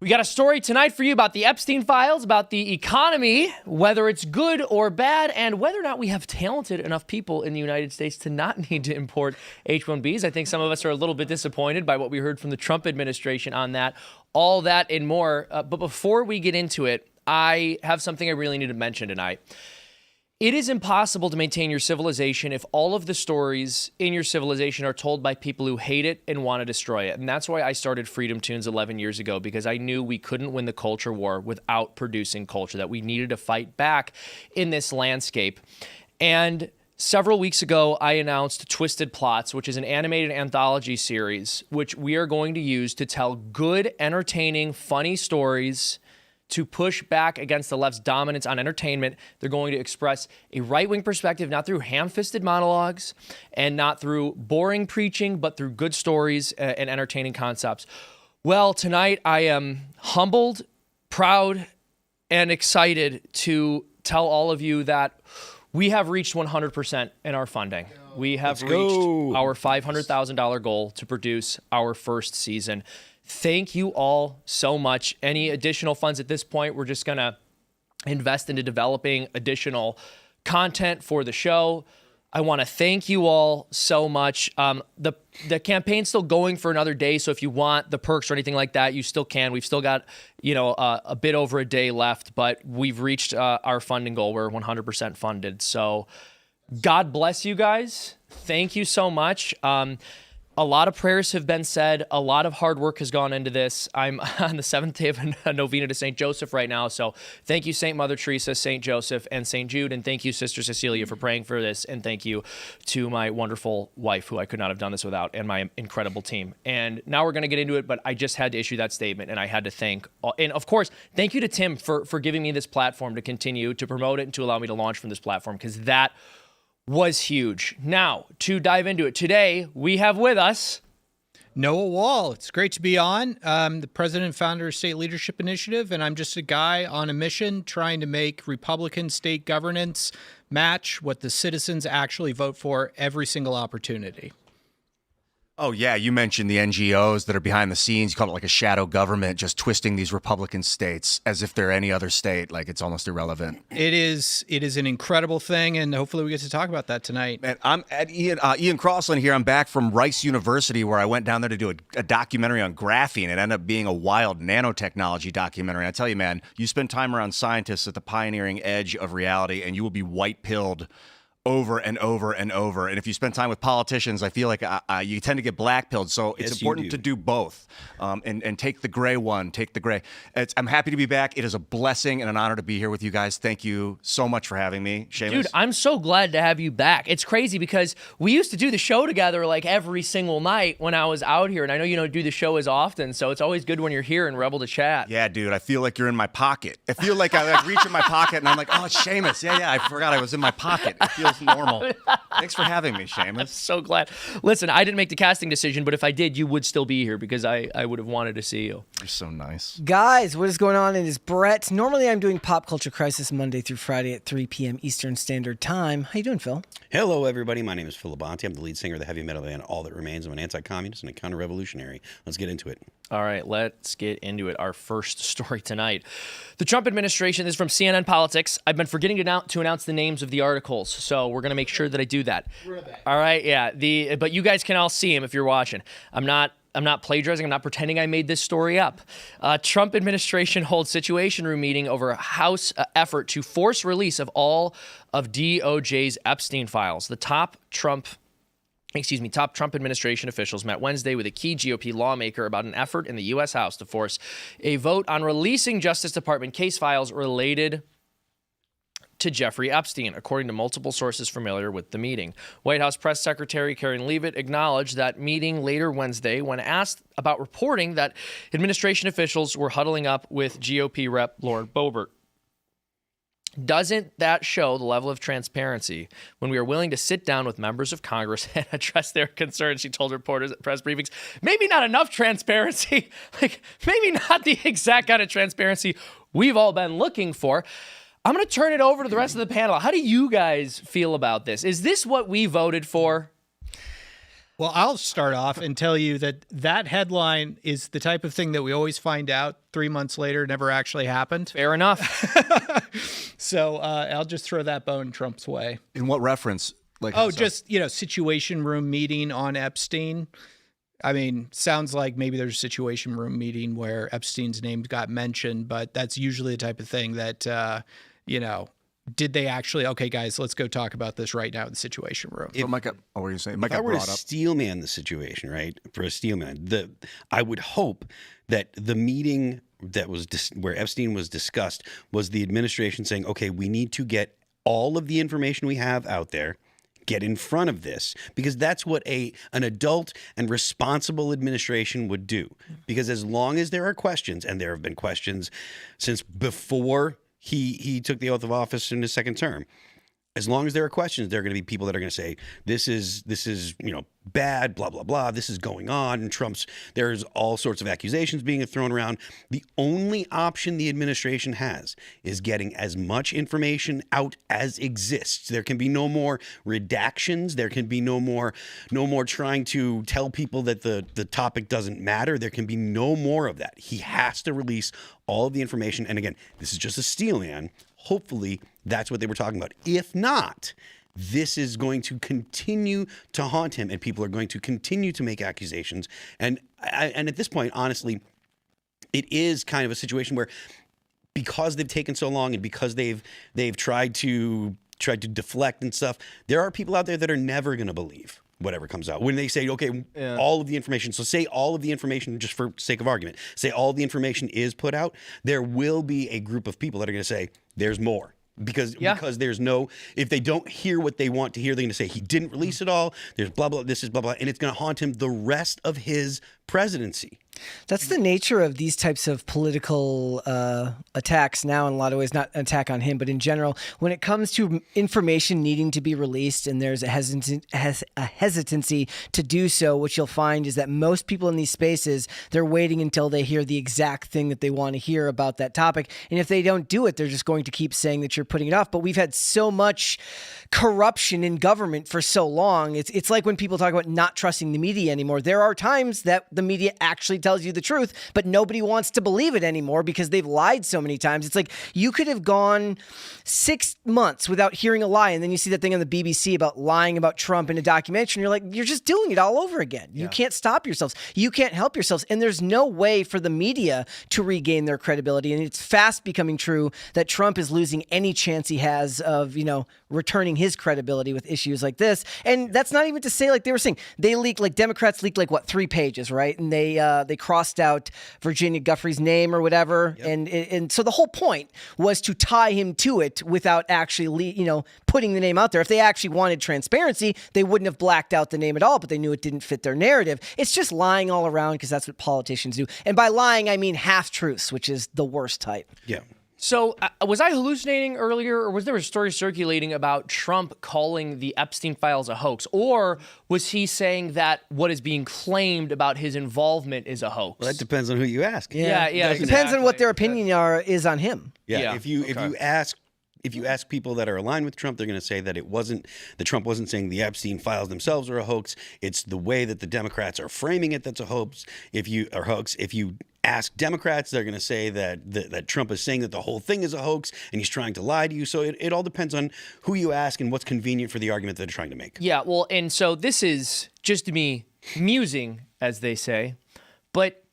We got a story tonight for you about the Epstein files, about the economy, whether it's good or bad, and whether or not we have talented enough people in the United States to not need to import H-1Bs. I think some of us are a little bit disappointed by what we heard from the Trump administration on that. All that and more. But before we get into it, I have something I really need to mention tonight. It is impossible to maintain your civilization if all of the stories in your civilization are told by people who hate it and want to destroy it. And that's why I started Freedom Tunes 11 years ago, because I knew we couldn't win the culture war without producing culture, that we needed to fight back in this landscape. And several weeks ago, I announced Twisted Plots, which is an animated anthology series, which we are going to use to tell good, entertaining, funny stories to push back against the left's dominance on entertainment. They're going to express a right-wing perspective, not through ham-fisted monologues and not through boring preaching, but through good stories and entertaining concepts. Well, tonight I am humbled, proud, and excited to tell all of you that we have reached 100% in our funding. We have reached our $500,000 goal to produce our first season. Thank you all so much. Any additional funds at this point, we're just going to invest into developing additional content for the show. I want to thank you all so much. The campaign's still going for another day, so if you want the perks or anything like that, you still can. We've still got, a bit over a day left, but we've reached our funding goal. We're 100% funded. So God bless you guys. Thank you so much. A lot of prayers have been said. A lot of hard work has gone into this. I'm on the 7th day of a novena to St. Joseph right now. So thank you, St. Mother Teresa, St. Joseph, and St. Jude. And thank you, Sister Cecilia, for praying for this. And thank you to my wonderful wife, who I could not have done this without, and my incredible team. And now we're going to get into it, but I just had to issue that statement, and I had to thank. And of course, thank you to Tim for giving me this platform to continue to promote it and to allow me to launch from this platform, because that was huge. Now, to dive into it, today we have with us Noah Wall. It's great to be on. The president and founder of State Leadership Initiative, and I'm just a guy on a mission trying to make Republican state governance match what the citizens actually vote for every single opportunity. Oh, yeah. You mentioned the NGOs that are behind the scenes. You call it like a shadow government, just twisting these Republican states as if they're any other state. Like it's almost irrelevant. It is an incredible thing, and hopefully we get to talk about that tonight. And I'm at Ian Crossland here. I'm back from Rice University, where I went down there to do a documentary on graphene. It ended up being a wild nanotechnology documentary. I tell you, man, you spend time around scientists at the pioneering edge of reality, and you will be white-pilled over and over and over. And if you spend time with politicians, I feel like you tend to get black-pilled. So it's important to do both and take the gray one, take the gray. I'm happy to be back. It is a blessing and an honor to be here with you guys. Thank you so much for having me. Seamus. Dude, I'm so glad to have you back. It's crazy because we used to do the show together like every single night when I was out here. And I know you don't do the show as often, so it's always good when you're here and we're able to chat. Yeah, dude, I feel like you're in my pocket. I feel like I reach in my pocket and I'm like, oh, it's Seamus. Yeah, I forgot I was in my pocket. It feels normal. Thanks for having me, Seamus. I'm so glad. Listen, I didn't make the casting decision, but if I did, you would still be here because I would have wanted to see you. You're so nice. Guys, what is going on? It is Brett. Normally, I'm doing Pop Culture Crisis Monday through Friday at 3 p.m. Eastern Standard Time. How you doing, Phil? Hello, everybody. My name is Phil Labonte. I'm the lead singer of the heavy metal band All That Remains. I'm an anti-communist and a counter-revolutionary. Let's get into it. All right, let's get into it. Our first story tonight. The Trump administration, this is from CNN Politics. I've been forgetting to announce the names of the articles, so we're going to make sure that I do that. All right, yeah. But you guys can all see them if you're watching. I'm not plagiarizing. I'm not pretending I made this story up. Trump administration holds Situation Room meeting over House effort to force release of all of DOJ's Epstein files. The top Trump administration officials met Wednesday with a key GOP lawmaker about an effort in the U.S. House to force a vote on releasing Justice Department case files related to Jeffrey Epstein, according to multiple sources familiar with the meeting. White House Press Secretary Karen Leavitt acknowledged that meeting later Wednesday when asked about reporting that administration officials were huddling up with GOP Rep. Lauren Boebert. Doesn't that show the level of transparency when we are willing to sit down with members of Congress and address their concerns, she told reporters at press briefings. Maybe not enough transparency, maybe not the exact kind of transparency we've all been looking for. I'm going to turn it over to the rest of the panel. How do you guys feel about this? Is this what we voted for? Well, I'll start off and tell you that headline is the type of thing that we always find out 3 months later never actually happened. Fair enough. So I'll just throw that bone Trump's way. In what reference? Like, Just, situation room meeting on Epstein. I mean, sounds like maybe there's a situation room meeting where Epstein's name got mentioned, but that's usually the type of thing that, did they actually, okay, guys, let's go talk about this right now in the situation room. what were you saying? Mike If I got were to brought up. steelman the situation, right? For a steelman, I would hope that the meeting that was where Epstein was discussed was the administration saying, okay, we need to get all of the information we have out there, get in front of this, because that's what an adult and responsible administration would do. Because as long as there are questions, and there have been questions since before he took the oath of office in his second term, as long as there are questions, there are going to be people that are going to say, this is bad, blah, blah, blah. This is going on. And there's all sorts of accusations being thrown around. The only option the administration has is getting as much information out as exists. There can be no more redactions. There can be no more trying to tell people that the topic doesn't matter. There can be no more of that. He has to release all of the information. And again, this is just a steel man. Hopefully that's what they were talking about. If not, this is going to continue to haunt him, and people are going to continue to make accusations. And at this point, honestly, it is kind of a situation where, because they've taken so long and because they've tried to deflect and stuff, there are people out there that are never going to believe whatever comes out. When they say, okay, all of the information, so say all of the information, just for sake of argument, say all the information is put out, there will be a group of people that are going to say, there's more. Because there's no, if they don't hear what they want to hear, they're going to say he didn't release it all. There's blah, blah, this is blah, blah. And it's going to haunt him the rest of his presidency. That's the nature of these types of political attacks now, in a lot of ways, not an attack on him, but in general. When it comes to information needing to be released and there's a hesitancy to do so, what you'll find is that most people in these spaces, they're waiting until they hear the exact thing that they want to hear about that topic. And if they don't do it, they're just going to keep saying that you're putting it off. But we've had so much corruption in government for so long. It's like when people talk about not trusting the media anymore. There are times that the media actually tells you the truth, but nobody wants to believe it anymore because they've lied so many times. It's like you could have gone 6 months without hearing a lie, and then you see that thing on the BBC about lying about Trump in a documentary, and you're like, you're just doing it all over again. You can't stop yourselves. You can't help yourselves. And there's no way for the media to regain their credibility. And it's fast becoming true that Trump is losing any chance he has of, returning his credibility with issues like this. And that's not even to say, like they were saying, Democrats leaked 3 pages, right? And they crossed out Virginia Giuffre's name or whatever. Yep. And so the whole point was to tie him to it without actually, putting the name out there. If they actually wanted transparency, they wouldn't have blacked out the name at all, but they knew it didn't fit their narrative. It's just lying all around because that's what politicians do. And by lying, I mean half-truths, which is the worst type. Yeah. So was I hallucinating earlier, or was there a story circulating about Trump calling the Epstein files a hoax? Or was he saying that what is being claimed about his involvement is a hoax? Well, that depends on who you ask. Yeah. It depends on what their opinion is on him. Yeah. If you ask people that are aligned with Trump, they're going to say that Trump wasn't saying the Epstein files themselves are a hoax. It's the way that the Democrats are framing it that's a hoax. If you ask Democrats, they're going to say that Trump is saying that the whole thing is a hoax and he's trying to lie to you. So it all depends on who you ask and what's convenient for the argument that they're trying to make. Yeah, well, and so this is just me musing, as they say, but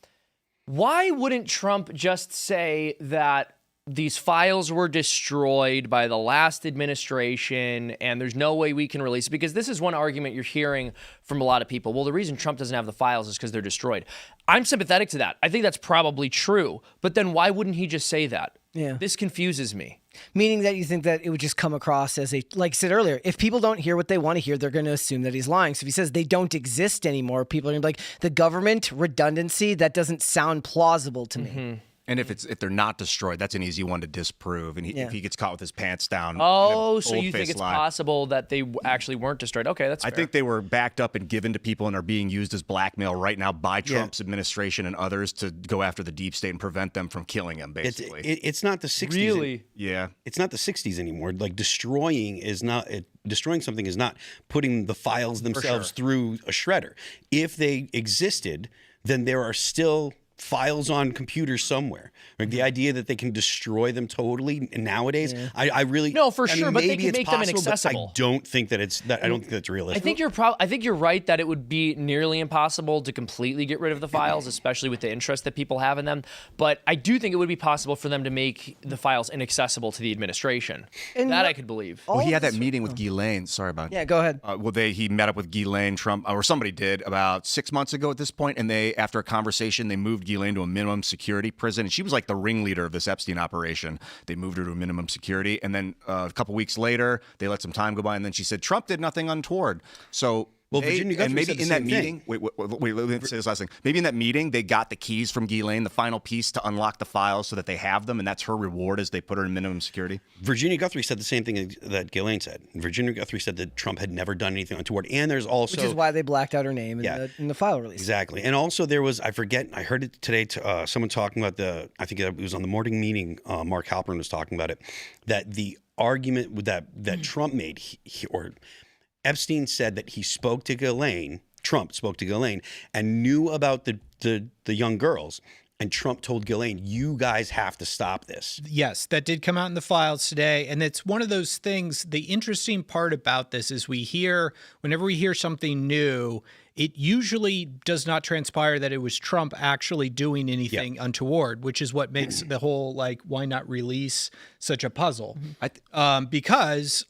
why wouldn't Trump just say that these files were destroyed by the last administration and there's no way we can release it? Because this is one argument you're hearing from a lot of people. Well, the reason Trump doesn't have the files is because they're destroyed. I'm sympathetic to that. I think that's probably true. But then why wouldn't he just say that? Yeah. This confuses me. Meaning that you think that it would just come across as like I said earlier, if people don't hear what they want to hear, they're going to assume that he's lying. So if he says they don't exist anymore, people are going to be like, the government redundancy, that doesn't sound plausible to me. And if they're not destroyed, that's an easy one to disprove. And if he gets caught with his pants down. Oh, so you think bold-faced it's lie. possible that they actually weren't destroyed? Okay, that's fair. I think they were backed up and given to people and are being used as blackmail right now by Trump's administration and others to go after the deep state and prevent them from killing him, basically. It's not the 60s. Really? Yeah. It's not the 60s anymore. Like destroying something is not putting the files themselves through a shredder. If they existed, then there are still files on computers somewhere. Like the idea that they can destroy them totally nowadays, I really No, for sure, but they maybe can it's make them possible, but inaccessible. I don't think that's realistic. I think you're right that it would be nearly impossible to completely get rid of the files, especially with the interest that people have in them. But I do think it would be possible for them to make the files inaccessible to the administration. And that I could believe. Well, he had that meeting with Ghislaine. Sorry about Yeah, go ahead. he met up with Ghislaine, Trump, or somebody did about 6 months ago at this point, and after a conversation, they moved Ghislaine to a minimum security prison, and she was like the ringleader of this Epstein operation. They moved her to a minimum security, and then a couple weeks later, they let some time go by, and then she said Trump did nothing untoward. So. Well, Virginia Guthrie and maybe said the in that same meeting, thing. wait, let me say this last thing. Maybe in that meeting, they got the keys from Ghislaine, the final piece to unlock the files so that they have them, and that's her reward as they put her in minimum security. Virginia Guthrie said the same thing that Ghislaine said. Virginia Guthrie said that Trump had never done anything untoward, and there's also Which is why they blacked out her name in the file release. Exactly. And also there was, I heard it today, someone talking about I think it was on the morning meeting, Mark Halpern was talking about it, that the argument that Trump made, or Epstein said that he spoke to Ghislaine, Trump spoke to Ghislaine, and knew about the young girls. And Trump told Ghislaine, you guys have to stop this. Yes, that did come out in the files today. And it's one of those things. The interesting part about this is whenever we hear something new, it usually does not transpire that it was Trump actually doing anything untoward, which is what makes the whole, why not release such a puzzle. Because,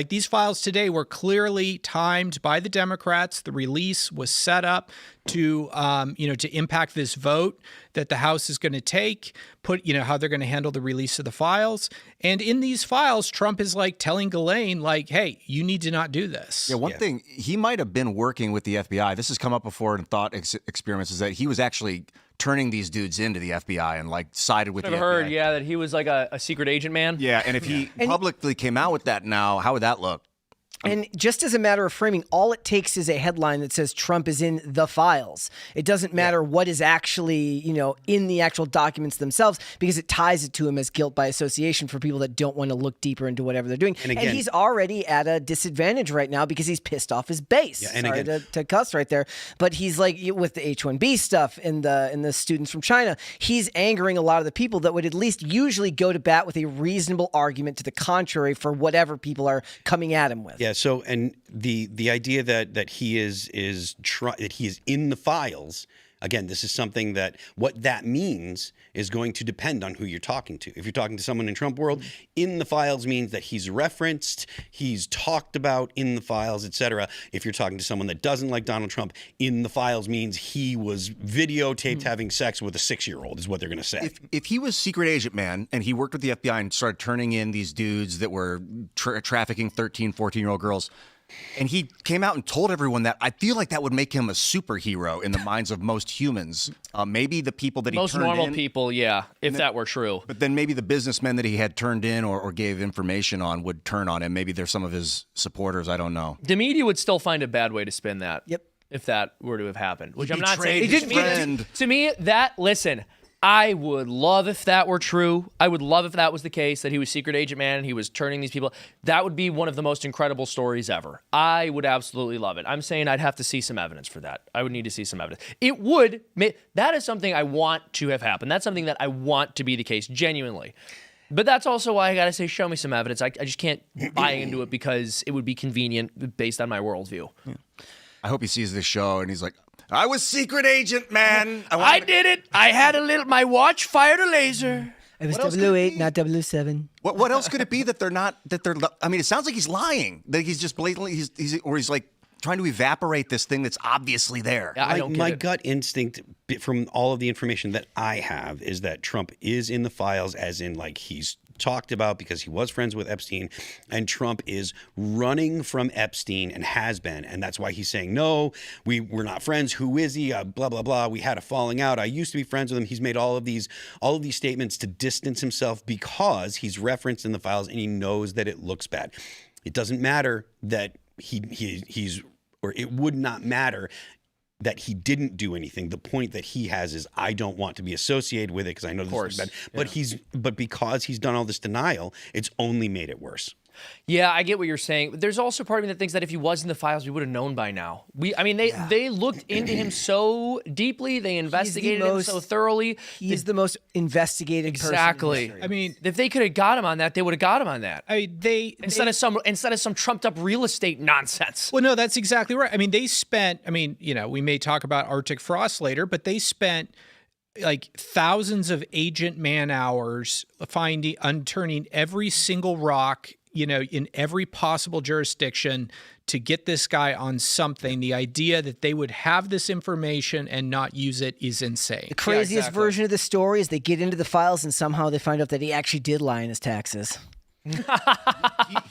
these files today were clearly timed by the Democrats. The release was set up to impact this vote that the House is going to take, how they're going to handle the release of the files. And in these files, Trump is telling Ghislaine, hey, you need to not do this. Yeah, one thing, he might have been working with the FBI. This has come up before in thought experiments, is that he was actually turning these dudes into the FBI and sided with the FBI. I've heard, that he was like a secret agent man. Yeah, and if he publicly came out with that now, how would that look? And just as a matter of framing, all it takes is a headline that says Trump is in the files. It doesn't matter what is actually, in the actual documents themselves, because it ties it to him as guilt by association for people that don't want to look deeper into whatever they're doing. And he's already at a disadvantage right now because he's pissed off his base. Yeah, and Sorry to cuss right there, but he's with the H-1B stuff and the students from China, he's angering a lot of the people that would at least usually go to bat with a reasonable argument to the contrary for whatever people are coming at him with. Yeah. So, and the idea that he is in the files. Again, this is something that what that means is going to depend on who you're talking to. If you're talking to someone in Trump world, in the files means that he's referenced, he's talked about in the files, etc. If you're talking to someone that doesn't like Donald Trump, in the files means he was videotaped having sex with a 6-year-old is what they're going to say. If he was secret agent man and he worked with the FBI and started turning in these dudes that were trafficking 13, 14-year-old girls, and he came out and told everyone that, I feel like that would make him a superhero in the minds of most humans. Maybe the people that he most turned normal in, people, if that were true. But then maybe the businessmen that he had turned in or gave information on would turn on him. Maybe they're some of his supporters. I don't know. The media would still find a bad way to spin that. Yep. If that were to have happened, which He I'm not betrayed saying. his friend. To me, listen. I would love if that were true. I would love if that was the case, that he was secret agent man and he was turning these people. That would be one of the most incredible stories ever. I would absolutely love it. I'm saying I'd have to see some evidence for that. I would need to see some evidence. That is something I want to have happen. That's something that I want to be the case, genuinely. But that's also why I got to say, show me some evidence. I just can't buy into it because it would be convenient based on my worldview. Yeah. I hope he sees this show and he's like, I was secret agent, man. I did it. I had my watch fired a laser. It was 008, not 007. What else could it be that they're not, I mean, it sounds like he's lying, that he's just blatantly, he's like trying to evaporate this thing that's obviously there. Yeah, I don't get my it. gut instinct from all of the information that I have is that Trump is in the files, as in he's talked about because he was friends with Epstein, and Trump is running from Epstein and has been, and that's why he's saying, no, we're not friends. Who is he? Blah blah blah. We had a falling out. I used to be friends with him. He's made all of these statements to distance himself because he's referenced in the files and he knows that it looks bad. It doesn't matter that he's or it would not matter that he didn't do anything. The point that he has is, I don't want to be associated with it because I know this is bad. But because he's done all this denial, it's only made it worse. Yeah, I get what you're saying. There's also part of me that thinks that if he was in the files, we would have known by now. They looked into him so deeply. They investigated him so thoroughly. He's the most investigated person in history. I mean, If they could have got him on that, they would have got him on that. Instead of some trumped up real estate nonsense. Well, no, that's exactly right. I mean, we may talk about Arctic frost later, but they spent like thousands of agent man hours unturning every single rock, in every possible jurisdiction to get this guy on something. The idea that they would have this information and not use it is insane. The craziest version of the story is they get into the files and somehow they find out that he actually did lie in his taxes.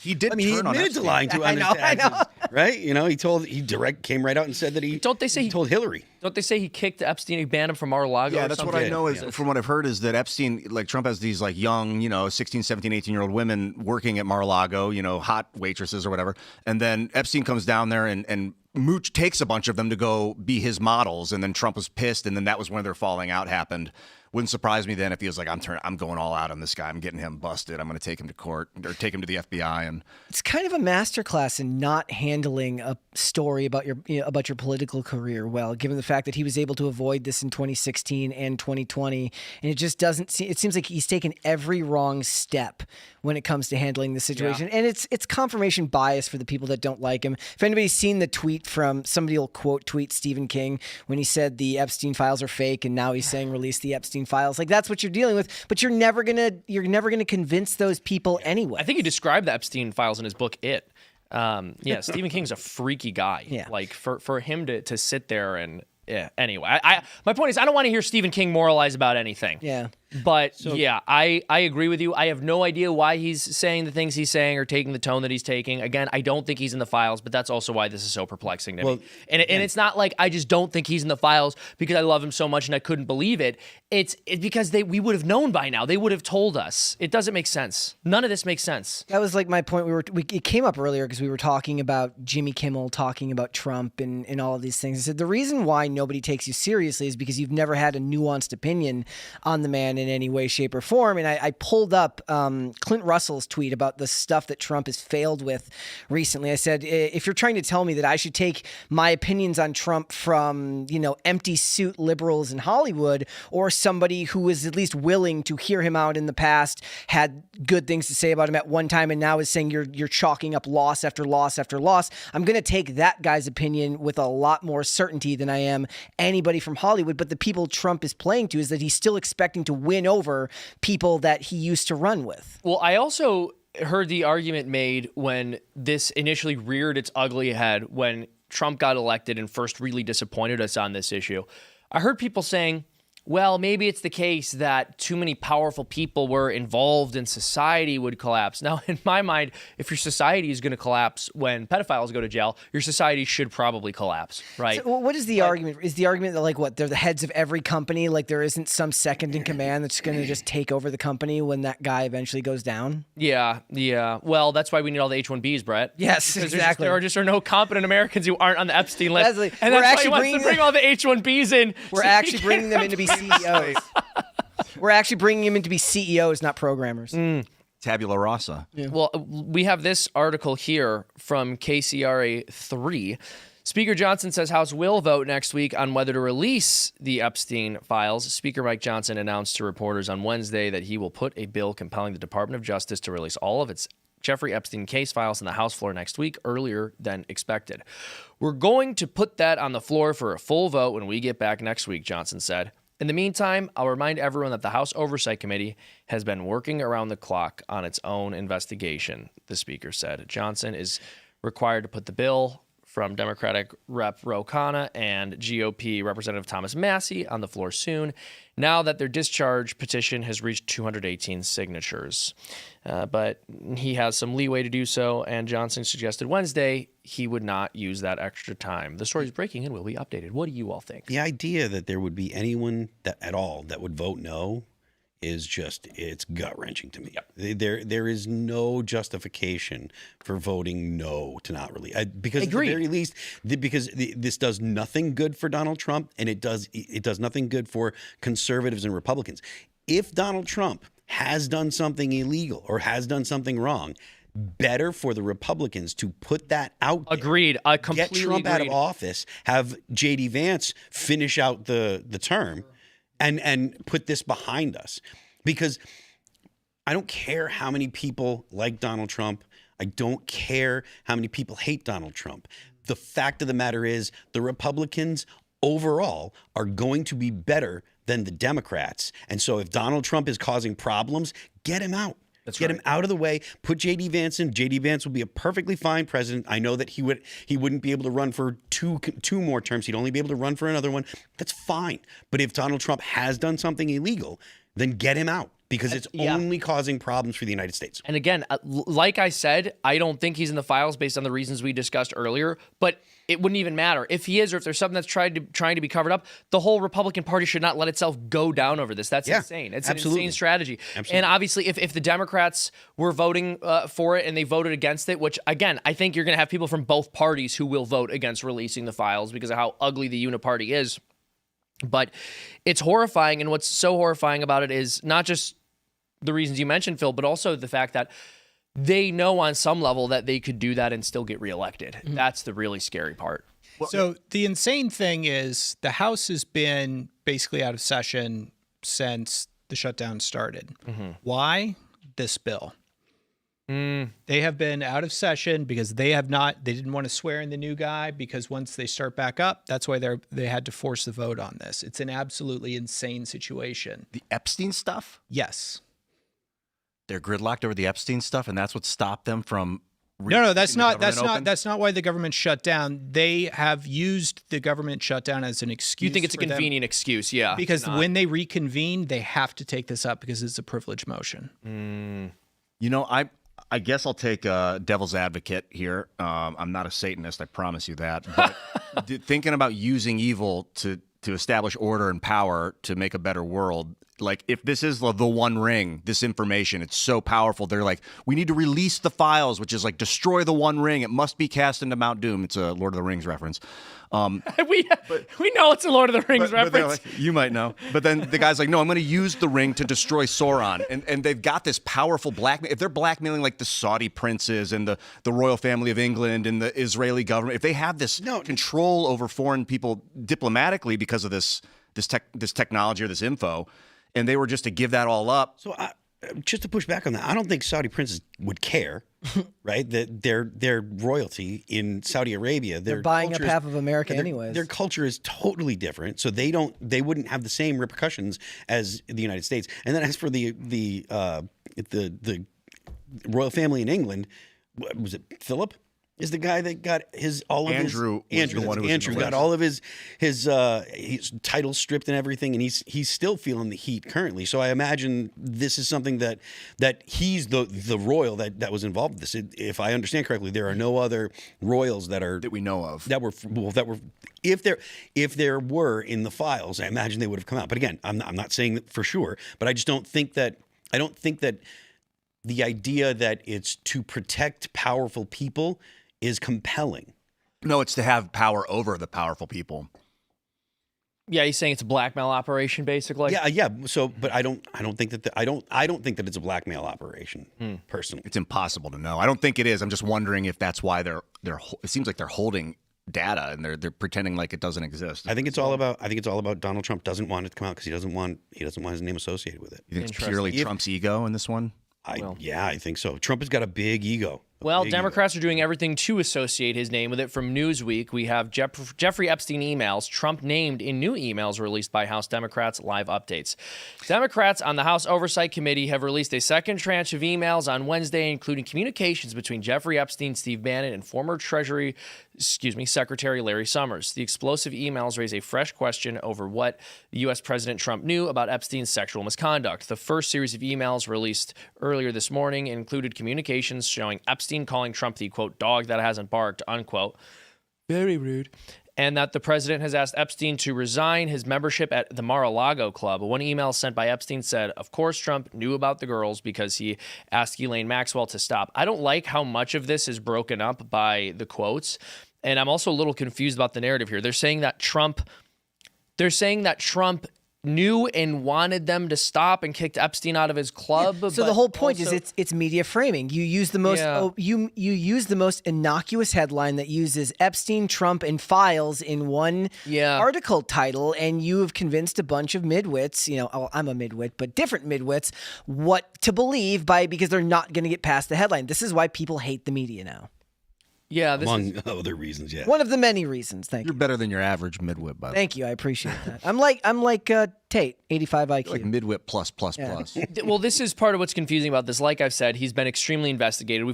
He did. He admitted to lying on his taxes, right? He came right out and said that he told Hillary. Don't they say he kicked Epstein? He banned him from Mar-a-Lago? Yeah, that's what I know from what I've heard is that Epstein, like Trump has these like young, 16, 17, 18-year-old women working at Mar-a-Lago, hot waitresses or whatever. And then Epstein comes down there and Mooch takes a bunch of them to go be his models. And then Trump was pissed. And then that was when their falling out happened. Wouldn't surprise me then if he was like, I'm going all out on this guy. I'm getting him busted. I'm going to take him to court or take him to the FBI. And it's kind of a masterclass in not handling a story about your political career well, given the fact that he was able to avoid this in 2016 and 2020. And it just it seems like he's taken every wrong step when it comes to handling the situation. Yeah. And it's confirmation bias for the people that don't like him. If anybody's seen the tweet from somebody will quote tweet Stephen King when he said the Epstein files are fake and now he's saying release the Epstein files. Like, that's what you're dealing with, but you're never gonna convince those people anyway. I think he described the Epstein files in his book It. Stephen King's a freaky guy. Yeah. Like for him to sit there and anyway, my point is I don't want to hear Stephen King moralize about anything. Yeah. But I agree with you. I have no idea why he's saying the things he's saying or taking the tone that he's taking. Again, I don't think he's in the files, but that's also why this is so perplexing to me. And it's not like I just don't think he's in the files because I love him so much and I couldn't believe it. It's because we would have known by now. They would have told us. It doesn't make sense. None of this makes sense. That was like my point. It came up earlier because we were talking about Jimmy Kimmel talking about Trump and all of these things. I said the reason why nobody takes you seriously is because you've never had a nuanced opinion on the man in any way, shape, or form. And I pulled up Clint Russell's tweet about the stuff that Trump has failed with recently. I said, if you're trying to tell me that I should take my opinions on Trump from, empty suit liberals in Hollywood or somebody who was at least willing to hear him out in the past, had good things to say about him at one time, and now is saying you're chalking up loss after loss after loss, I'm going to take that guy's opinion with a lot more certainty than I am anybody from Hollywood. But the people Trump is playing to is that he's still expecting to win over people that he used to run with. Well, I also heard the argument made when this initially reared its ugly head when Trump got elected and first really disappointed us on this issue. I heard people saying, well, maybe it's the case that too many powerful people were involved and society would collapse. Now, in my mind, if your society is going to collapse when pedophiles go to jail, your society should probably collapse, right? So what is the argument? Is the argument that, they're the heads of every company? Like, there isn't some second in command that's going to just take over the company when that guy eventually goes down? Yeah. Well, that's why we need all the H-1Bs, Brett. Yes, because exactly. There just are no competent Americans who aren't on the Epstein list. Leslie, and that's why he wants to bring all the H-1Bs in. We're actually bringing them in to be CEOs. We're actually bringing them in to be CEOs, not programmers. Tabula rasa. Yeah. Well, we have this article here from KCRA 3. Speaker Johnson says House will vote next week on whether to release the Epstein files. Speaker Mike Johnson announced to reporters on Wednesday that he will put a bill compelling the Department of Justice to release all of its Jeffrey Epstein case files on the House floor next week, earlier than expected. We're going to put that on the floor for a full vote when we get back next week, Johnson said. In the meantime, I'll remind everyone that the House Oversight Committee has been working around the clock on its own investigation, the Speaker said. Johnson is required to put the bill from Democratic Rep. Ro Khanna and GOP Representative Thomas Massey on the floor soon, now that their discharge petition has reached 218 signatures. But he has some leeway to do so, and Johnson suggested Wednesday he would not use that extra time. The story is breaking and will be updated. What do you all think? The idea that there would be anyone that at all that would vote no is just, it's gut-wrenching to me. Yep. There is no justification for voting no to not release. Because at the very least, because this does nothing good for Donald Trump, and it does nothing good for conservatives and Republicans. If Donald Trump has done something illegal or has done something wrong, better for the Republicans to put that out there. Agreed. I completely get Trump out of agreed. office, have J.D. Vance finish out the term, and put this behind us. Because I don't care how many people like Donald Trump. I don't care how many people hate Donald Trump. The fact of the matter is the Republicans overall are going to be better than the Democrats. And so if Donald Trump is causing problems, get him out. Get him out of the way. Put J.D. Vance in. J.D. Vance will be a perfectly fine president. I know that he wouldn't be able to run for two more terms. He'd only be able to run for another one. That's fine. But if Donald Trump has done something illegal, then get him out, because it's only causing problems for the United States. And again, like I said, I don't think he's in the files based on the reasons we discussed earlier, but it wouldn't even matter. If he is, or if there's something that's trying to be covered up, the whole Republican Party should not let itself go down over this. That's insane. It's an insane strategy. Absolutely. And obviously, if the Democrats were voting for it and they voted against it, which, again, I think you're going to have people from both parties who will vote against releasing the files because of how ugly the uniparty is. But it's horrifying, and what's so horrifying about it is not just the reasons you mentioned, Phil, but also the fact that they know on some level that they could do that and still get reelected. Mm-hmm. That's the really scary part. So the insane thing is the House has been basically out of session since the shutdown started. Mm-hmm. Why? This bill. They have been out of session because they didn't want to swear in the new guy, because once they start back up, that's why they had to force the vote on this. It's an absolutely insane situation. The Epstein stuff? Yes. They're gridlocked over the Epstein stuff, and that's what stopped them from No, that's not why the government shut down. They have used the government shutdown as an excuse. You think it's a convenient excuse, yeah. Because when they reconvene, they have to take this up because it's a privilege motion. You know, I guess I'll take devil's advocate here. I'm not a Satanist, I promise you that. But thinking about using evil to establish order and power to make a better world, like if this is the One Ring, this information, it's so powerful. They're like, we need to release the files, which is like destroy the One Ring. It must be cast into Mount Doom. It's a Lord of the Rings reference. We know it's a Lord of the Rings reference. Like, you might know. But then the guy's like, no, I'm going to use the ring to destroy Sauron. And they've got this powerful blackmail. If they're blackmailing like the Saudi princes and the royal family of England and the Israeli government, if they have this control over foreign people diplomatically because of this technology or this info, and they were just to give that all up. So just to push back on that, I don't think Saudi princes would care, right? That their royalty in Saudi Arabia, they're buying up half of America anyways. Their culture is totally different, so they wouldn't have the same repercussions as the United States. And then as for the royal family in England, what was it Philip? Is the guy that got Andrew got all of his titles stripped and everything, and he's still feeling the heat currently. So I imagine this is something that he's the royal that was involved with this. If I understand correctly, there are no other royals that we know of that were if there were in the files. I imagine they would have come out. But again, I'm not saying that for sure. But I just don't think that the idea that it's to protect powerful people is compelling. No, it's to have power over the powerful people. Yeah, he's saying it's a blackmail operation, basically. Yeah. So, but I don't think that I don't think that it's a blackmail operation. Personally, it's impossible to know. I don't think it is. I'm just wondering if that's why they're. It seems like they're holding data and they're pretending like it doesn't exist. I think it's all about Donald Trump doesn't want it to come out because he doesn't want his name associated with it. You think it's purely Trump's ego in this one? I think so. Trump has got a big ego. Well, Democrats are doing everything to associate his name with it. From Newsweek, we have Jeffrey Epstein emails, Trump named in new emails released by House Democrats. Live updates. Democrats on the House Oversight Committee have released a second tranche of emails on Wednesday, including communications between Jeffrey Epstein, Steve Bannon, and former Secretary Larry Summers. The explosive emails raise a fresh question over what the U.S. President Trump knew about Epstein's sexual misconduct. The first series of emails released earlier this morning included communications showing Epstein calling Trump the, quote, dog that hasn't barked, unquote. Very rude. And that the president has asked Epstein to resign his membership at the Mar-a-Lago Club. One email sent by Epstein said, of course, Trump knew about the girls because he asked Ghislaine Maxwell to stop. I don't like how much of this is broken up by the quotes. And I'm also a little confused about the narrative here. They're saying that Trump knew and wanted them to stop and kicked Epstein out of his club. Yeah. So the whole point is it's media framing. You use the most you use the most innocuous headline that uses Epstein, Trump, and files in one article title, and you have convinced a bunch of midwits, I'm a midwit, but different midwits, what to believe because they're not going to get past the headline. This is why people hate the media now. Yeah, among other reasons. Yeah, one of the many reasons. Thank you. You're better than your average midwit, by the way. Thank you. I appreciate that. I'm like Tate, 85 IQ. Like midwit plus. Well, this is part of what's confusing about this. Like I've said, he's been extremely investigated.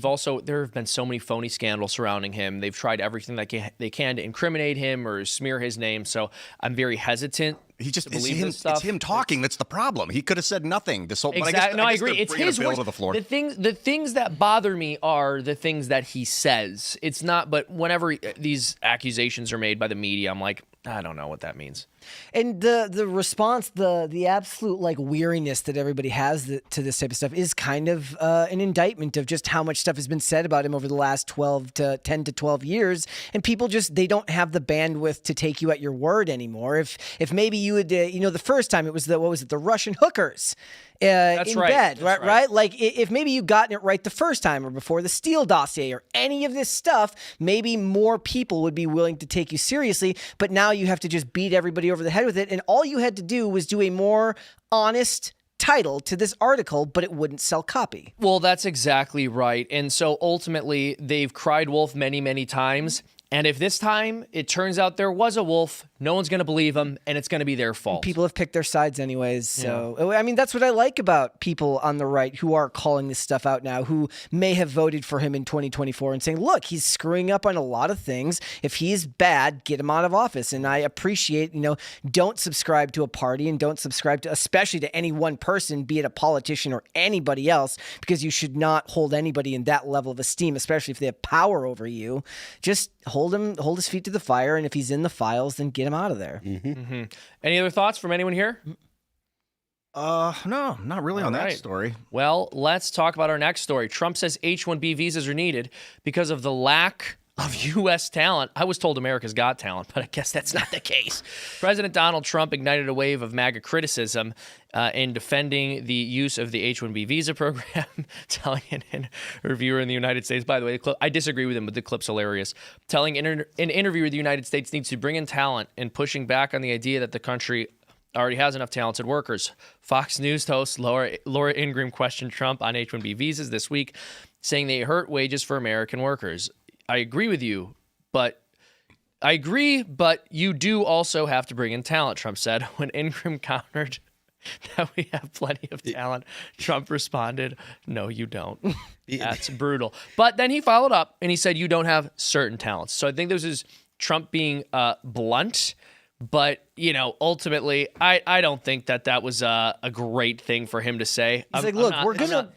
There have been so many phony scandals surrounding him. They've tried everything they can to incriminate him or smear his name. So I'm very hesitant. It's him talking. That's the problem. He could have said nothing. This whole exactly. I agree. It's his words. To the floor. The things that bother me are the things that he says. It's not. But whenever these accusations are made by the media, I'm like, I don't know what that means. And the response, the absolute weariness that everybody has to this type of stuff is kind of an indictment of just how much stuff has been said about him over the last 10 to 12 years. And people they don't have the bandwidth to take you at your word anymore. If maybe you would, the first time it was the Russian hookers. That's in right. bed, That's right? Like if maybe you gotten it right the first time or before the Steele dossier or any of this stuff, maybe more people would be willing to take you seriously. But now you have to just beat everybody over the head with it. And all you had to do was do a more honest title to this article, but it wouldn't sell copy. Well, that's exactly right. And so ultimately, they've cried wolf many, many times. And if this time it turns out there was a wolf, no one's going to believe them, and it's going to be their fault. People have picked their sides anyways. So, I mean, that's what I like about people on the right who are calling this stuff out now, who may have voted for him in 2024 and saying, look, he's screwing up on a lot of things. If he's bad, get him out of office. And I appreciate, don't subscribe to a party and don't subscribe to, especially to any one person, be it a politician or anybody else, because you should not hold anybody in that level of esteem, especially if they have power over you. Just hold his feet to the fire, and if he's in the files, then get him out of there. Any other thoughts from anyone here? No, not really on that story. Well, let's talk about our next story. Trump says H-1B visas are needed because of the lack of U.S. talent. I was told America's Got Talent, but I guess that's not the case. President Donald Trump ignited a wave of MAGA criticism in defending the use of the H-1B visa program, telling an interviewer in the United States, by the way, I disagree with him, but the clip's hilarious, telling an interviewer the United States needs to bring in talent and pushing back on the idea that the country already has enough talented workers. Fox News host Laura Ingraham questioned Trump on H-1B visas this week, saying they hurt wages for American workers. I agree with you, but you do also have to bring in talent, Trump said. When Ingram countered that we have plenty of talent, Trump responded, no, you don't. That's brutal. But then he followed up and he said, you don't have certain talents. So I think this is Trump being blunt. But, ultimately, I don't think that was a great thing for him to say. He's like, look, we're gonna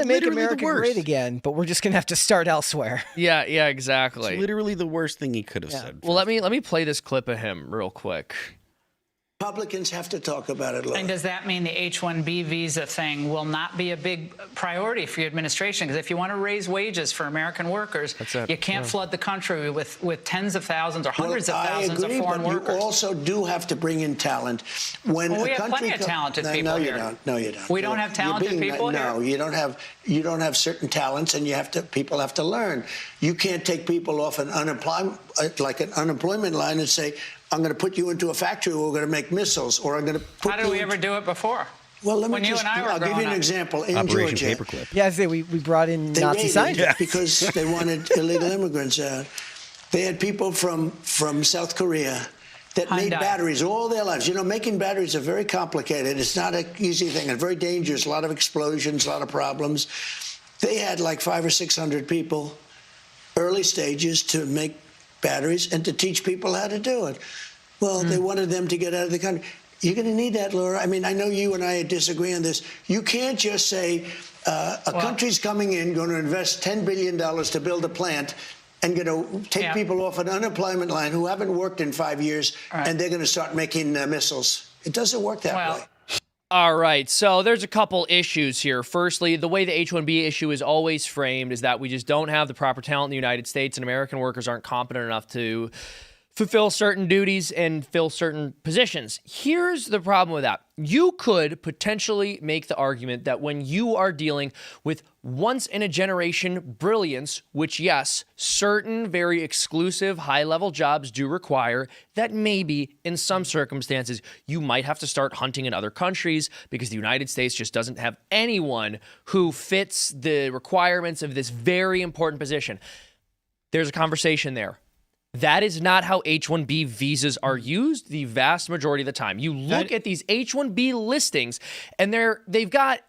make America great again, but we're just gonna have to start elsewhere. Yeah, exactly. It's literally the worst thing he could have said. Well, let me play this clip of him real quick. Republicans have to talk about it. And does that mean the H-1B visa thing will not be a big priority for your administration? Because if you want to raise wages for American workers, you can't flood the country with tens of thousands or hundreds of thousands of foreign workers. You also do have to bring in talent. We have plenty of talented people here. No, you don't. We don't have talented people here? No, you don't have certain talents, and people have to learn. You can't take people off an unemployment line and say, I'm going to put you into a factory where we're going to make missiles, or I'm going to put How did we ever do it before? Well, let me When you just, and I were I'll give you growing an up. example. In Operation Georgia, Paperclip. Yeah, I say we brought in they Nazi raided scientists. because they wanted illegal immigrants out. They had people from South Korea that made Hyundai. batteries all their lives. You know, making batteries are very complicated. It's not an easy thing and very dangerous. A lot of explosions, a lot of problems. They had like 500 or 600 people, early stages, to make batteries and to teach people how to do it. Well, they wanted them to get out of the country. You're going to need that, Laura. I mean, I know you and I disagree on this. You can't just say a country's coming in, going to invest $10 billion to build a plant, and going to take people off an unemployment line who haven't worked in 5 years, and they're going to start making missiles. It doesn't work that way. All right, so there's a couple issues here. Firstly, the way the H-1B issue is always framed is that we just don't have the proper talent in the United States, and American workers aren't competent enough to fulfill certain duties and fill certain positions. Here's the problem with that. You could potentially make the argument that when you are dealing with once-in-a-generation brilliance, which, yes, certain very exclusive high-level jobs do require, that maybe in some circumstances you might have to start hunting in other countries because the United States just doesn't have anyone who fits the requirements of this very important position. There's a conversation there. That is not how H-1B visas are used the vast majority of the time. You look at these H-1B listings, and they've got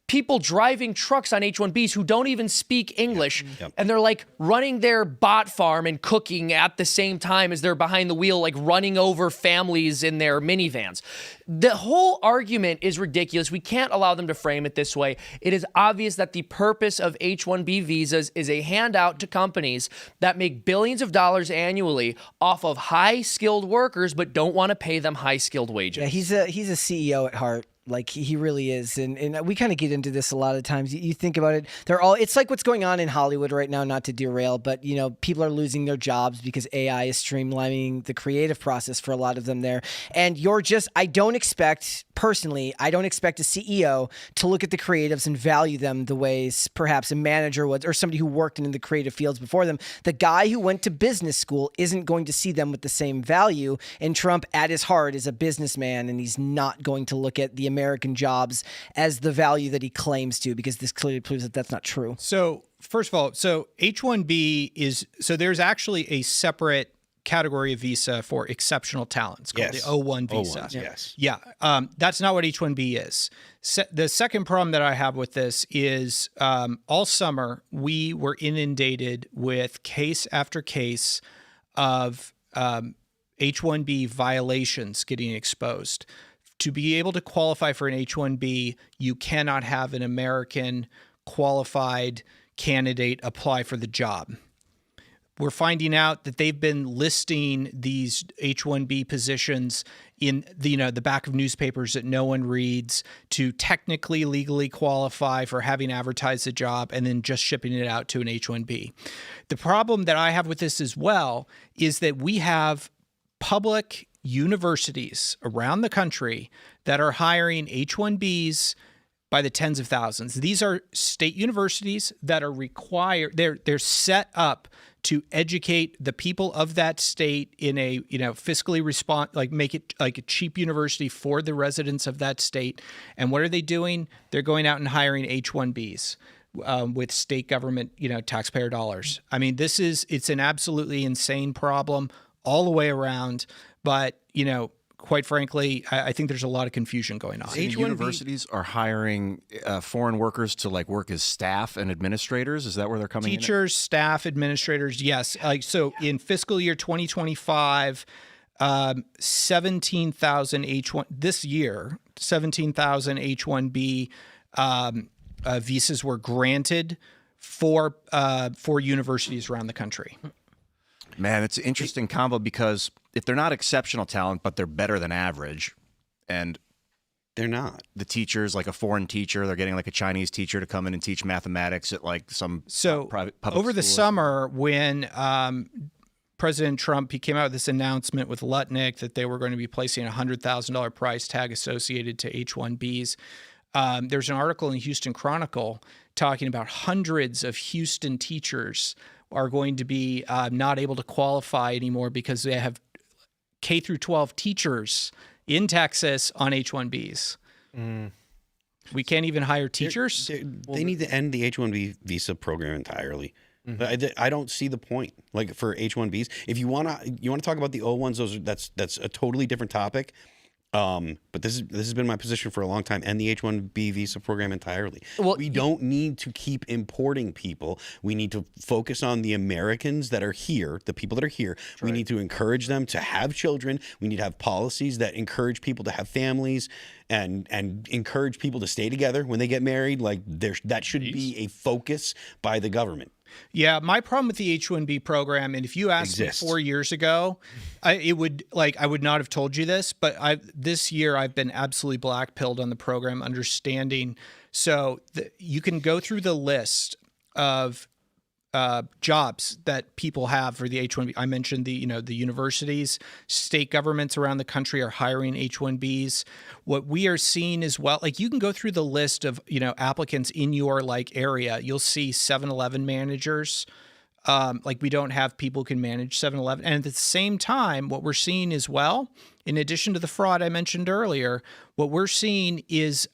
people driving trucks on H-1Bs who don't even speak English, and they're like running their bot farm and cooking at the same time as they're behind the wheel, like running over families in their minivans. The whole argument is ridiculous. We can't allow them to frame it this way. It is obvious that the purpose of H-1B visas is a handout to companies that make billions of dollars annually off of high-skilled workers but don't want to pay them high-skilled wages. Yeah, he's a CEO at heart. Like he really is. And we kind of get into this a lot of times. You think about it, it's like what's going on in Hollywood right now, not to derail, but you know, people are losing their jobs because AI is streamlining the creative process for a lot of them there. And I don't expect a CEO to look at the creatives and value them the ways perhaps a manager would, or somebody who worked in the creative fields before them. The guy who went to business school isn't going to see them with the same value. And Trump at his heart is a businessman, and he's not going to look at the American jobs as the value that he claims to, because this clearly proves that that's not true. So first of all, H-1B there's actually a separate category of visa for exceptional talents called the O-1 visa. O-1s, yes. Yeah. That's not what H-1B is. The second problem that I have with this is all summer we were inundated with case after case of H-1B violations getting exposed. To be able to qualify for an H-1B, you cannot have an American qualified candidate apply for the job. We're finding out that they've been listing these H-1B positions in the back of newspapers that no one reads to technically legally qualify for having advertised the job and then just shipping it out to an H-1B. The problem that I have with this as well is that we have public universities around the country that are hiring H-1Bs by the tens of thousands. These are state universities that are required. They're set up to educate the people of that state in a fiscally make it like a cheap university for the residents of that state. And what are they doing? They're going out and hiring H-1Bs. With state government, taxpayer dollars. I mean, it's an absolutely insane problem all the way around. But, quite frankly, I think there's a lot of confusion going on. Universities are hiring foreign workers to work as staff and administrators. Is that where they're coming in? Teachers, staff, administrators, yes. So in fiscal year 2025, 17,000 H-1 this year, 17,000 H-1B visas were granted for universities around the country. Man, it's an interesting combo because if they're not exceptional talent, but they're better than average, and they're not. The teachers, like a foreign teacher, they're getting like a Chinese teacher to come in and teach mathematics at some private public over the summer when President Trump, he came out with this announcement with Lutnick that they were going to be placing a $100,000 price tag associated to H-1Bs. There's an article in the Houston Chronicle talking about hundreds of Houston teachers are going to be not able to qualify anymore because they have K through 12 teachers in Texas on H-1Bs. We can't even hire teachers. They need to end the H-1B visa program entirely. I don't see the point. Like for H-1Bs, if you wanna talk about the O-1s, that's a totally different topic. But this has been my position for a long time. End the H-1B visa program entirely. Well, we don't need to keep importing people. We need to focus on the Americans that are here, the people that are here. We need to encourage them to have children. We need to have policies that encourage people to have families and encourage people to stay together when they get married. Like that should be a focus by the government. Yeah, my problem with the H-1B program, and if you asked me 4 years ago, I would not have told you this, but this year I've been absolutely black-pilled on the program, understanding. So you can go through the list of jobs that people have for the H-1B. I mentioned the universities, state governments around the country are hiring H-1Bs. What we are seeing as well, like you can go through the list of, applicants in your area. You'll see 7-Eleven managers. Like we don't have people who can manage 7-Eleven. And at the same time, what we're seeing as well, in addition to the fraud I mentioned earlier, what we're seeing is,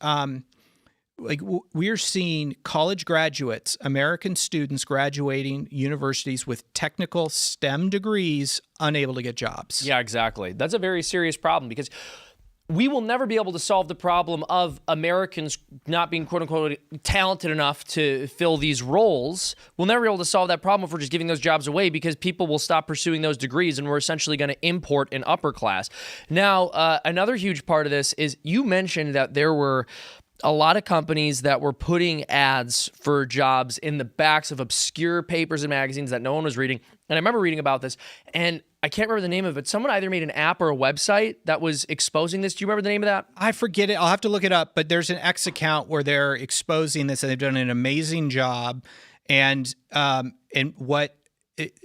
we're seeing college graduates, American students graduating universities with technical STEM degrees, unable to get jobs. Yeah, exactly. That's a very serious problem because we will never be able to solve the problem of Americans not being, quote unquote, talented enough to fill these roles. We'll never be able to solve that problem if we're just giving those jobs away because people will stop pursuing those degrees and we're essentially going to import an upper class. Now, another huge part of this is you mentioned that there were a lot of companies that were putting ads for jobs in the backs of obscure papers and magazines that no one was reading. And I remember reading about this, and I can't remember the name of it. Someone either made an app or a website that was exposing this. Do you remember the name of that? I forget it. I'll have to look it up. But there's an X account where they're exposing this, and they've done an amazing job. And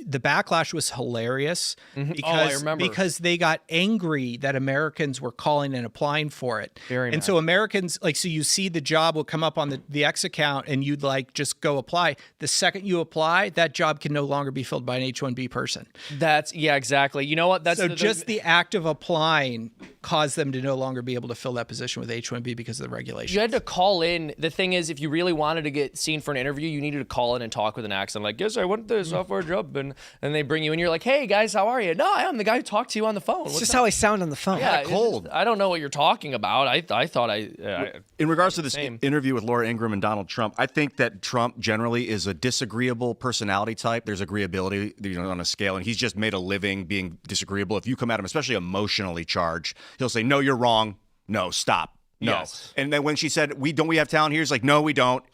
the backlash was hilarious because they got angry that Americans were calling and applying for it. So Americans, so you see the job will come up on the X account and you'd just go apply. The second you apply, that job can no longer be filled by an H-1B person. Yeah, exactly. You know what? That's just the act of applying caused them to no longer be able to fill that position with H-1B because of the regulations. You had to call in. The thing is, if you really wanted to get seen for an interview, you needed to call in and talk with an accent. Like, yes, I went to the software job, and they bring you in. You're like, hey guys, how are you? No, I'm the guy who talked to you on the phone. It's just how I sound on the phone. Yeah, cold. I don't know what you're talking about. I thought in regards to this interview with Laura Ingraham and Donald Trump, I think that Trump generally is a disagreeable personality type. There's agreeability, on a scale, and he's just made a living being disagreeable. If you come at him, especially emotionally charged, he'll say, no, you're wrong. No, stop. No. Yes. And then when she said, we have talent here, he's like, no, we don't.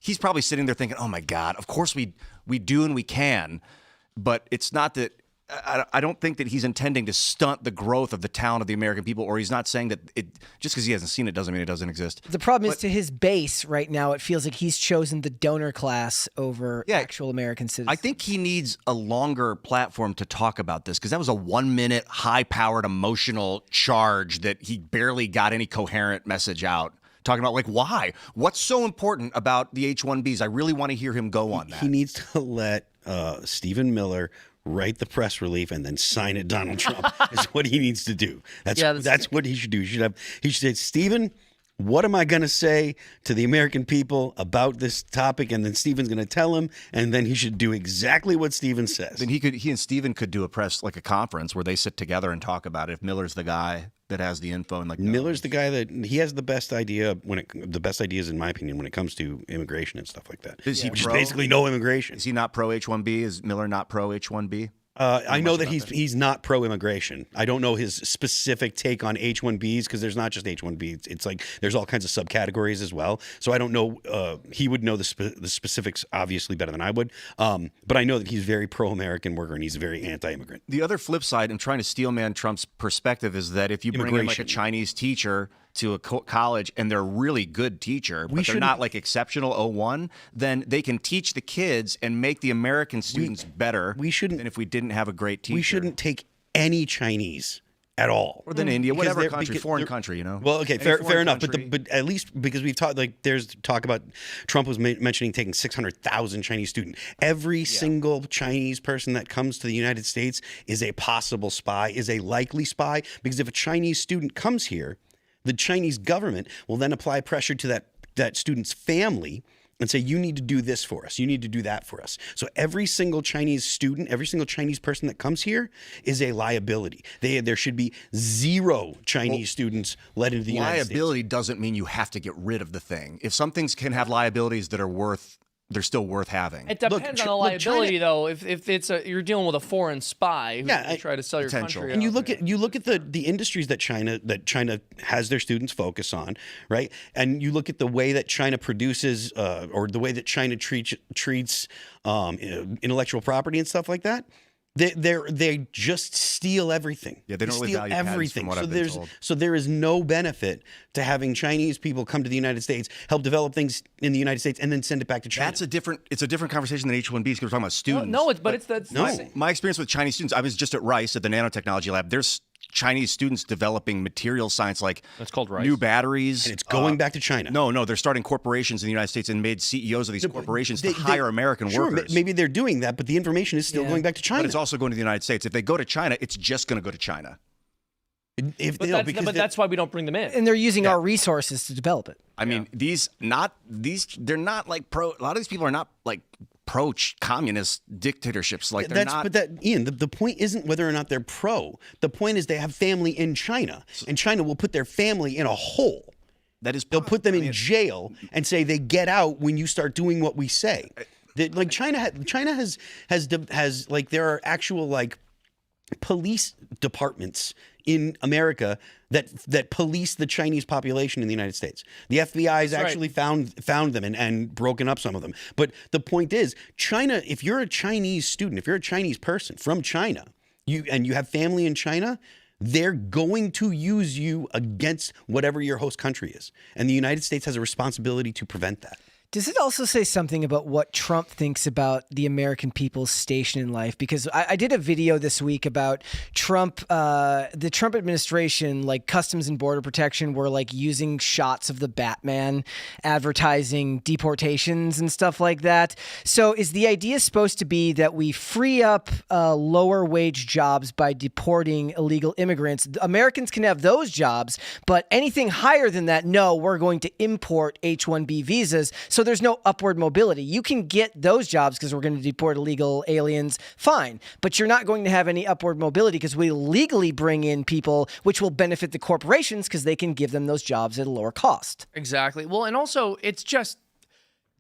He's probably sitting there thinking, oh my God, of course we do and we can. But it's not that I don't think that he's intending to stunt the growth of the talent of the American people, or he's not saying that just because he hasn't seen it doesn't mean it doesn't exist. The problem is to his base right now, it feels like he's chosen the donor class over actual American citizens. I think he needs a longer platform to talk about this because that was a 1-minute, high-powered, emotional charge that he barely got any coherent message out. Talking about why? What's so important about the H-1Bs? I really want to hear him go on that. He needs to let Stephen Miller write the press relief and then sign it Donald Trump is what he needs to do. That's what he should do. He should say, Stephen, what am I going to say to the American people about this topic? And then Stephen's going to tell him, and then he should do exactly what Stephen says. Then he and Stephen could do a conference where they sit together and talk about it. If Miller's the guy that has the info and Miller's the guy that he has the best idea the best ideas in my opinion when it comes to immigration and stuff like that. Is he pro? Basically no immigration. Is he not pro H-1B? Is Miller not pro H-1B? I know that he's not pro-immigration. I don't know his specific take on H-1Bs because there's not just H-1Bs. It's there's all kinds of subcategories as well. So I don't know. He would know the specifics obviously better than I would. But I know that he's very pro-American worker and he's very anti-immigrant. The other flip side, and trying to steel man Trump's perspective, is that if you bring in a Chinese teacher to a college and they're a really good teacher, but they're not exceptional O1, then they can teach the kids and make the American students better than if we didn't have a great teacher. We shouldn't take any Chinese at all. Or than India, whatever country, foreign country, Well, okay, fair enough. But at least because we've talked, there's talk about Trump was mentioning taking 600,000 Chinese students. Every single Chinese person that comes to the United States is a possible spy, is a likely spy, because if a Chinese student comes here, The Chinese government will then apply pressure to that student's family and say, you need to do this for us. You need to do that for us. So every single Chinese student, every single Chinese person that comes here is a liability. There should be zero Chinese students let into the United States. Liability doesn't mean you have to get rid of the thing. If some things can have liabilities that are they're still worth having. It depends on the liability, though. If it's you're dealing with a foreign spy who try to sell your country, and you look at the industries that China has their students focus on, right? And you look at the way that China produces, or the way that China treats intellectual property and stuff like that. They just steal everything. Yeah, they don't really steal value patents, everything. from what I've been told. So there is no benefit to having Chinese people come to the United States, help develop things in the United States, and then send it back to China. It's a different conversation than H-1Bs because we're talking about students. My experience with Chinese students, I was just at Rice at the nanotechnology lab. There's Chinese students developing material science like that's called Rice. New batteries. And it's going back to China. No, they're starting corporations in the United States and made CEOs of these corporations to hire American workers. Maybe they're doing that, but the information is still going back to China. But it's also going to the United States. If they go to China, it's just going to go to China. But that's why we don't bring them in. And they're using our resources to develop it. I mean, they're not like a lot of these people are not like pro-communist dictatorships. Like they're not. But Ian, the point isn't whether or not they're pro. The point is they have family in China, and China will put their family in a hole. They'll put them in jail and say they get out when you start doing what we say. Like China has like there are actual like police departments in America that police the Chinese population in the United States. The FBI has actually found them and broken up some of them. But the point is, China, if you're a Chinese student, if you're a Chinese person from China, you have family in China, they're going to use you against whatever your host country is. And the United States has a responsibility to prevent that. Does it also say something about what Trump thinks about the American people's station in life? Because I did a video this week about Trump, the Trump administration, like Customs and Border Protection, were like using shots of the Batman advertising deportations and stuff like that. So is the idea supposed to be that we free up lower wage jobs by deporting illegal immigrants? Americans can have those jobs, but anything higher than that, no, we're going to import H-1B visas. So there's no upward mobility. You can get those jobs because we're going to deport illegal aliens, fine. But you're not going to have any upward mobility because we legally bring in people, which will benefit the corporations because they can give them those jobs at a lower cost. Exactly. Well, and also it's just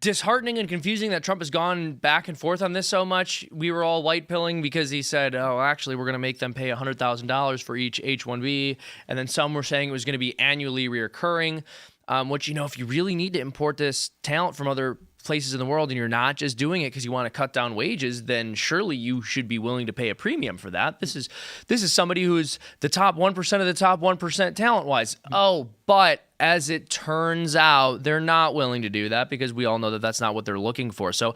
disheartening and confusing that Trump has gone back and forth on this so much. We were all white pilling because he said, oh, actually, we're going to make them pay $100,000 for each H-1B. And then some were saying it was going to be annually reoccurring. Which, if you really need to import this talent from other places in the world and you're not just doing it because you want to cut down wages, then surely you should be willing to pay a premium for that. This is somebody who's the top 1% of the top 1% talent-wise. Oh, but as it turns out, they're not willing to do that because we all know that that's not what they're looking for. So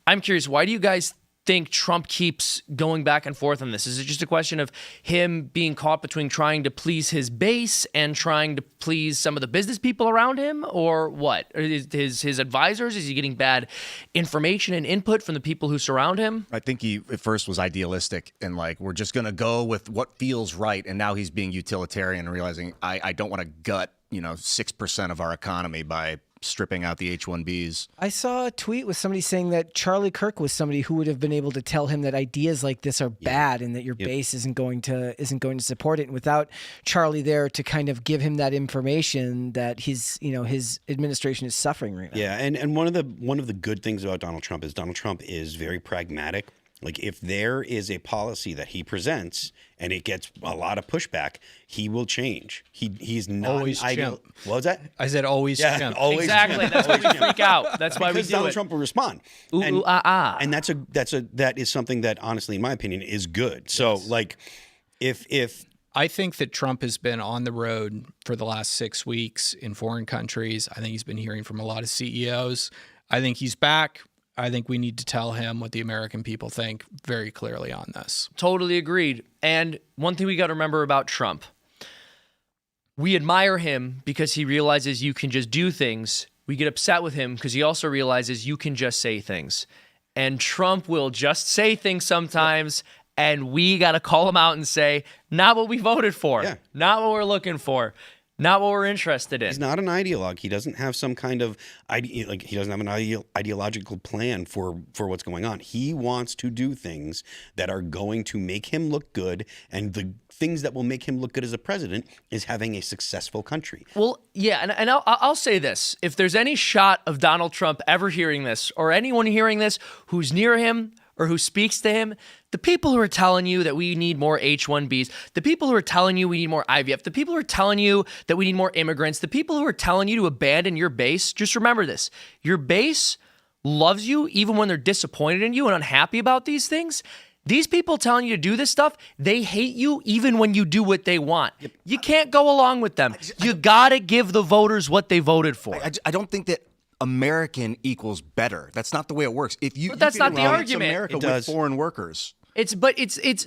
I'm curious, why do you guys think Trump keeps going back and forth on this? Is it just a question of him being caught between trying to please his base and trying to please some of the business people around him, or what? His advisors? Is he getting bad information and input from the people who surround him? I think he at first was idealistic and like, we're just going to go with what feels right. And now he's being utilitarian and realizing I don't want to gut 6% of our economy by stripping out the H-1Bs. I saw a tweet with somebody saying that Charlie Kirk was somebody who would have been able to tell him that ideas like this are bad and that your base isn't going to support it. And without Charlie there to kind of give him that information, that his administration is suffering right now. Yeah, and one of the good things about Donald Trump is very pragmatic. Like if there is a policy that he presents and it gets a lot of pushback, he will change. He's not always chimp. What was that? I said always chimp. Always exactly. chimp. That's why we freak out. That's why because we do Donald it. Trump will respond. And that is something that honestly, in my opinion, is good. So like if I think that Trump has been on the road for the last 6 weeks in foreign countries. I think he's been hearing from a lot of CEOs. I think he's back. I think we need to tell him what the American people think very clearly on this. Totally agreed. And one thing we got to remember about Trump, we admire him because he realizes you can just do things. We get upset with him because he also realizes you can just say things. And Trump will just say things sometimes, and we got to call him out and say, not what we voted for, not what we're looking for. Not what we're interested in. He's not an ideologue. He doesn't have some kind of he doesn't have an ideological plan for what's going on. He wants to do things that are going to make him look good, and the things that will make him look good as a president is having a successful country. Well, yeah, and I'll say this. If there's any shot of Donald Trump ever hearing this, or anyone hearing this who's near him or who speaks to him, the people who are telling you that we need more H-1Bs, the people who are telling you we need more IVF, the people who are telling you that we need more immigrants, the people who are telling you to abandon your base, just remember this. Your base loves you even when they're disappointed in you and unhappy about these things. These people telling you to do this stuff, they hate you even when you do what they want. You can't go along with them. You got to give the voters what they voted for. I don't think that American equals better. That's not the way it works. But that's not the argument. America It does. with foreign workers. It's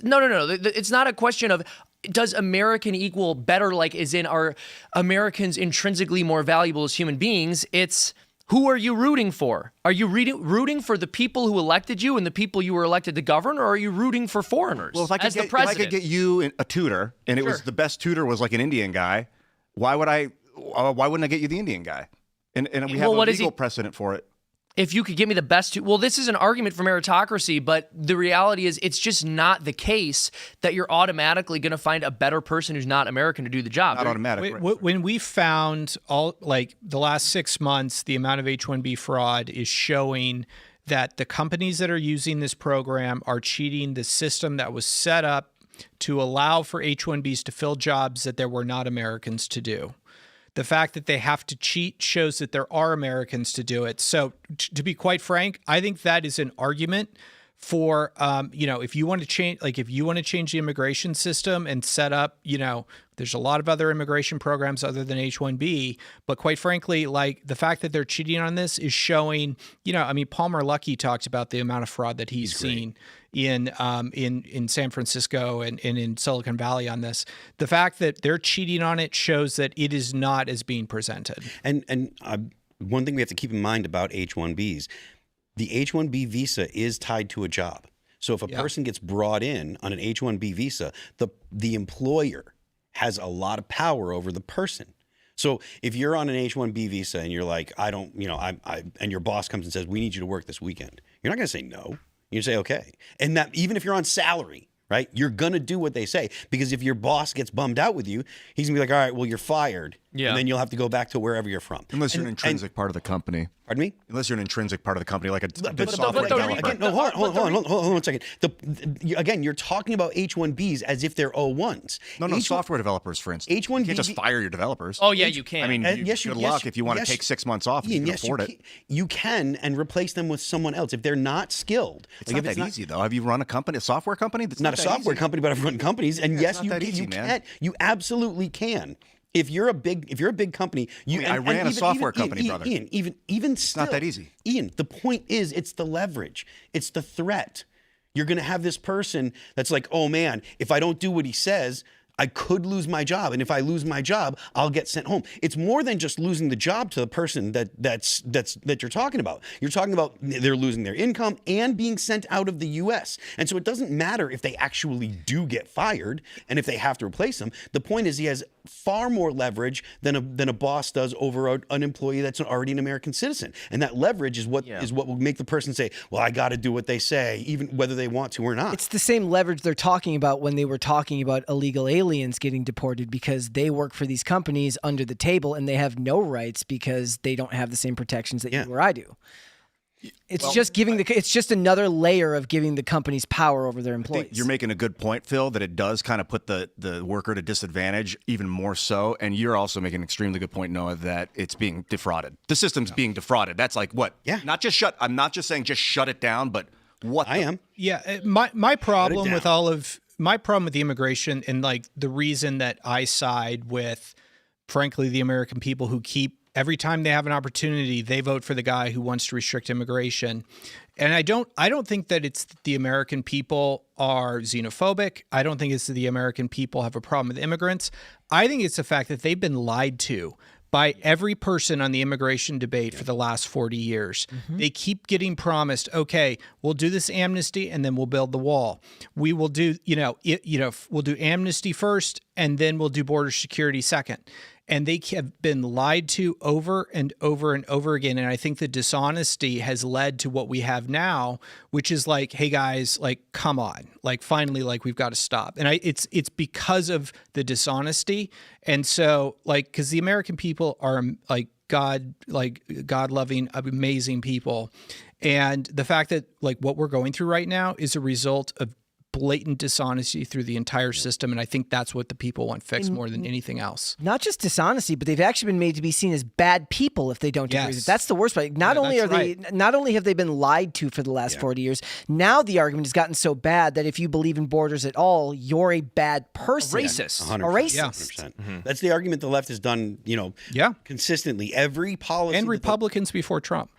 no. It's not a question of does American equal better, like is in are Americans intrinsically more valuable as human beings? It's who are you rooting for? Are you rooting for the people who elected you and the people you were elected to govern, or are you rooting for foreigners? Well, if I could get you a tutor, and it was the best tutor was like an Indian guy, why wouldn't I get you the Indian guy? And we have a legal precedent for it. If you could give me the best well, this is an argument for meritocracy, but the reality is it's just not the case that you're automatically going to find a better person who's not American to do the job. Not automatic. When we found the last 6 months, the amount of H-1B fraud is showing that the companies that are using this program are cheating the system that was set up to allow for H-1Bs to fill jobs that there were not Americans to do. The fact that they have to cheat shows that there are Americans to do it. So to be quite frank, I think that is an argument for, if you want to change, the immigration system and set up, there's a lot of other immigration programs other than H-1B, but quite frankly, the fact that they're cheating on this is showing, Palmer Luckey talked about the amount of fraud that he's seen in San Francisco and in Silicon Valley on this. The fact that they're cheating on it shows that it is not as being presented. And one thing we have to keep in mind about H-1Bs, the H-1B visa is tied to a job. So if a person gets brought in on an H-1B visa, the employer has a lot of power over the person. So if you're on an H-1B visa and you're like, and your boss comes and says, we need you to work this weekend, you're not going to say no. You say, okay. And that even if you're on salary, right, you're going to do what they say. Because if your boss gets bummed out with you, he's going to be like, all right, well, you're fired. Yeah. And then you'll have to go back to wherever you're from. Unless you're an intrinsic part of the company. Pardon me? Unless you're an intrinsic part of the company, like a software developer. Again, hold on one second. Again, you're talking about H-1Bs as if they're O-1s. No, software developers, for instance. H-1B, you can't just fire your developers. Oh, yeah, you can. I mean, good luck if you want to take 6 months off and you can afford it. You can, and replace them with someone else if they're not skilled. It's not that easy, though. Have you run a software company? That's not a software company, but I've run companies. And yes, you can. You absolutely can. If you're a big company, I ran a software company, brother. Ian, even still, not that easy. Ian, the point is, it's the leverage, it's the threat. You're going to have this person that's like, oh man, if I don't do what he says, I could lose my job, and if I lose my job, I'll get sent home. It's more than just losing the job to the person that you're talking about. You're talking about they're losing their income and being sent out of the U.S. And so it doesn't matter if they actually do get fired and if they have to replace them. The point is he has far more leverage than a boss does over an employee that's already an American citizen, and that leverage is what will make the person say, "Well, I got to do what they say, even whether they want to or not." It's the same leverage they're talking about when they were talking about illegal aliens getting deported, because they work for these companies under the table and they have no rights because they don't have the same protections that you or I do. It's just another layer of giving the companies power over their employees. I think you're making a good point, Phil, that it does kind of put the worker to disadvantage even more so. And you're also making an extremely good point, Noah, that it's being defrauded. The system's being defrauded. That's like what? Yeah. I'm not just saying just shut it down, but what? I am. Yeah. My problem with the immigration, and like the reason that I side with, frankly, the American people who keep, every time they have an opportunity, they vote for the guy who wants to restrict immigration. And I don't think that it's the American people are xenophobic. I don't think it's the American people have a problem with immigrants. I think it's the fact that they've been lied to by every person on the immigration debate for the last 40 years. Mm-hmm. They keep getting promised, okay, we'll do this amnesty and then we'll build the wall. We will do, we'll do amnesty first and then we'll do border security second. and they have been lied to over and over and over again. And I think the dishonesty has led to what we have now, which is like, hey guys, like, come on, like, finally, like, we've got to stop. And it's because of the dishonesty. And so, like, because the American people are like God-loving, amazing people. And the fact that, like, what we're going through right now is a result of blatant dishonesty through the entire system, and I think that's what the people want fixed more than anything else. Not just dishonesty, but they've actually been made to be seen as bad people if they don't agree with it. That's the worst part. Not only have they been lied to for the last 40 years, now the argument has gotten so bad that if you believe in borders at all, you're a bad person. A racist. 100%. A racist. 100%. Mm-hmm. That's the argument the left has done, consistently. Every policy. And Republicans before Trump.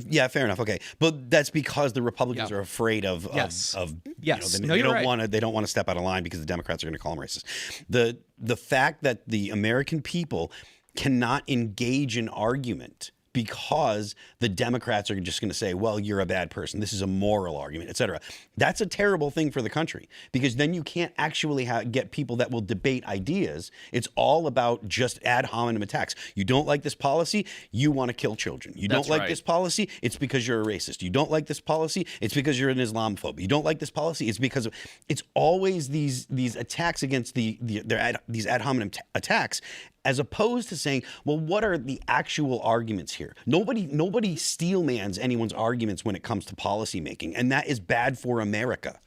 Yeah, fair enough. Okay, but that's because the Republicans are afraid of they don't want to step out of line because the Democrats are going to call them racist. The fact that the American people cannot engage in argument because the Democrats are just going to say, well, you're a bad person. This is a moral argument, et cetera. That's a terrible thing for the country because then you can't actually get people that will debate ideas. It's all about just ad hominem attacks. You don't like this policy, you want to kill children. You don't like this policy, it's because you're a racist. You don't like this policy, it's because you're an Islamophobe. You don't like this policy, it's because it's always these attacks against these ad hominem attacks, as opposed to saying, well, what are the actual arguments here? Nobody steelmans anyone's arguments when it comes to policy making, and that is bad for America.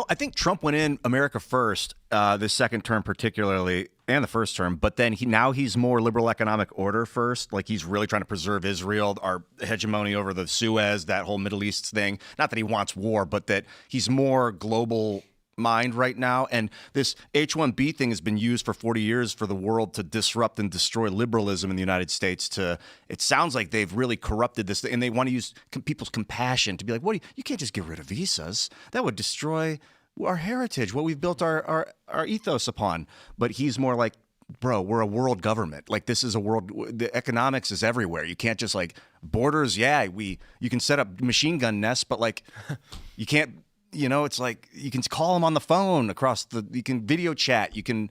I think Trump went in America first, this second term particularly, and the first term, but then he's more liberal economic order first. Like, he's really trying to preserve Israel, our hegemony over the Suez, that whole Middle East thing. Not that he wants war, but that he's more global mind right now. And this H-1B thing has been used for 40 years for the world to disrupt and destroy liberalism in the United States. It sounds like they've really corrupted this, and they want to use people's compassion to be like, you can't just get rid of visas. That would destroy our heritage, what we've built our ethos upon. But he's more like, bro, we're a world government. Like, this is a world, the economics is everywhere. You can't just like borders. Yeah, you can set up machine gun nests, but like, you can't, it's like you can call them on the phone you can video chat, you can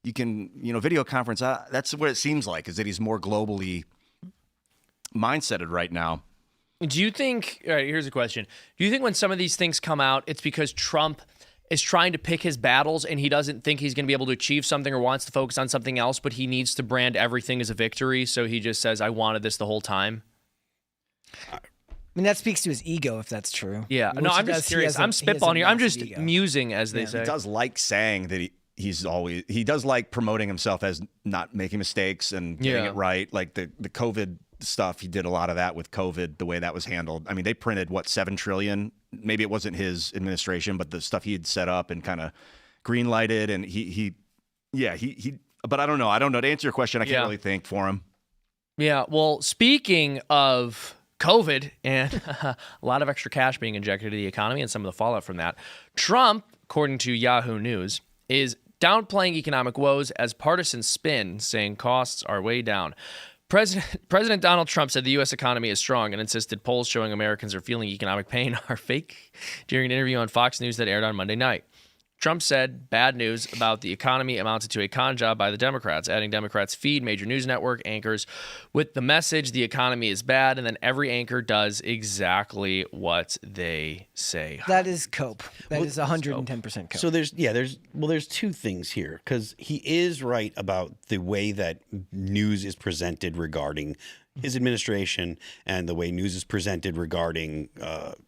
video conference. That's what it seems like, is that he's more globally mindseted right now. Do you think, all right, here's a question. Do you think when some of these things come out, it's because Trump is trying to pick his battles and he doesn't think he's going to be able to achieve something or wants to focus on something else, but he needs to brand everything as a victory, so he just says, I wanted this the whole time? I mean, that speaks to his ego, if that's true. Yeah. No, I'm just curious. I'm spitballing here. I'm just musing, as they say. He does like saying that he does like promoting himself as not making mistakes and getting it right. Like the COVID stuff, he did a lot of that with COVID, the way that was handled. I mean, they printed, $7 trillion? Maybe it wasn't his administration, but the stuff he had set up and kind of green lighted, and he but I don't know. To answer your question, I can't really think for him. Yeah. Well, speaking of COVID and a lot of extra cash being injected into the economy and some of the fallout from that, Trump, according to Yahoo News, is downplaying economic woes as partisan spin, saying costs are way down. President Donald Trump said the U.S. economy is strong and insisted polls showing Americans are feeling economic pain are fake during an interview on Fox News that aired on Monday night. Trump said bad news about the economy amounted to a con job by the Democrats, adding Democrats feed major news network anchors with the message the economy is bad, and then every anchor does exactly what they say. That is cope. That is 110% cope. So there's two things here, because he is right about the way that news is presented regarding his administration and the way news is presented regarding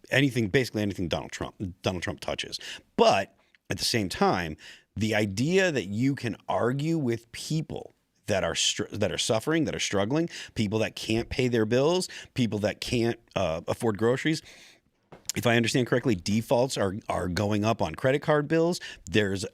basically anything Donald Trump touches. But at the same time, the idea that you can argue with people that are suffering, that are struggling, people that can't pay their bills, people that can't afford groceries. If I understand correctly, defaults are going up on credit card bills. There's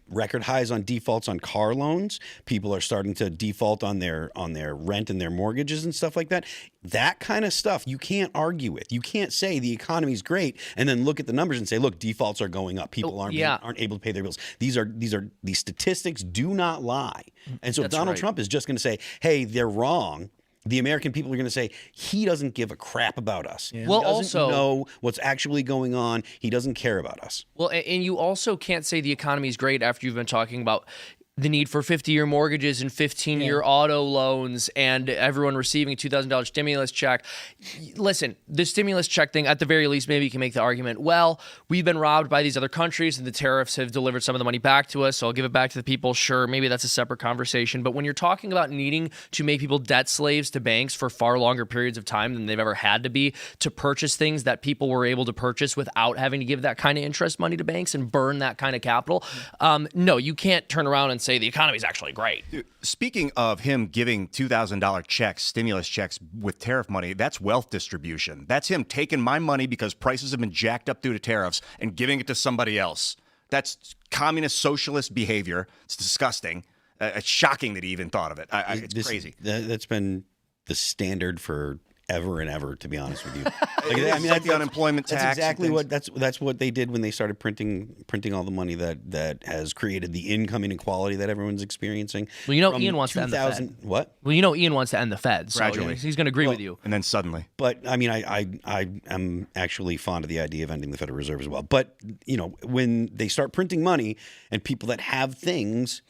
record highs on defaults on car loans. People are starting to default on their rent and their mortgages and stuff like that. That kind of stuff you can't argue with. You can't say the economy's great and then look at the numbers and say, look, defaults are going up. People aren't able to pay their bills. These statistics do not lie. And so if Donald Trump is just going to say, hey, they're wrong, the American people are going to say, he doesn't give a crap about us. Yeah. Well, he doesn't know what's actually going on. He doesn't care about us. Well, and you also can't say the economy is great after you've been talking about the need for 50-year mortgages and 15-year auto loans and everyone receiving a $2,000 stimulus check. Listen, the stimulus check thing, at the very least, maybe you can make the argument, well, we've been robbed by these other countries and the tariffs have delivered some of the money back to us, so I'll give it back to the people. Sure, maybe that's a separate conversation. But when you're talking about needing to make people debt slaves to banks for far longer periods of time than they've ever had to be to purchase things that people were able to purchase without having to give that kind of interest money to banks and burn that kind of capital, no, you can't turn around and say the economy is actually great. Speaking of him giving $2,000 checks, stimulus checks with tariff money, that's wealth distribution. That's him taking my money because prices have been jacked up due to tariffs and giving it to somebody else. That's communist socialist behavior. It's disgusting. It's shocking that he even thought of it. It's crazy. That's been the standard for ever and ever, to be honest with you. That's the unemployment tax. That's exactly what that's what they did when they started printing all the money that has created the income inequality that everyone's experiencing. Well, Ian wants to end the Fed. What? Well, Ian wants to end the Fed. So Gradually. he's going to agree with you. And then suddenly. But I mean, I am actually fond of the idea of ending the Federal Reserve as well. But when they start printing money and people that have things,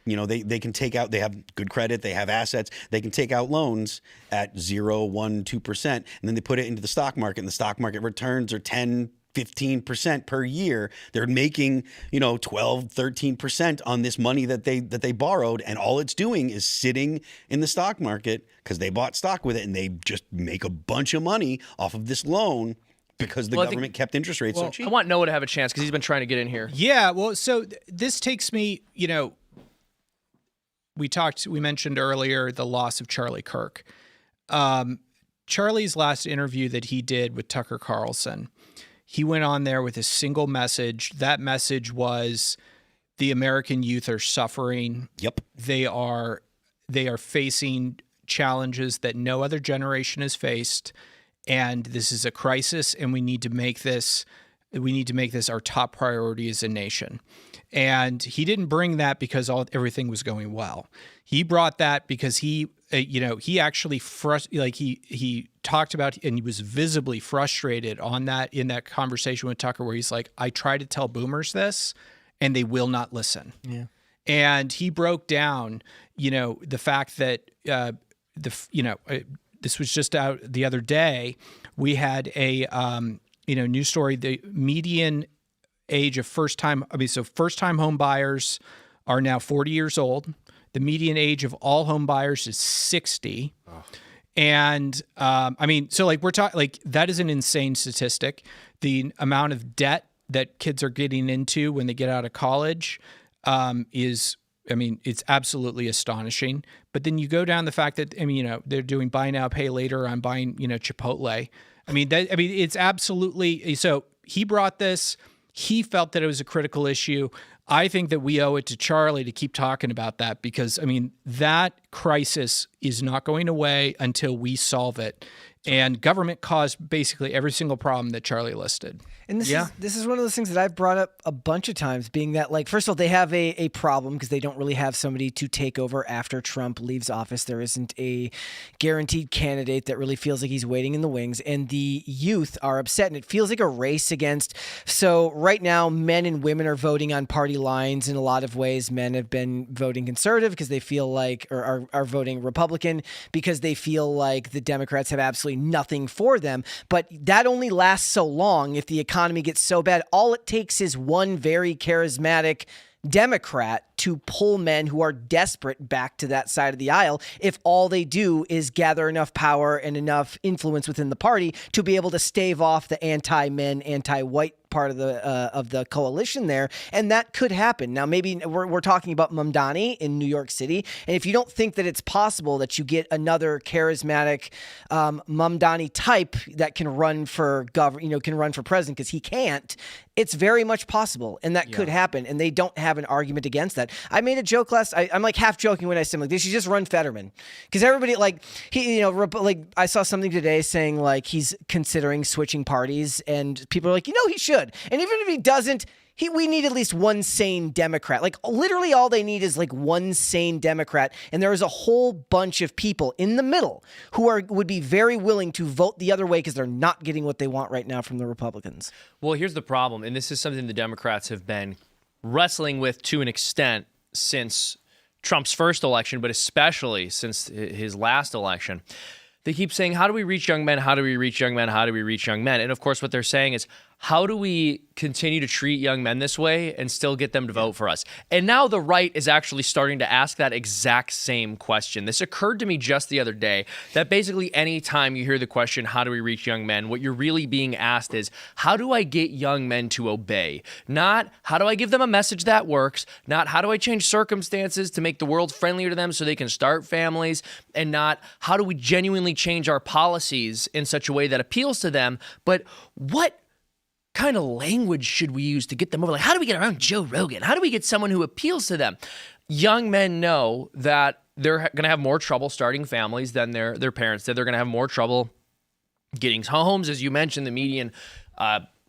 they can take out, they have good credit, they have assets, they can take out loans at 0, 1, 2%, and then they put it into the stock market, and the stock market returns are 10, 15% per year. They're making, 12, 13% on this money that they borrowed, and all it's doing is sitting in the stock market because they bought stock with it, and they just make a bunch of money off of this loan because the government kept interest rates so cheap. I want Noah to have a chance because he's been trying to get in here. Yeah, well, so this takes me, we mentioned earlier the loss of Charlie Kirk. Charlie's last interview that he did with Tucker Carlson, he went on there with a single message. That message was the American youth are suffering. Yep. They are facing challenges that no other generation has faced, and this is a crisis, and we need to make this our top priority as a nation. And he didn't bring that because everything was going well. He brought that because he actually he talked about, and he was visibly frustrated on that in that conversation with Tucker, where he's like, I try to tell boomers this, and they will not listen. Yeah. And he broke down, the fact that this was just out the other day. We had a news story. The median age of first-time home buyers are now 40 years old. The median age of all home buyers is 60. Oh. And we're talking that is an insane statistic. The amount of debt that kids are getting into when they get out of college it's absolutely astonishing. But then you go down the fact that they're doing buy now, pay later on buying Chipotle. It's absolutely so. He brought this. He felt that it was a critical issue. I think that we owe it to Charlie to keep talking about that because, that crisis is not going away until we solve it. And government caused basically every single problem that Charlie listed. And this is one of those things that I've brought up a bunch of times, being that, first of all, they have a problem because they don't really have somebody to take over after Trump leaves office. There isn't a guaranteed candidate that really feels like he's waiting in the wings, and the youth are upset, and it feels like a race against. So right now, men and women are voting on party lines in a lot of ways. Men have been voting conservative because they feel like, or are voting Republican because they feel like the Democrats have absolutely nothing for them. But that only lasts so long. If the economy gets so bad, all it takes is one very charismatic Democrat to pull men who are desperate back to that side of the aisle if all they do is gather enough power and enough influence within the party to be able to stave off the anti-men, anti-white part of the coalition there. And that could happen. Now, maybe we're talking about Mamdani in New York City. And if you don't think that it's possible that you get another charismatic Mamdani type that can run for president, because he can't, it's very much possible. And that could happen. And they don't have an argument against that. I made a joke I'm half joking when I said, they should just run Fetterman. Because everybody, I saw something today saying, he's considering switching parties. And people are like, he should. And even if he doesn't, we need at least one sane Democrat. Literally all they need is one sane Democrat. And there is a whole bunch of people in the middle who would be very willing to vote the other way because they're not getting what they want right now from the Republicans. Well, here's the problem. And this is something the Democrats have been wrestling with to an extent since Trump's first election, but especially since his last election. They keep saying, how do we reach young men? How do we reach young men? How do we reach young men? And of course, what they're saying is, how do we continue to treat young men this way and still get them to vote for us? And now the right is actually starting to ask that exact same question. This occurred to me just the other day, that basically any time you hear the question, how do we reach young men? What you're really being asked is, how do I get young men to obey? Not, how do I give them a message that works? Not, how do I change circumstances to make the world friendlier to them so they can start families? And not, how do we genuinely change our policies in such a way that appeals to them? But what kind of language should we use to get them over? Like, how do we get around Joe Rogan? How do we get someone who appeals to them? Young men know that they're going to have more trouble starting families than their parents did. They're going to have more trouble getting homes. As you mentioned, the median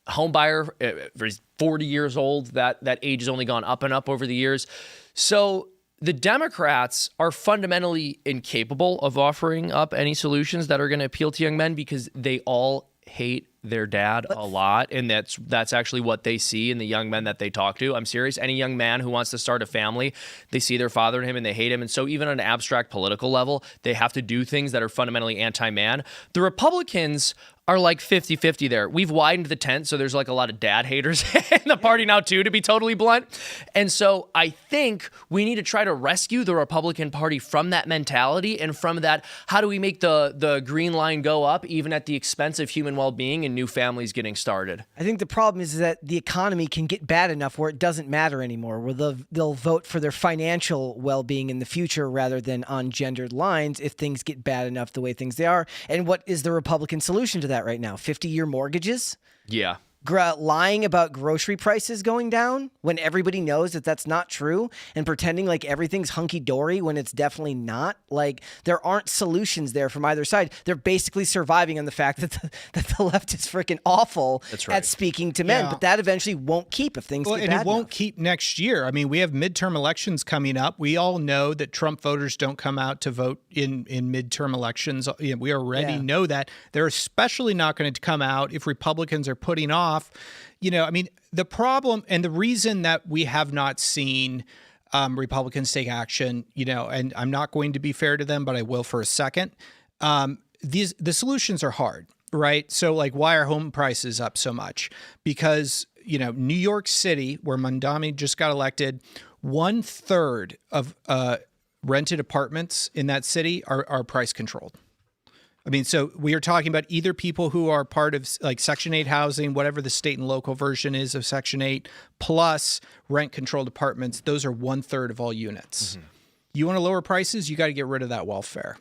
home buyer is 40 years old. That age has only gone up and up over the years. So the Democrats are fundamentally incapable of offering up any solutions that are going to appeal to young men because they all hate their dad a lot, and that's actually what they see in the young men that they talk to. I'm serious. Any young man who wants to start a family, they see their father in him and they hate him. And so even on an abstract political level, they have to do things that are fundamentally anti-man. The Republicans are like 50-50 there. We've widened the tent, so there's like a lot of dad haters in the party now too, to be totally blunt. And so I think we need to try to rescue the Republican Party from that mentality and from that, how do we make the green line go up even at the expense of human well-being and new families getting started? I think the problem is that the economy can get bad enough where it doesn't matter anymore, where they'll vote for their financial well-being in the future rather than on gendered lines if things get bad enough the way things they are. And what is the Republican solution to that right now? 50-year mortgages? Yeah. Lying about grocery prices going down when everybody knows that that's not true, and pretending like everything's hunky-dory when it's definitely not. Like, there aren't solutions there from either side. They're basically surviving on the fact that the left is freaking awful at speaking to men, but that eventually won't keep if things get bad enough. And it won't keep next year. I mean, we have midterm elections coming up. We all know that Trump voters don't come out to vote in midterm elections. We already know that. They're especially not going to come out if Republicans are putting off. I mean, the problem and the reason that we have not seen Republicans take action, and I'm not going to be fair to them, but I will for a second. The solutions are hard, right? So, like, why are home prices up so much? Because, New York City, where Mandami just got elected, 1/3 of rented apartments in that city are price controlled. I mean, so we are talking about either people who are part of like Section 8 housing, whatever the state and local version is of Section 8, plus rent-controlled apartments. Those are 1/3 of all units. Mm-hmm. You want to lower prices, you got to get rid of that welfare.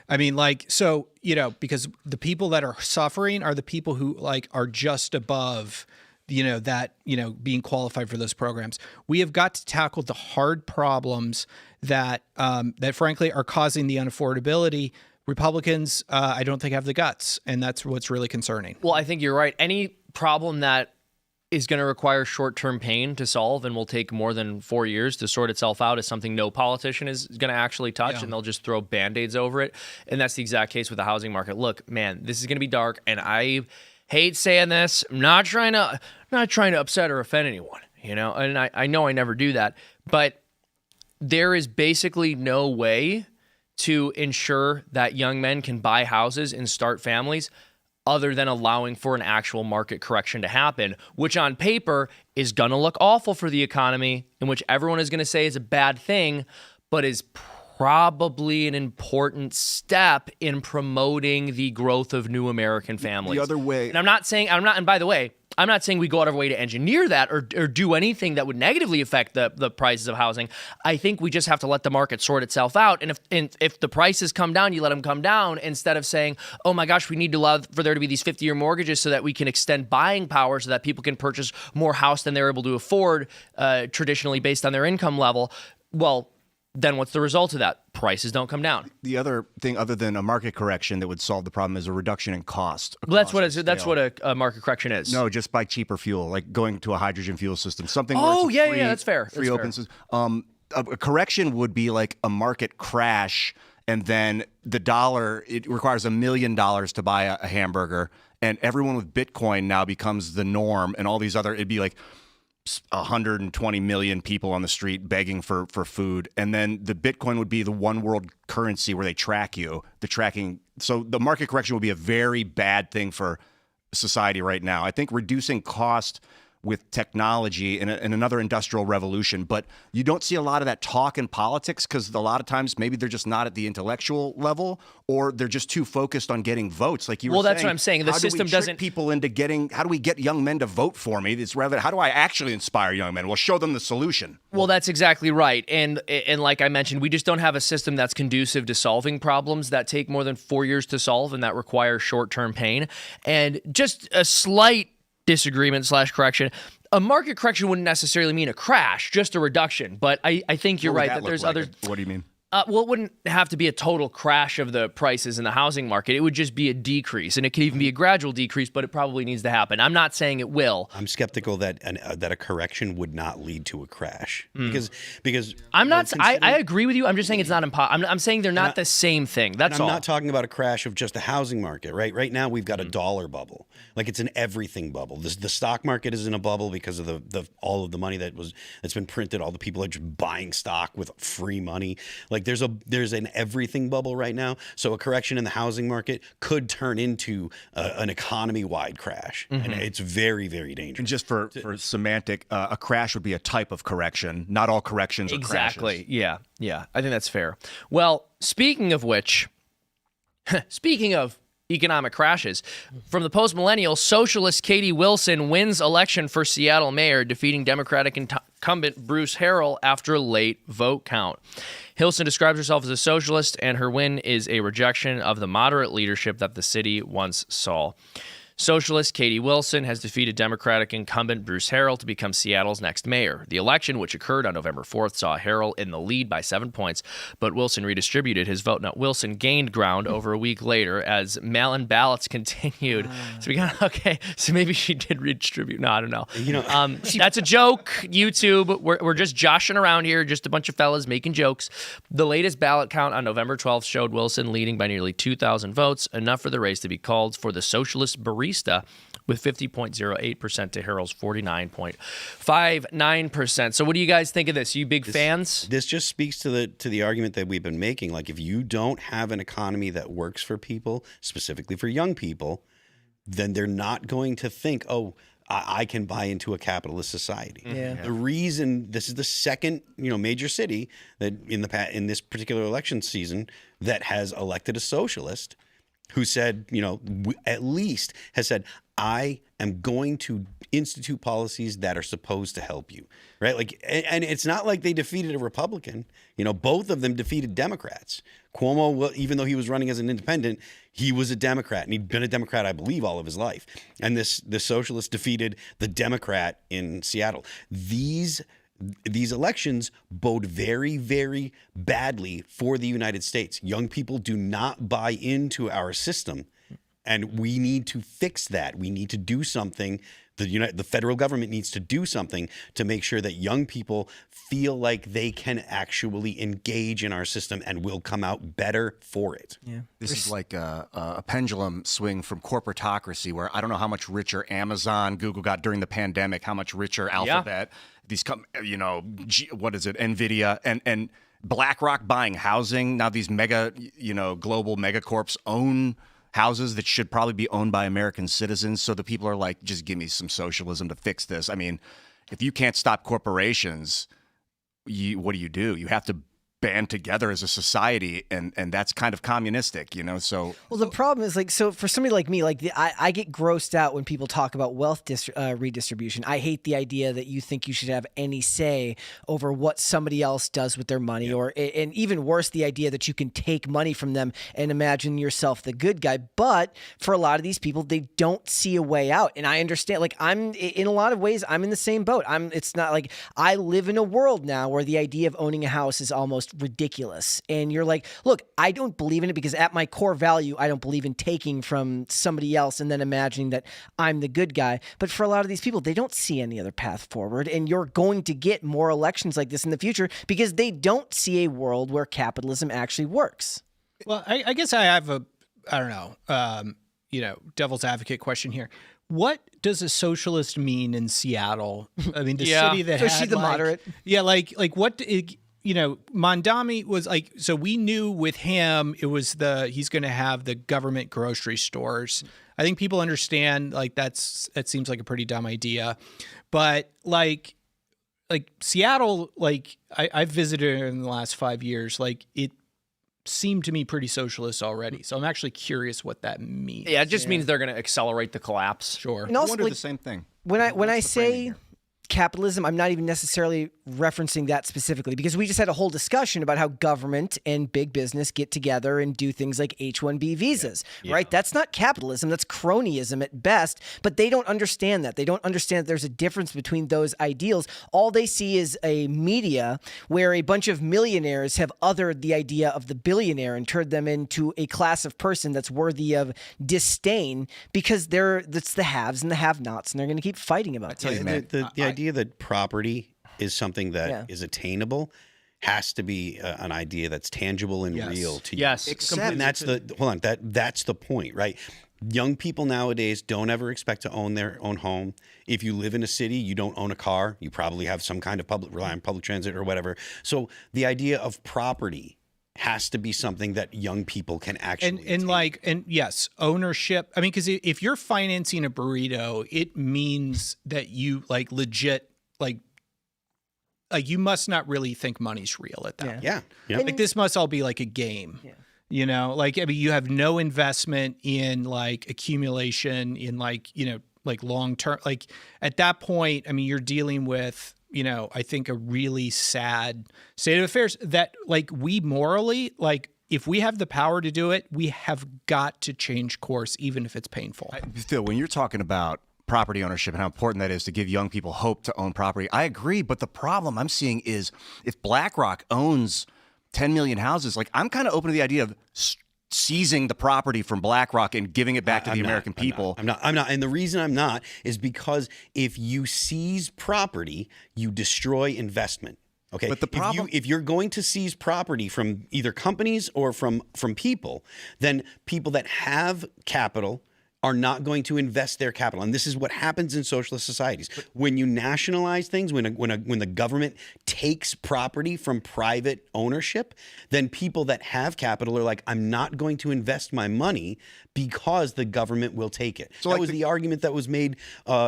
I mean, because the people that are suffering are the people who are just above, being qualified for those programs. We have got to tackle the hard problems that frankly are causing the unaffordability. Republicans, I don't think, have the guts, and that's what's really concerning. Well, I think you're right. Any problem that is going to require short-term pain to solve and will take more than 4 years to sort itself out is something no politician is going to actually touch, and they'll just throw Band-Aids over it. And that's the exact case with the housing market. Look, man, this is going to be dark, and I hate saying this. I'm not trying to upset or offend anyone, and I know I never do that, but there is basically no way to ensure that young men can buy houses and start families other than allowing for an actual market correction to happen, which on paper is going to look awful for the economy, and which everyone is going to say is a bad thing, but is probably an important step in promoting the growth of new American families. The other way. And by the way, I'm not saying we go out of our way to engineer that or do anything that would negatively affect the prices of housing. I think we just have to let the market sort itself out. And if the prices come down, you let them come down instead of saying, oh my gosh, we need to allow for there to be these 50-year mortgages so that we can extend buying power so that people can purchase more house than they're able to afford traditionally based on their income level. Well, then what's the result of that? Prices don't come down. The other thing, other than a market correction that would solve the problem, is a reduction in cost. Well, that's what a market correction is. No, just buy cheaper fuel, like going to a hydrogen fuel system. Something. That's fair. Free open system. A correction would be like a market crash, and then the dollar. It requires $1 million to buy a hamburger, and everyone with Bitcoin now becomes the norm, and all these other. It'd be like 120 million people on the street begging for food. And then the Bitcoin would be the one world currency where they track you, the tracking. So the market correction would be a very bad thing for society right now. I think reducing cost with technology in another industrial revolution, but you don't see a lot of that talk in politics because a lot of times maybe they're just not at the intellectual level, or they're just too focused on getting votes. Like you were saying. Well, that's what I'm saying. The system doesn't people into getting. How do we get young men to vote for me? It's rather how do I actually inspire young men? Well, show them the solution. Well, that's exactly right. And like I mentioned, we just don't have a system that's conducive to solving problems that take more than 4 years to solve and that require short-term pain. And just a slight disagreement / correction. A market correction wouldn't necessarily mean a crash, just a reduction. But I think you're right that there's other. What do you mean? Well, it wouldn't have to be a total crash of the prices in the housing market. It would just be a decrease, and it could even be a gradual decrease, but it probably needs to happen. I'm not saying it will. I'm skeptical that that a correction would not lead to a crash because I'm not. I agree with you. I'm just saying it's not impossible. I'm saying they're not the same thing. That's all. I'm not talking about a crash of just the housing market. Right now we've got a dollar bubble. Like it's an everything bubble. The stock market is in a bubble because of the all of the money that's been printed. All the people are just buying stock with free money. Like there's an everything bubble right now. So a correction in the housing market could turn into an economy-wide crash, and it's very, very dangerous. And just for semantic, a crash would be a type of correction. Not all corrections are exactly. crashes. Yeah. I think that's fair. Well, speaking of which, speaking of economic crashes, from the post-millennial, socialist Katie Wilson wins election for Seattle mayor, defeating Democratic incumbent Bruce Harrell after late vote count. Hilson describes herself as a socialist, and her win is a rejection of the moderate leadership that the city once saw. Socialist Katie Wilson has defeated Democratic incumbent Bruce Harrell to become Seattle's next mayor. The election, which occurred on November 4th, saw Harrell in the lead by 7 points, but Wilson redistributed his vote. Now, Wilson gained ground over a week later as mail-in ballots continued. So we got okay. So maybe she did redistribute. No, I don't know. That's a joke. YouTube. We're just joshing around here. Just a bunch of fellas making jokes. The latest ballot count on November 12th showed Wilson leading by nearly 2,000 votes, enough for the race to be called for the socialist barista, with 50.08% to Harrell's 49.59%. So what do you guys think of this? You big fans? This just speaks to the argument that we've been making. Like if you don't have an economy that works for people, specifically for young people, then they're not going to think, oh, I can buy into a capitalist society. Yeah. The reason this is the second, major city that in this particular election season that has elected a socialist who said, at least has said, I am going to institute policies that are supposed to help you, right? Like, and it's not like they defeated a Republican. Both of them defeated Democrats. Cuomo, even though he was running as an independent, he was a Democrat, and he'd been a Democrat, I believe, all of his life. And the socialist defeated the Democrat in Seattle. These elections bode very, very badly for the United States. Young people do not buy into our system, and we need to fix that. We need to do something. The federal government needs to do something to make sure that young people feel like they can actually engage in our system and will come out better for it. Yeah. This is like a pendulum swing from corporatocracy, where I don't know how much richer Amazon, Google got during the pandemic, how much richer Alphabet, what is it, NVIDIA, and BlackRock buying housing. Now these mega, global megacorps own houses that should probably be owned by American citizens. So the people are like, just give me some socialism to fix this. I mean, if you can't stop corporations, what do? You have to band together as a society, and that's kind of communistic, so. Well, the problem is, so for somebody like me, I get grossed out when people talk about wealth redistribution. I hate the idea that you think you should have any say over what somebody else does with their money, and even worse, the idea that you can take money from them and imagine yourself the good guy. But for a lot of these people, they don't see a way out, and I understand. I'm in a lot of ways, I'm in the same boat. It's not like I live in a world now where the idea of owning a house is almost ridiculous. And you're like, look, I don't believe in it because at my core value, I don't believe in taking from somebody else and then imagining that I'm the good guy. But for a lot of these people, they don't see any other path forward. And you're going to get more elections like this in the future because they don't see a world where capitalism actually works. Well, I guess I have devil's advocate question here. what does a socialist mean in Seattle? I mean, the Yeah. city that So had she's the moderate? Yeah, like what? Mondami was like. So we knew with him, it was he's going to have the government grocery stores. I think people understand like that seems like a pretty dumb idea, but like Seattle, like I've visited in the last 5 years, like it seemed to me pretty socialist already. So I'm actually curious what that means. Yeah, it just means they're going to accelerate the collapse. Sure. And I also, wonder like, the same thing. when I What's the framing say here? capitalism, I'm not even necessarily referencing that specifically, because we just had a whole discussion about how government and big business get together and do things like H-1B visas, right? That's not capitalism. That's cronyism at best, but they don't understand that. They don't understand that there's a difference between those ideals. All they see is a media where a bunch of millionaires have othered the idea of the billionaire and turned them into a class of person that's worthy of disdain, because that's the haves and the have-nots, and they're going to keep fighting about tell it. you, man, The idea that property is something that is attainable has to be an idea that's tangible and real to you. Yes. And that's that's the point, right? Young people nowadays don't ever expect to own their own home. If you live in a city, you don't own a car. You probably have some kind of rely on public transit or whatever. So the idea of property has to be something that young people can actually and yes, ownership. I mean, because if you're financing a burrito, it means that you like legit like you must not really think money's real at that point. Yeah. Like this must all be like a game. Yeah. You know, like I mean, you have no investment in like accumulation in like, like long term. Like at that point, I mean, you're dealing with, I think a really sad state of affairs that like we morally, like if we have the power to do it, we have got to change course, even if it's painful. Phil, when you're talking about property ownership and how important that is to give young people hope to own property, I agree. But the problem I'm seeing is if BlackRock owns 10 million houses, like I'm kind of open to the idea of seizing the property from BlackRock and giving it back to the American people. I'm not. And the reason I'm not is because if you seize property, you destroy investment. Okay. But the problem, if you're going to seize property from either companies or from people, then people that have capital are not going to invest their capital. And this is what happens in socialist societies. When you nationalize things, when the government takes property from private ownership, then people that have capital are like, I'm not going to invest my money because the government will take it. So that was the argument that was made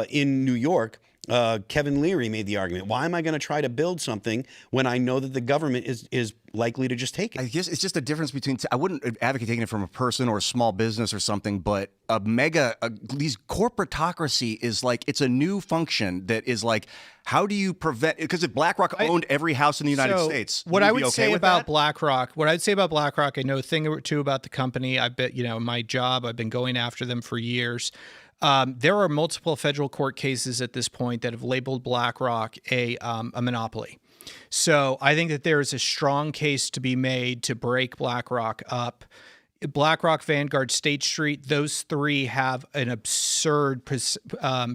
in New York. Kevin Leary made the argument. Why am I going to try to build something when I know that the government is likely to just take it? I guess it's just a difference between, I wouldn't advocate taking it from a person or a small business or something, but these corporatocracy is like, it's a new function that is like, how do you prevent, because if BlackRock owned every house in the United States, what I would okay say with about that? BlackRock, I know a thing or two about the company. I bet, my job, I've been going after them for years. There are multiple federal court cases at this point that have labeled BlackRock a monopoly. So I think that there is a strong case to be made to break BlackRock up. BlackRock, Vanguard, State Street, those three have an absurd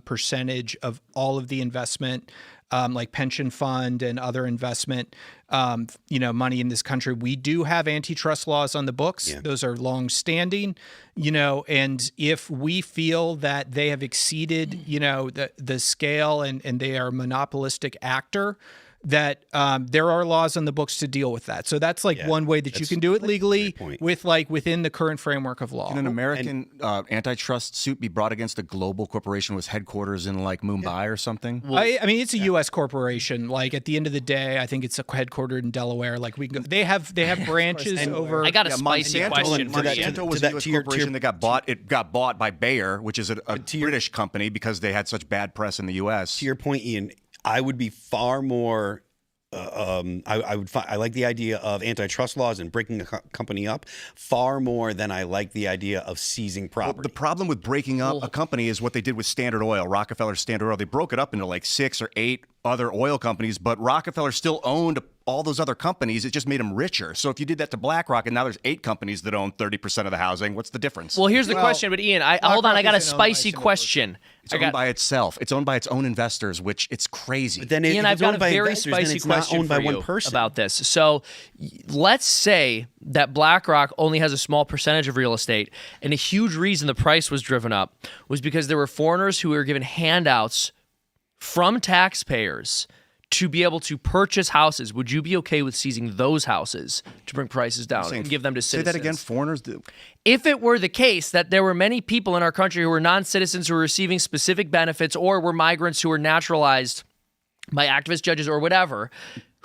percentage of all of the investment, like pension fund and other investment, money in this country. We do have antitrust laws on the books. Yeah. Those are long-standing, and if we feel that they have exceeded, the scale and they are a monopolistic actor, that there are laws on the books to deal with that. So that's like one way that you can do it legally within the current framework of law. Can an American antitrust suit be brought against a global corporation with headquarters in like Mumbai or something? Well, I mean, it's a U.S. corporation. Like at the end of the day, I think it's headquartered in Delaware. Like we can go, they have branches over. I got a spicy question for you. Monsanto was a U.S. corporation that got bought. It got bought by Bayer, which is a British company, because they had such bad press in the U.S. To your point, Ian, I would be far more. I like the idea of antitrust laws and breaking a company up far more than I like the idea of seizing property. Well, the problem with breaking up a company is what they did with Standard Oil, Rockefeller Standard Oil. They broke it up into like 6 or 8 other oil companies, but Rockefeller still owned all those other companies, it just made them richer. So if you did that to BlackRock and now there's 8 companies that own 30% of the housing, what's the difference? Well, here's the question, but Ian, hold on, I got a isn't owned by a spicy single question. It's owned by itself. It's owned by its own investors, which it's crazy. But then Ian, if I've it's got owned a by very investors, then spicy it's not question owned for by one you person. about this. So let's say that BlackRock only has a small percentage of real estate, and a huge reason the price was driven up was because there were foreigners who were given handouts from taxpayers to be able to purchase houses. Would you be okay with seizing those houses to bring prices down and give them to citizens? Say that again, foreigners? If it were the case that there were many people in our country who were non-citizens who were receiving specific benefits or were migrants who were naturalized by activist judges or whatever,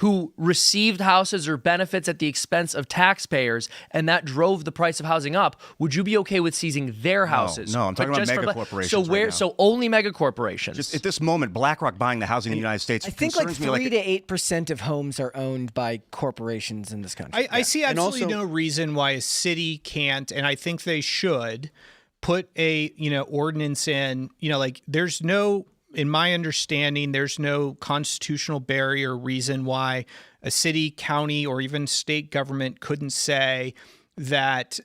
who received houses or benefits at the expense of taxpayers, and that drove the price of housing up, would you be okay with seizing their houses? No, I'm talking But about just for mega corporations right now. So only mega corporations. Just at this moment, BlackRock buying the housing in the United States I think like concerns me 3 to 8% of homes are owned by corporations in this country. I see absolutely no reason why a city can't, and I think they should put a ordinance in. Like there's no, in my understanding, there's no constitutional barrier or reason why a city, county, or even state government couldn't say that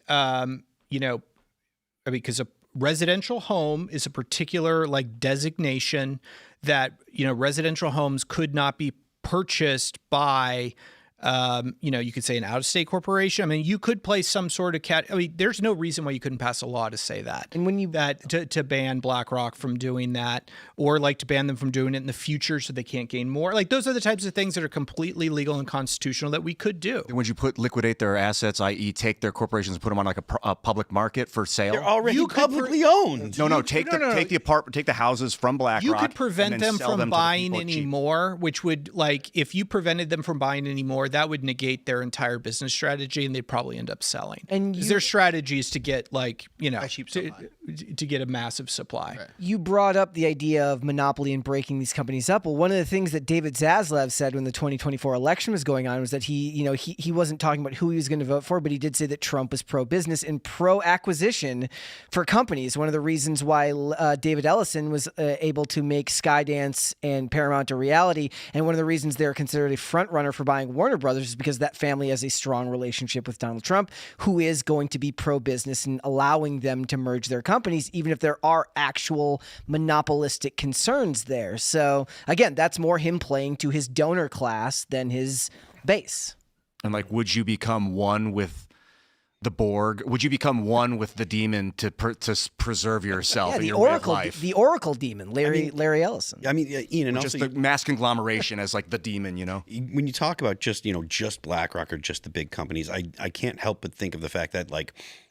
because a residential home is a particular designation that residential homes could not be purchased by you could say an out-of-state corporation. I mean, you could place some sort of there's no reason why you couldn't pass a law to say that. And when you to ban BlackRock from doing that, or to ban them from doing it in the future so they can't gain more. Those are the types of things that are completely legal and constitutional that we could do. Would you liquidate their assets, i.e., take their corporations and put them on a public market for sale? They're already publicly owned. Take the houses from BlackRock. You could prevent and then them sell from them to the buying people cheap. anymore, which would if you prevented them from buying anymore, that would negate their entire business strategy, and they'd probably end up selling. And their strategy is to get to get a massive supply. Right. You brought up the idea of monopoly and breaking these companies up. Well, one of the things that David Zaslav said when the 2024 election was going on was that he wasn't talking about who he was going to vote for, but he did say that Trump was pro-business and pro-acquisition for companies. One of the reasons why David Ellison was able to make Skydance and Paramount a reality, and one of the reasons they're considered a front runner for buying Warner Brothers, is because that family has a strong relationship with Donald Trump, who is going to be pro-business and allowing them to merge their companies, even if there are actual monopolistic concerns there. So again, that's more him playing to his donor class than his base. And would you become one with the Borg? Would you become one with the demon to preserve yourself and the your way of Oracle, life? the Oracle demon, Larry Ellison. I mean, Ian, and Just also the mass conglomeration as the demon, when you talk about just BlackRock or just the big companies, I can't help but think of the fact that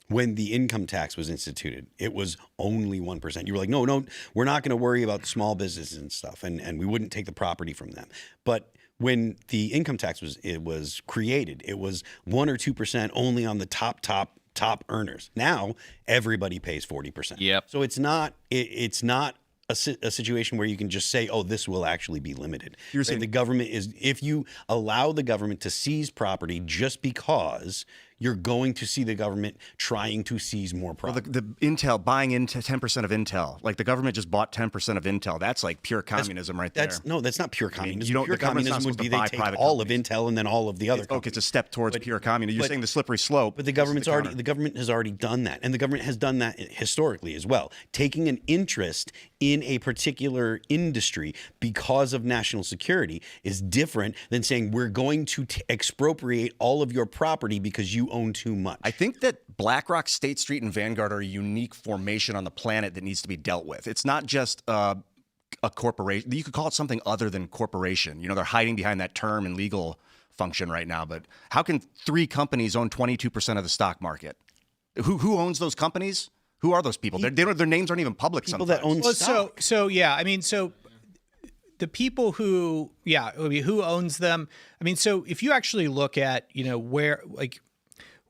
when the income tax was instituted, it was only 1%. You were like, no, we're not going to worry about small businesses and stuff, and we wouldn't take the property from them. But when the income tax was created, it was 1 or 2% only on the top earners. Now everybody pays 40%. Yep. So it's not a situation where you can just say, oh, this will actually be limited. You're saying the government is, if you allow the government to seize property just because, you're going to see the government trying to seize more property. the Intel, buying into 10% of Intel. The government just bought 10% of Intel. That's pure communism right there. That's not pure communism. the Pure government's not communism would supposed to be buy they take private all companies. of Intel and then all of the other companies. It's a step towards pure communism. You're saying the slippery slope. But the government has already done that. And the government has done that historically as well. Taking an interest in a particular industry because of national security is different than saying we're going to expropriate all of your property because you own too much. I think that BlackRock, State Street, and Vanguard are a unique formation on the planet that needs to be dealt with. It's not just a corporation. You could call it something other than corporation. They're hiding behind that term in legal function right now. But how can 3 companies own 22% of the stock market? Who owns those companies? Who are those people? Their names aren't even public. People sometimes. that own stock. So the people who owns them. I mean, so if you actually look at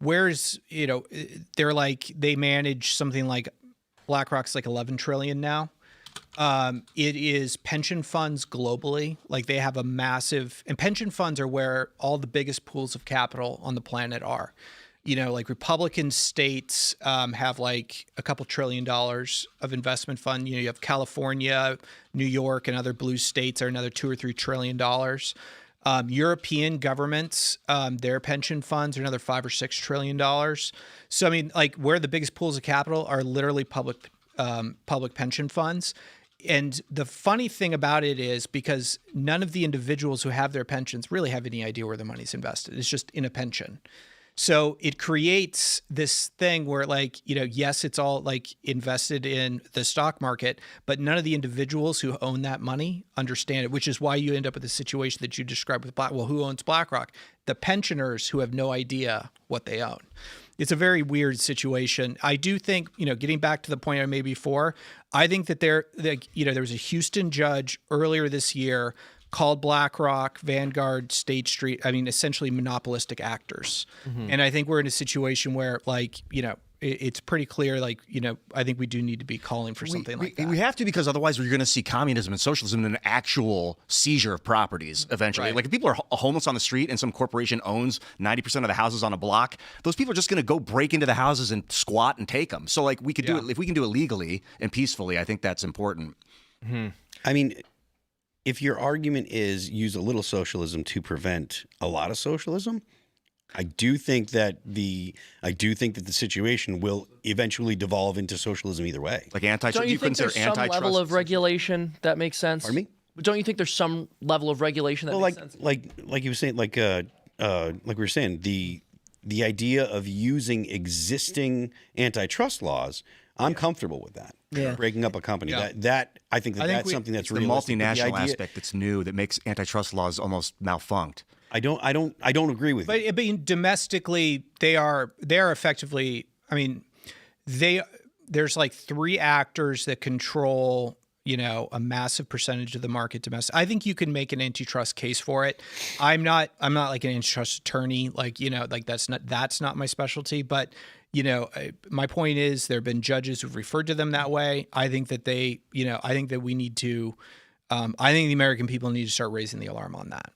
where's they're they manage something like BlackRock's 11 trillion now. It is pension funds globally. They have a massive, and pension funds are where all the biggest pools of capital on the planet are. Republican states have a couple $1 trillion of investment fund. You have California, New York, and other blue states are another $2 or $3 trillion. European governments, their pension funds are another $5 or $6 trillion. So I mean, like where the biggest pools of capital are literally public pension funds. And the funny thing about it is because none of the individuals who have their pensions really have any idea where the money's invested. It's just in a pension. So it creates this thing where like, yes, it's all like invested in the stock market, but none of the individuals who own that money understand it, which is why you end up with the situation that you described with Well, who owns BlackRock? The pensioners who have no idea what they own. It's a very weird situation. I do think, getting back to the point I made before, I think that there was a Houston judge earlier this year called BlackRock, Vanguard, State Street, essentially monopolistic actors. Mm-hmm. And I think we're in a situation where it's pretty clear, I think we do need to be calling for something like that. We have to, because otherwise we're going to see communism and socialism in an actual seizure of properties eventually. Right. Like if people are homeless on the street and some corporation owns 90% of the houses on a block, those people are just going to go break into the houses and squat and take them. So like we could do it, if we can do it legally and peacefully, I think that's important. Mm-hmm. I mean, if your argument is use a little socialism to prevent a lot of socialism, I do think that the situation will eventually devolve into socialism either way. Like Don't you think there's some level of regulation that makes sense? Pardon me? Don't you think there's some level of regulation that makes sense? Like you were saying, like we were saying, the idea of using existing antitrust laws, I'm comfortable with that. Yeah. Breaking up a company. Yeah. That I think that's something that's the realistic. multinational aspect that's new that makes antitrust laws almost malfunct. I don't agree with you. But domestically, they are effectively. There's like three actors that control a massive percentage of the market domestic. I think you can make an antitrust case for it. I'm not like an antitrust attorney. That's not my specialty. But my point is there have been judges who've referred to them that way. I think that I think that we need to. I think the American people need to start raising the alarm on that.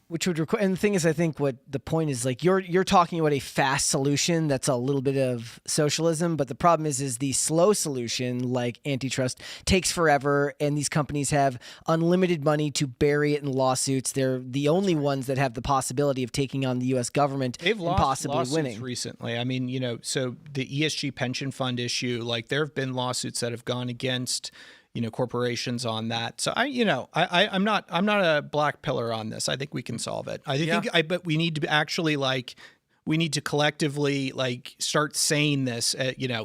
Which would require, and the thing is, I think what the point is, like you're talking about a fast solution that's a little bit of socialism, but the problem is the slow solution, like antitrust, takes forever, and these companies have unlimited money to bury it in lawsuits. They're the only ones that have the possibility of taking on the U.S. government and possibly lawsuits winning. Recently. So the ESG pension fund issue, like there have been lawsuits that have gone against corporations on that. So I'm not a black pillar on this. I think we can solve it. But we need to actually we need to collectively start saying this,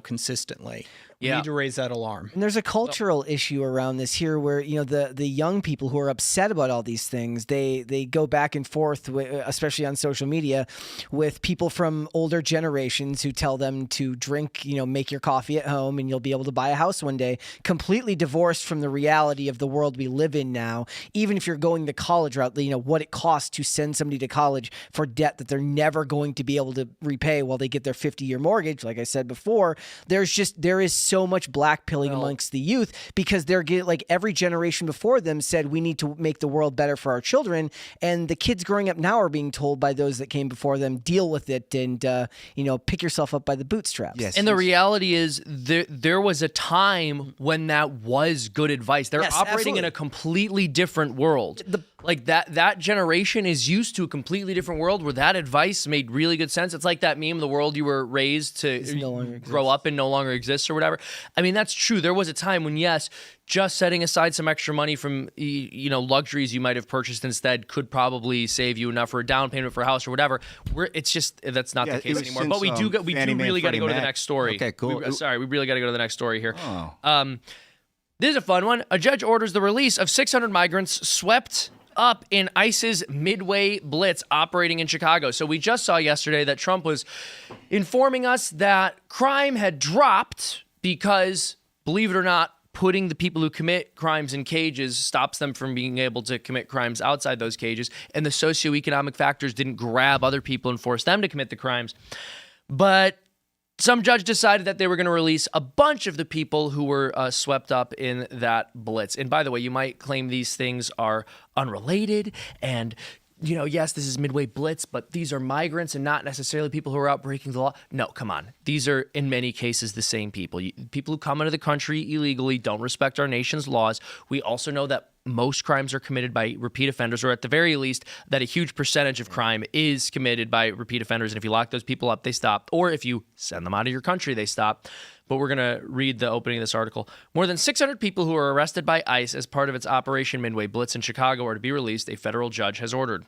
consistently. We need to raise that alarm. And there's a cultural issue around this here where, the young people who are upset about all these things, they go back and forth, especially on social media, with people from older generations who tell them to drink, make your coffee at home and you'll be able to buy a house one day, completely divorced from the reality of the world we live in now. Even if you're going the college route, what it costs to send somebody to college for debt that they're never going to be able to repay while they get their 50-year mortgage. Like I said before, there is so much blackpilling amongst the youth because they're every generation before them said we need to make the world better for our children, and the kids growing up now are being told by those that came before them, deal with it and pick yourself up by the bootstraps. Yes. And the reality is there was a time when that was good advice. They're operating in a completely different world. That generation is used to a completely different world where that advice made really good sense. It's like that meme, the world you were raised to grow up in no longer exists or whatever. That's true. There was a time when, yes, just setting aside some extra money from, luxuries you might have purchased instead could probably save you enough for a down payment for a house or whatever. That's not the case anymore. But we do really got to go to the next story. Okay, cool. We really got to go to the next story here. Oh. This is a fun one. A judge orders the release of 600 migrants swept up in ICE's Midway Blitz operating in Chicago. So we just saw yesterday that Trump was informing us that crime had dropped because, believe it or not, putting the people who commit crimes in cages stops them from being able to commit crimes outside those cages, and the socioeconomic factors didn't grab other people and force them to commit the crimes. But some judge decided that they were going to release a bunch of the people who were swept up in that blitz. And by the way, you might claim these things are unrelated and yes, this is Midway Blitz, but these are migrants and not necessarily people who are out breaking the law. No, come on. These are, in many cases, the same people. People who come into the country illegally, don't respect our nation's laws. We also know that most crimes are committed by repeat offenders, or at the very least, that a huge percentage of crime is committed by repeat offenders. And if you lock those people up, they stop. Or if you send them out of your country, they stop. But we're going to read the opening of this article. More than 600 people who were arrested by ICE as part of its Operation Midway Blitz in Chicago are to be released, a federal judge has ordered.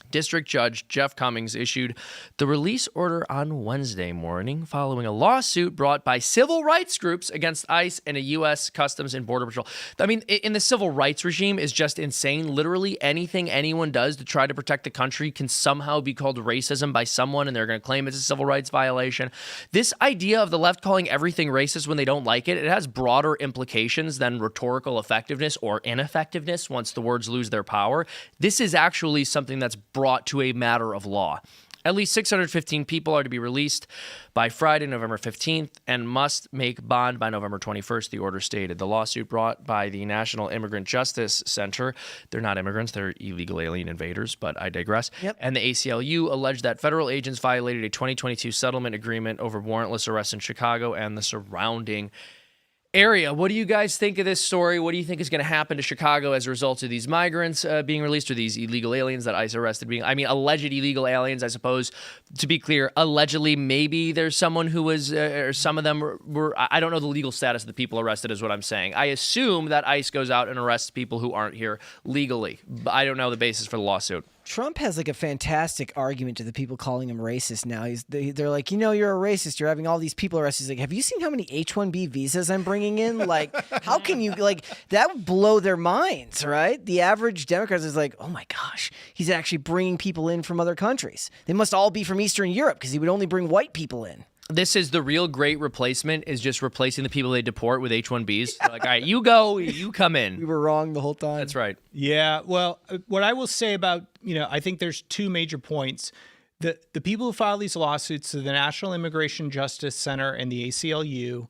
District Judge Jeff Cummings issued the release order on Wednesday morning following a lawsuit brought by civil rights groups against ICE and a U.S. Customs and Border Patrol. I mean, in the civil rights regime is just insane. Literally anything anyone does to try to protect the country can somehow be called racism by someone, and they're going to claim it's a civil rights violation. This idea of the left calling everything racist when they don't like it, it has broader implications than rhetorical effectiveness or ineffectiveness once the words lose their power. This is actually something that's brought to a matter of law. At least 615 people are to be released by Friday, November 15th, and must make bond by November 21st, the order stated. The lawsuit brought by the National Immigrant Justice Center, they're not immigrants, they're illegal alien invaders, but I digress, and the ACLU alleged that federal agents violated a 2022 settlement agreement over warrantless arrests in Chicago and the surrounding area. What do you guys think of this story? What do you think is going to happen to Chicago as a result of these migrants being released, or these illegal aliens that ICE arrested alleged illegal aliens, I suppose, to be clear, allegedly, maybe there's someone who was, or some of them were, I don't know the legal status of the people arrested is what I'm saying. I assume that ICE goes out and arrests people who aren't here legally. But I don't know the basis for the lawsuit. Trump has like a fantastic argument to the people calling him racist now. They're like, you're a racist. You're having all these people arrested. He's like, have you seen how many H-1B visas I'm bringing in? Like, how can you, that would blow their minds, right? The average Democrat is like, oh my gosh, he's actually bringing people in from other countries. They must all be from Eastern Europe because he would only bring white people in. This is the real great replacement, is just replacing the people they deport with H-1Bs. Like, all right, you go, you come in. We were wrong the whole time. That's right. Yeah, well, what I will say about, I think there's two major points. The people who file these lawsuits to the National Immigration Justice Center and the ACLU,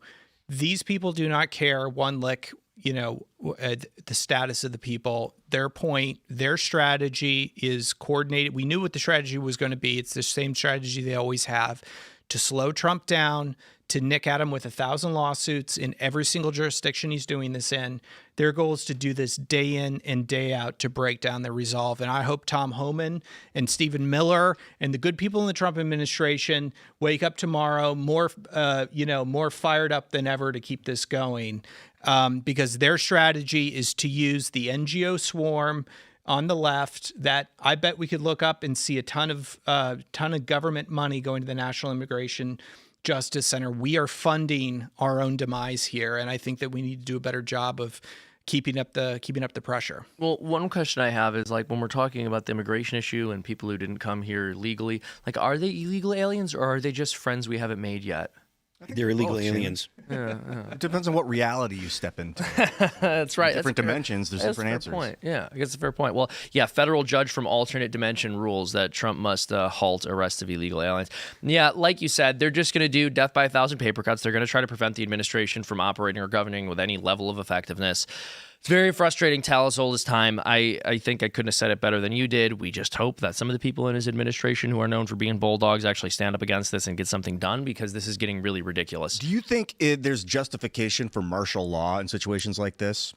these people do not care one lick, the status of the people. Their point, their strategy is coordinated. We knew what the strategy was going to be. It's the same strategy they always have, to slow Trump down, to nick at him with 1,000 lawsuits in every single jurisdiction he's doing this in. Their goal is to do this day in and day out to break down their resolve. And I hope Tom Homan and Stephen Miller and the good people in the Trump administration wake up tomorrow more fired up than ever to keep this going, because their strategy is to use the NGO swarm on the left that I bet we could look up and see a ton of government money going to the National Immigration Justice Center. We are funding our own demise here, and I think that we need to do a better job of keeping up the pressure. Well, one question I have is, when we're talking about the immigration issue and people who didn't come here legally, are they illegal aliens or are they just friends we haven't made yet? They're illegal aliens. It depends on what reality you step into. That's right. Different dimensions, there's different answers. Point. Yeah, I guess it's a fair point. Well, yeah, federal judge from alternate dimension rules that Trump must halt arrests of illegal aliens. Yeah, like you said, they're just going to do death by 1,000 paper cuts. They're going to try to prevent the administration from operating or governing with any level of effectiveness. It's very frustrating. Tell us all this time. I think I couldn't have said it better than you did. We just hope that some of the people in his administration who are known for being bulldogs actually stand up against this and get something done, because this is getting really ridiculous. Do you think there's justification for martial law in situations like this?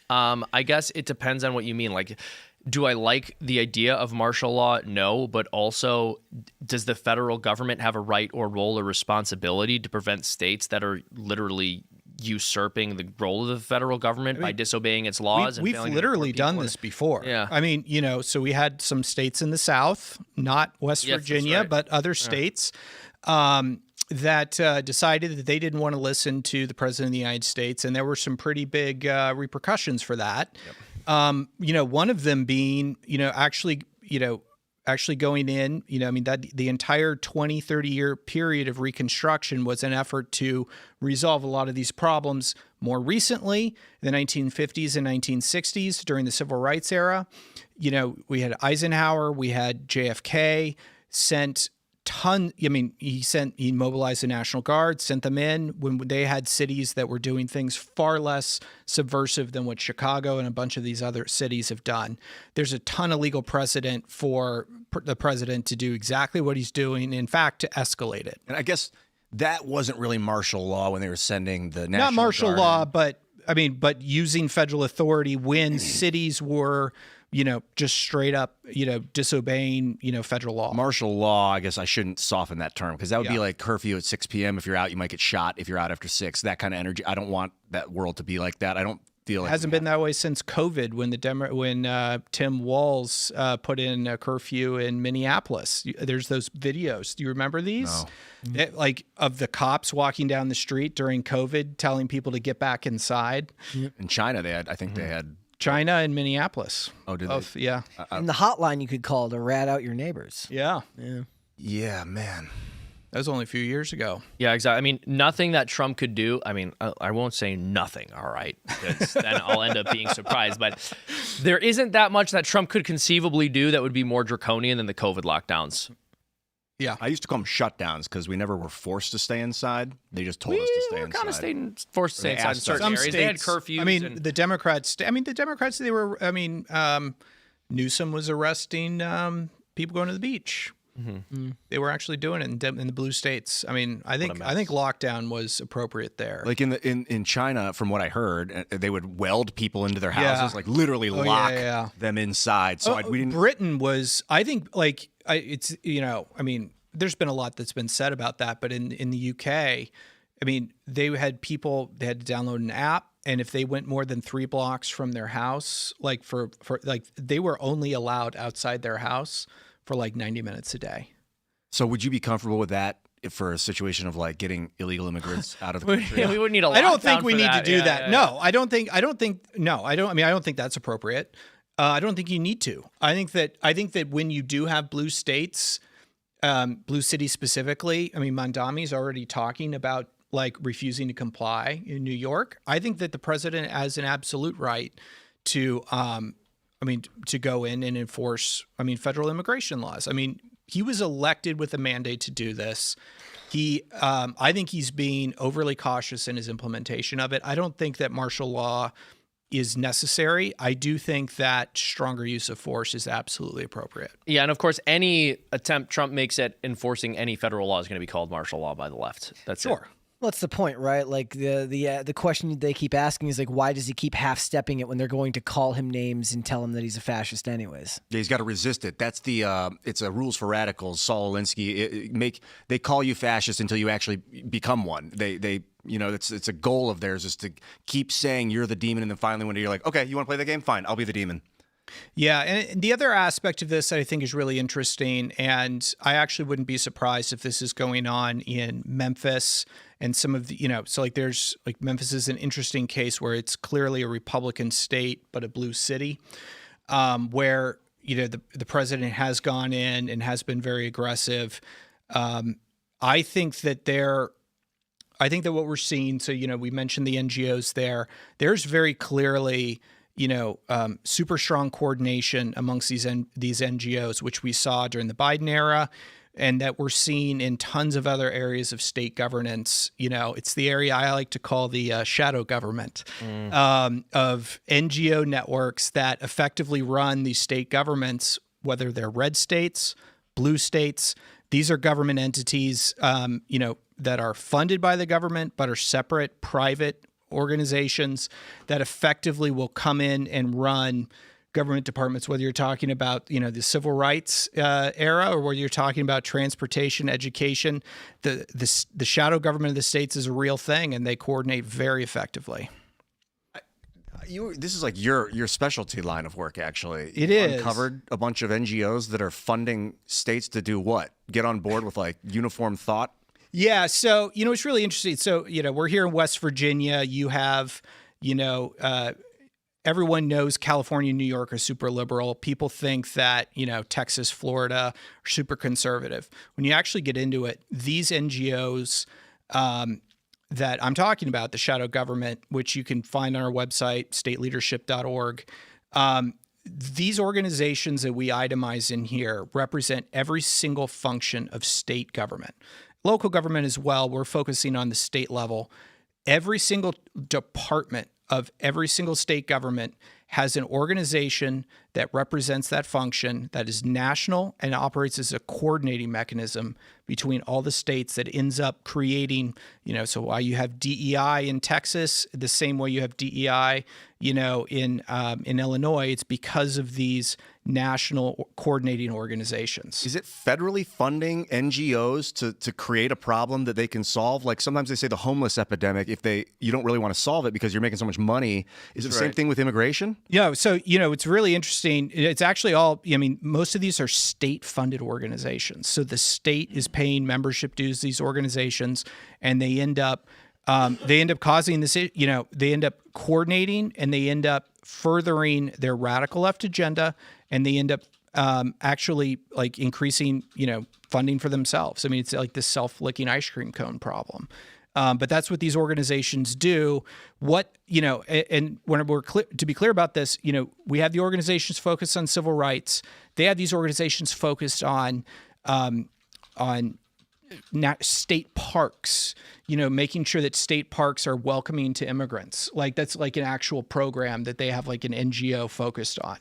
I guess it depends on what you mean. Do I like the idea of martial law? No, but also, does the federal government have a right or role or responsibility to prevent states that are literally usurping the role of the federal government by disobeying its laws? We've literally done this before. Yeah. I mean, so we had some states in the South, not West Virginia, but other states, that decided that they didn't want to listen to the president of the United States, and there were some pretty big repercussions for that. Yep. One of them being, actually going in, that the entire 20, 30-year period of Reconstruction was an effort to resolve a lot of these problems. More recently, the 1950s and 1960s, during the Civil Rights era, we had Eisenhower, we had JFK, sent ton. I mean, he mobilized the National Guard, sent them in when they had cities that were doing things far less subversive than what Chicago and a bunch of these other cities have done. There's a ton of legal precedent for the president to do exactly what he's doing. In fact, to escalate it. And I guess that wasn't really martial law when they were sending the National Not martial Guard law, in. but using federal authority when cities were, just straight up, disobeying, federal law. Martial law, I guess I shouldn't soften that term because that would be like curfew at 6 p.m. If you're out, you might get shot if you're out after 6. That kind of energy. I don't want that world to be like that. I don't feel like it hasn't been that way since COVID when Tim Walz put in a curfew in Minneapolis. There's those videos. Do you remember these? No. Of the cops walking down the street during COVID, telling people to get back inside. In China, they had China and Minneapolis. Oh, did they? Yeah. And the hotline you could call to rat out your neighbors. Yeah. Yeah, man. That was only a few years ago. Yeah, exactly. I mean, nothing that Trump could do. I mean, I won't say nothing, all right? Because then I'll end up being surprised. But there isn't that much that Trump could conceivably do that would be more draconian than the COVID lockdowns. Yeah. I used to call them shutdowns because we never were forced to stay inside. They just told us to stay We were inside. kind of forced to stay inside in certain Some areas. They had curfews. I mean, the Democrats, they were, Newsom was arresting people going to the beach. Mm-hmm. They were actually doing it in the blue states. I mean, I think lockdown was appropriate there. Like in China, from what I heard, they would weld people into their houses, like literally lock them inside. So we didn't. Britain was, I think, there's been a lot that's been said about that, but in the UK, I mean, they had to download an app, and if they went more than 3 blocks from their house, they were only allowed outside their house for 90 minutes a day. So would you be comfortable with that for a situation of getting illegal immigrants out of the country? We wouldn't need a lockdown. I don't think we need to do that. Yeah. No, I don't think. I don't think that's appropriate. I don't think you need to. I think that when you do have blue states, blue cities specifically, I mean, Mandami's already talking about refusing to comply in New York. I think that the president has an absolute right to, to go in and enforce, federal immigration laws. I mean, he was elected with a mandate to do this. I think he's being overly cautious in his implementation of it. I don't think that martial law is necessary. I do think that stronger use of force is absolutely appropriate. Yeah, and of course, any attempt Trump makes at enforcing any federal law is going to be called martial law by the left. That's sure. It. Well, that's the point, right? The question they keep asking is why does he keep half-stepping it when they're going to call him names and tell him that he's a fascist anyways? Yeah, he's got to resist it. That's it's a rules for radicals. Saul Alinsky, they call you fascist until you actually become one. It's a goal of theirs is to keep saying you're the demon, and then finally when you're like, okay, you want to play the game? Fine, I'll be the demon. Yeah, and the other aspect of this that I think is really interesting, and I actually wouldn't be surprised if this is going on in Memphis and some of the, there's Memphis is an interesting case where it's clearly a Republican state but a blue city, where the president has gone in and has been very aggressive. I think that what we're seeing. So we mentioned the NGOs there. There's very clearly super strong coordination amongst these NGOs, which we saw during the Biden era, and that we're seeing in tons of other areas of state governance. It's the area I like to call the shadow government of NGO networks that effectively run these state governments, whether they're red states, blue states. These are government entities, that are funded by the government but are separate, private organizations that effectively will come in and run government departments, whether you're talking about, the civil rights era or whether you're talking about transportation, education. The shadow government of the states is a real thing, and they coordinate very effectively. This is your specialty line of work, actually. It You is. uncovered a bunch of NGOs that are funding states to do what? Get on board with uniform thought? Yeah. So, it's really interesting. So, we're here in West Virginia. You have, everyone knows California and New York are super liberal. People think that, Texas, Florida are super conservative. When you actually get into it, these NGOs that I'm talking about, the shadow government, which you can find on our website, stateleadership.org, these organizations that we itemize in here represent every single function of state government. Local government as well, we're focusing on the state level. Every single department of every single state government has an organization that represents that function that is national and operates as a coordinating mechanism between all the states that ends up creating, so why you have DEI in Texas, the same way you have DEI, in Illinois, it's because of these national coordinating organizations. Is it federally funding NGOs to create a problem that they can solve? Like sometimes they say the homeless epidemic, you don't really want to solve it because you're making so much money. Is it the same thing with immigration? Yeah. So, it's really interesting. It's actually most of these are state-funded organizations. So the state is paying membership dues to these organizations, and they end up causing this, they end up coordinating, and they end up furthering their radical left agenda, and they end up actually like increasing, funding for themselves. I mean, it's like this self-licking ice cream cone problem. But that's what these organizations do. And when we're to be clear about this, we have the organizations focused on civil rights. They have these organizations focused on state parks, making sure that state parks are welcoming to immigrants. Like that's like an actual program that they have like an NGO focused on.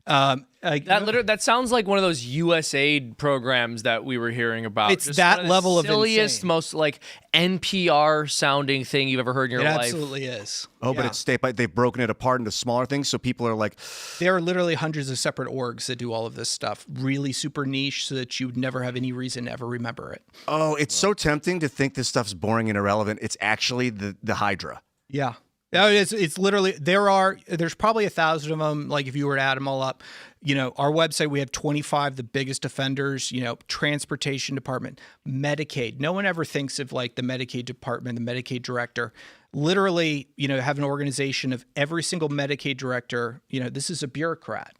That sounds like one of those USAID programs that we were hearing about. It's just that one of level of silliest, insane. most like NPR sounding thing you've ever heard in your life. It absolutely is. Oh, but it's state by they've broken it apart into smaller things, so people are like, there are literally hundreds of separate orgs that do all of this stuff, really super niche, so that you would never have any reason to ever remember it. oh, it's so tempting to think this stuff's boring and irrelevant. It's actually the Hydra. Yeah. No, it's literally, there's probably 1,000 of them. Like if you were to add them all up, our website, we have 25, the biggest offenders, transportation department, Medicaid. No one ever thinks of like the Medicaid department, the Medicaid director. Literally, have an organization of every single Medicaid director. This is a bureaucrat.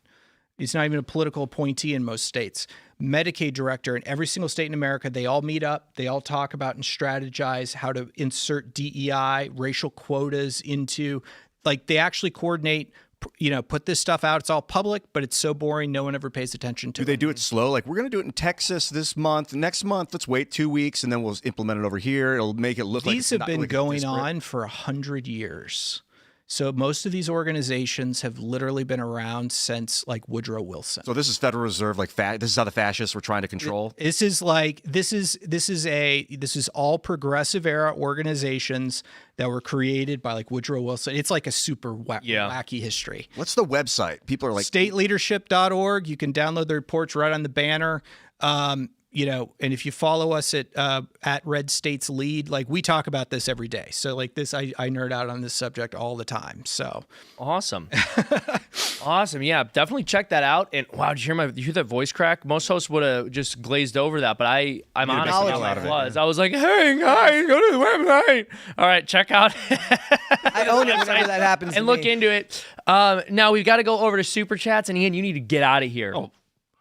It's not even a political appointee in most states. Medicaid director in every single state in America, they all meet up, they all talk about and strategize how to insert DEI, racial quotas into, like they actually coordinate, put this stuff out. It's all public, but it's so boring, no one ever pays attention to it. Do they do it slow? Like, we're going to do it in Texas this month. Next month, let's wait 2 weeks, and then we'll implement it over here. It'll make it look like these have been going on for 100 years. So most of these organizations have literally been around since like Woodrow Wilson. So this is Federal Reserve, like this is how the fascists were trying to control. This is all progressive era organizations that were created by like Woodrow Wilson. It's like a super wacky history. What's the website? People are like stateleadership.org. You can download the reports right on the banner. And if you follow us at Red States Lead, like we talk about this every day. So like this, I nerd out on this subject all the time. So awesome. Awesome. Yeah, definitely check that out. And wow, did you hear that voice crack? Most hosts would have just glazed over that, but I'm honestly out of it. I was like, hey guys, go to the website. All right, check out. I own it whenever that happens. And look into it. Now we've got to go over to Super Chats, and Ian, you need to get out of here. Oh.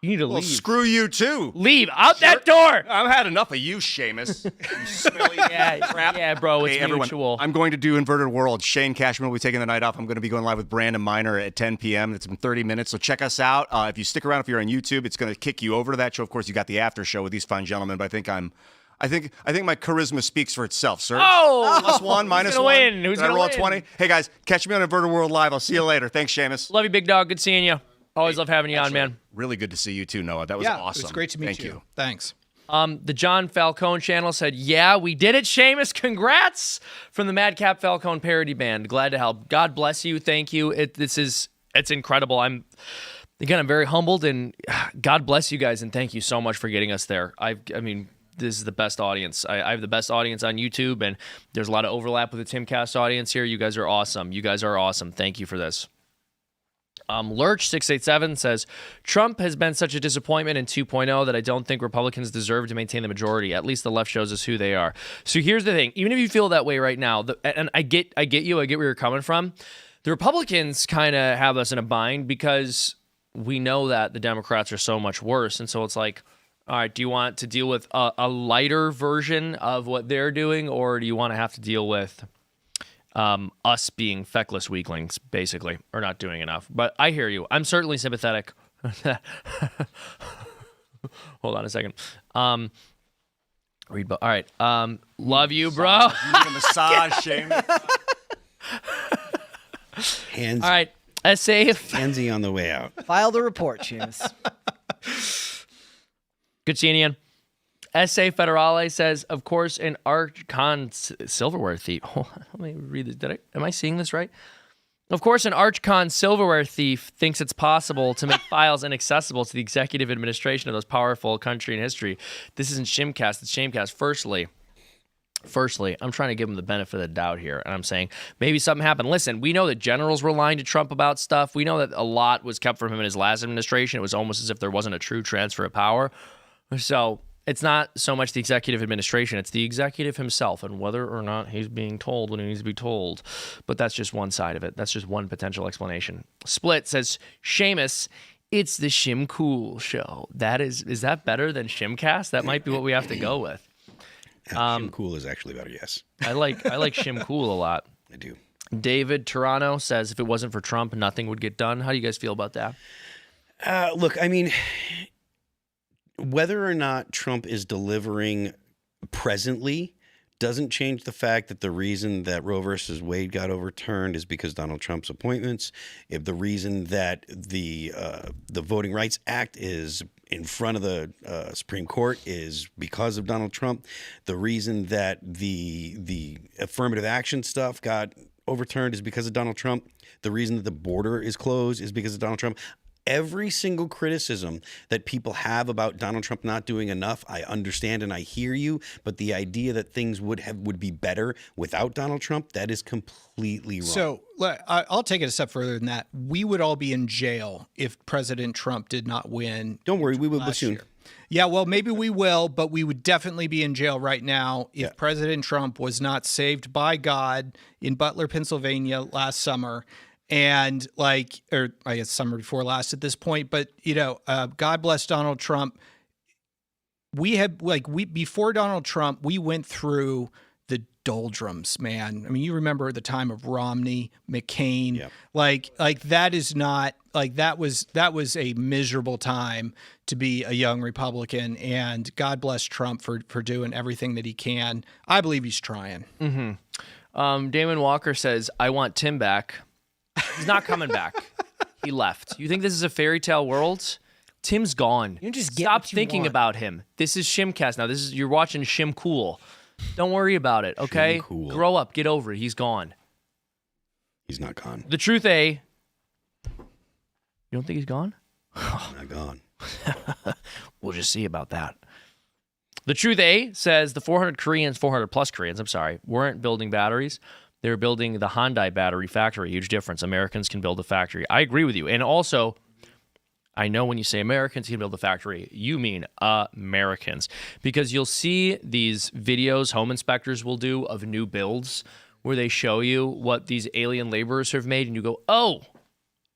You need to Well, leave. screw you too. Leave out that door. I've had enough of you, Seamus. You smelly crap. Yeah, bro. It's Hey, everyone, mutual. I'm going to do Inverted World. Shane Cashman will be taking the night off. I'm going to be going live with Brandon Miner at 10 p.m. It's in 30 minutes, so check us out. If you stick around, if you're on YouTube, it's going to kick you over to that show. Of course, you got the after show with these fine gentlemen, but I think my charisma speaks for itself, sir. Oh! +1, -1. Win? Who's Did I gonna roll win? 20? Hey, guys, catch me on Inverted World Live. I'll see you later. Thanks, Seamus. Love you, big dog. Good seeing you. Always love having you on, man. Really good to see you too, Noah. That was awesome. It's great to meet Thank you. Thanks. The John Falcone channel said, yeah, we did it, Seamus. Congrats from the Madcap Falcone parody band. Glad to help. God bless you. Thank you. It's incredible. I'm very humbled, and God bless you guys, and thank you so much for getting us there. This is the best audience. I have the best audience on YouTube, and there's a lot of overlap with the Timcast audience here. You guys are awesome. Thank you for this. Lurch687 says, Trump has been such a disappointment in 2.0 that I don't think Republicans deserve to maintain the majority. At least the left shows us who they are. So here's the thing. Even if you feel that way right now, and I get you, I get where you're coming from, the Republicans kind of have us in a bind because we know that the Democrats are so much worse. And so it's like, all right, do you want to deal with a lighter version of what they're doing, or do you want to have to deal with us being feckless weaklings, basically, or not doing enough. But I hear you. I'm certainly sympathetic. Hold on a second. All right. Love you, bro. You need a massage, Seamus. Hands. All right. Essay. Handsy on the way out. File the report, Seamus. Good seeing you again. Essay Federale says, of course, an Archon silverware thief. Hold on, let me read this. Am I seeing this right? Of course, an Archon silverware thief thinks it's possible to make files inaccessible to the executive administration of the most powerful country in history. This isn't Shimcast, it's Shamecast. Firstly, I'm trying to give him the benefit of the doubt here, and I'm saying maybe something happened. Listen, we know that generals were lying to Trump about stuff. We know that a lot was kept from him in his last administration. It was almost as if there wasn't a true transfer of power. So it's not so much the executive administration, it's the executive himself and whether or not he's being told when he needs to be told. But that's just one side of it. That's just one potential explanation. Split says, Seamus, it's the Shim Cool show. Is that better than Shimcast? That might be what we have to go with. Shim Cool is actually better, yes. I like Shim Cool a lot. I do. David Toronto says, if it wasn't for Trump, nothing would get done. How do you guys feel about that? Look, I mean, whether or not Trump is delivering presently doesn't change the fact that the reason that Roe versus Wade got overturned is because Donald Trump's appointments. If the reason that the Voting Rights Act is in front of the Supreme Court is because of Donald Trump. The reason that the affirmative action stuff got overturned is because of Donald Trump. The reason that the border is closed is because of Donald Trump. Every single criticism that people have about Donald Trump not doing enough, I understand and I hear you, but the idea that things would be better without Donald Trump, that is completely wrong. So I'll take it a step further than that. We would all be in jail if President Trump did not win. Don't worry, we will be last soon. year. Yeah, well, maybe we will, but we would definitely be in jail right now if President Trump was not saved by God in Butler, Pennsylvania last summer. And or I guess summer before last at this point, but God bless Donald Trump. Before Donald Trump, we went through the doldrums, man. I mean, you remember the time of Romney, McCain, that was a miserable time to be a young Republican, and God bless Trump for doing everything that he can. I believe he's trying. Mm-hmm. Damon Walker says, I want Tim back. He's not coming back. He left. You think this is a fairy tale world? Tim's gone. You just get Stop what you thinking want. about him. This is Shimcast now. You're watching Shim Cool. Don't worry about it, okay? Cool. Grow up. Get over it. He's gone. He's not gone. The truth, You don't think he's gone? He's not gone. We'll just see about that. The truth, says the 400 plus Koreans, weren't building batteries. They were building the Hyundai battery factory. Huge difference. Americans can build a factory. I agree with you. And also, I know when you say Americans can build a factory, you mean Americans. Because you'll see these videos home inspectors will do of new builds where they show you what these alien laborers have made, and you go,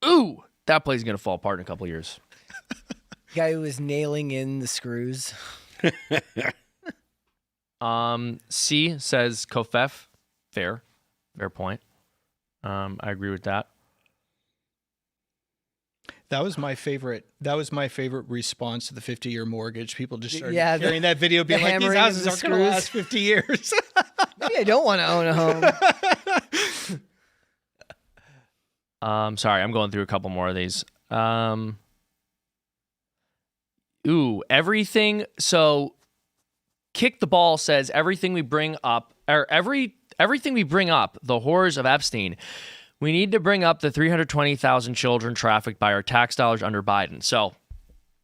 ooh, that place is going to fall apart in a couple of years. Guy who was nailing in the screws. C says Kofef. Fair point. I agree with that. That was my favorite response to the 50-year mortgage. People just started Yeah, sharing that video, being like, "These houses aren't going to screws. last 50 years." Maybe I don't want to own a home. Sorry, I'm going through a couple more of these. Everything. So, Kick the Ball says everything we bring up, everything we bring up, the horrors of Epstein. We need to bring up the 320,000 children trafficked by our tax dollars under Biden. So,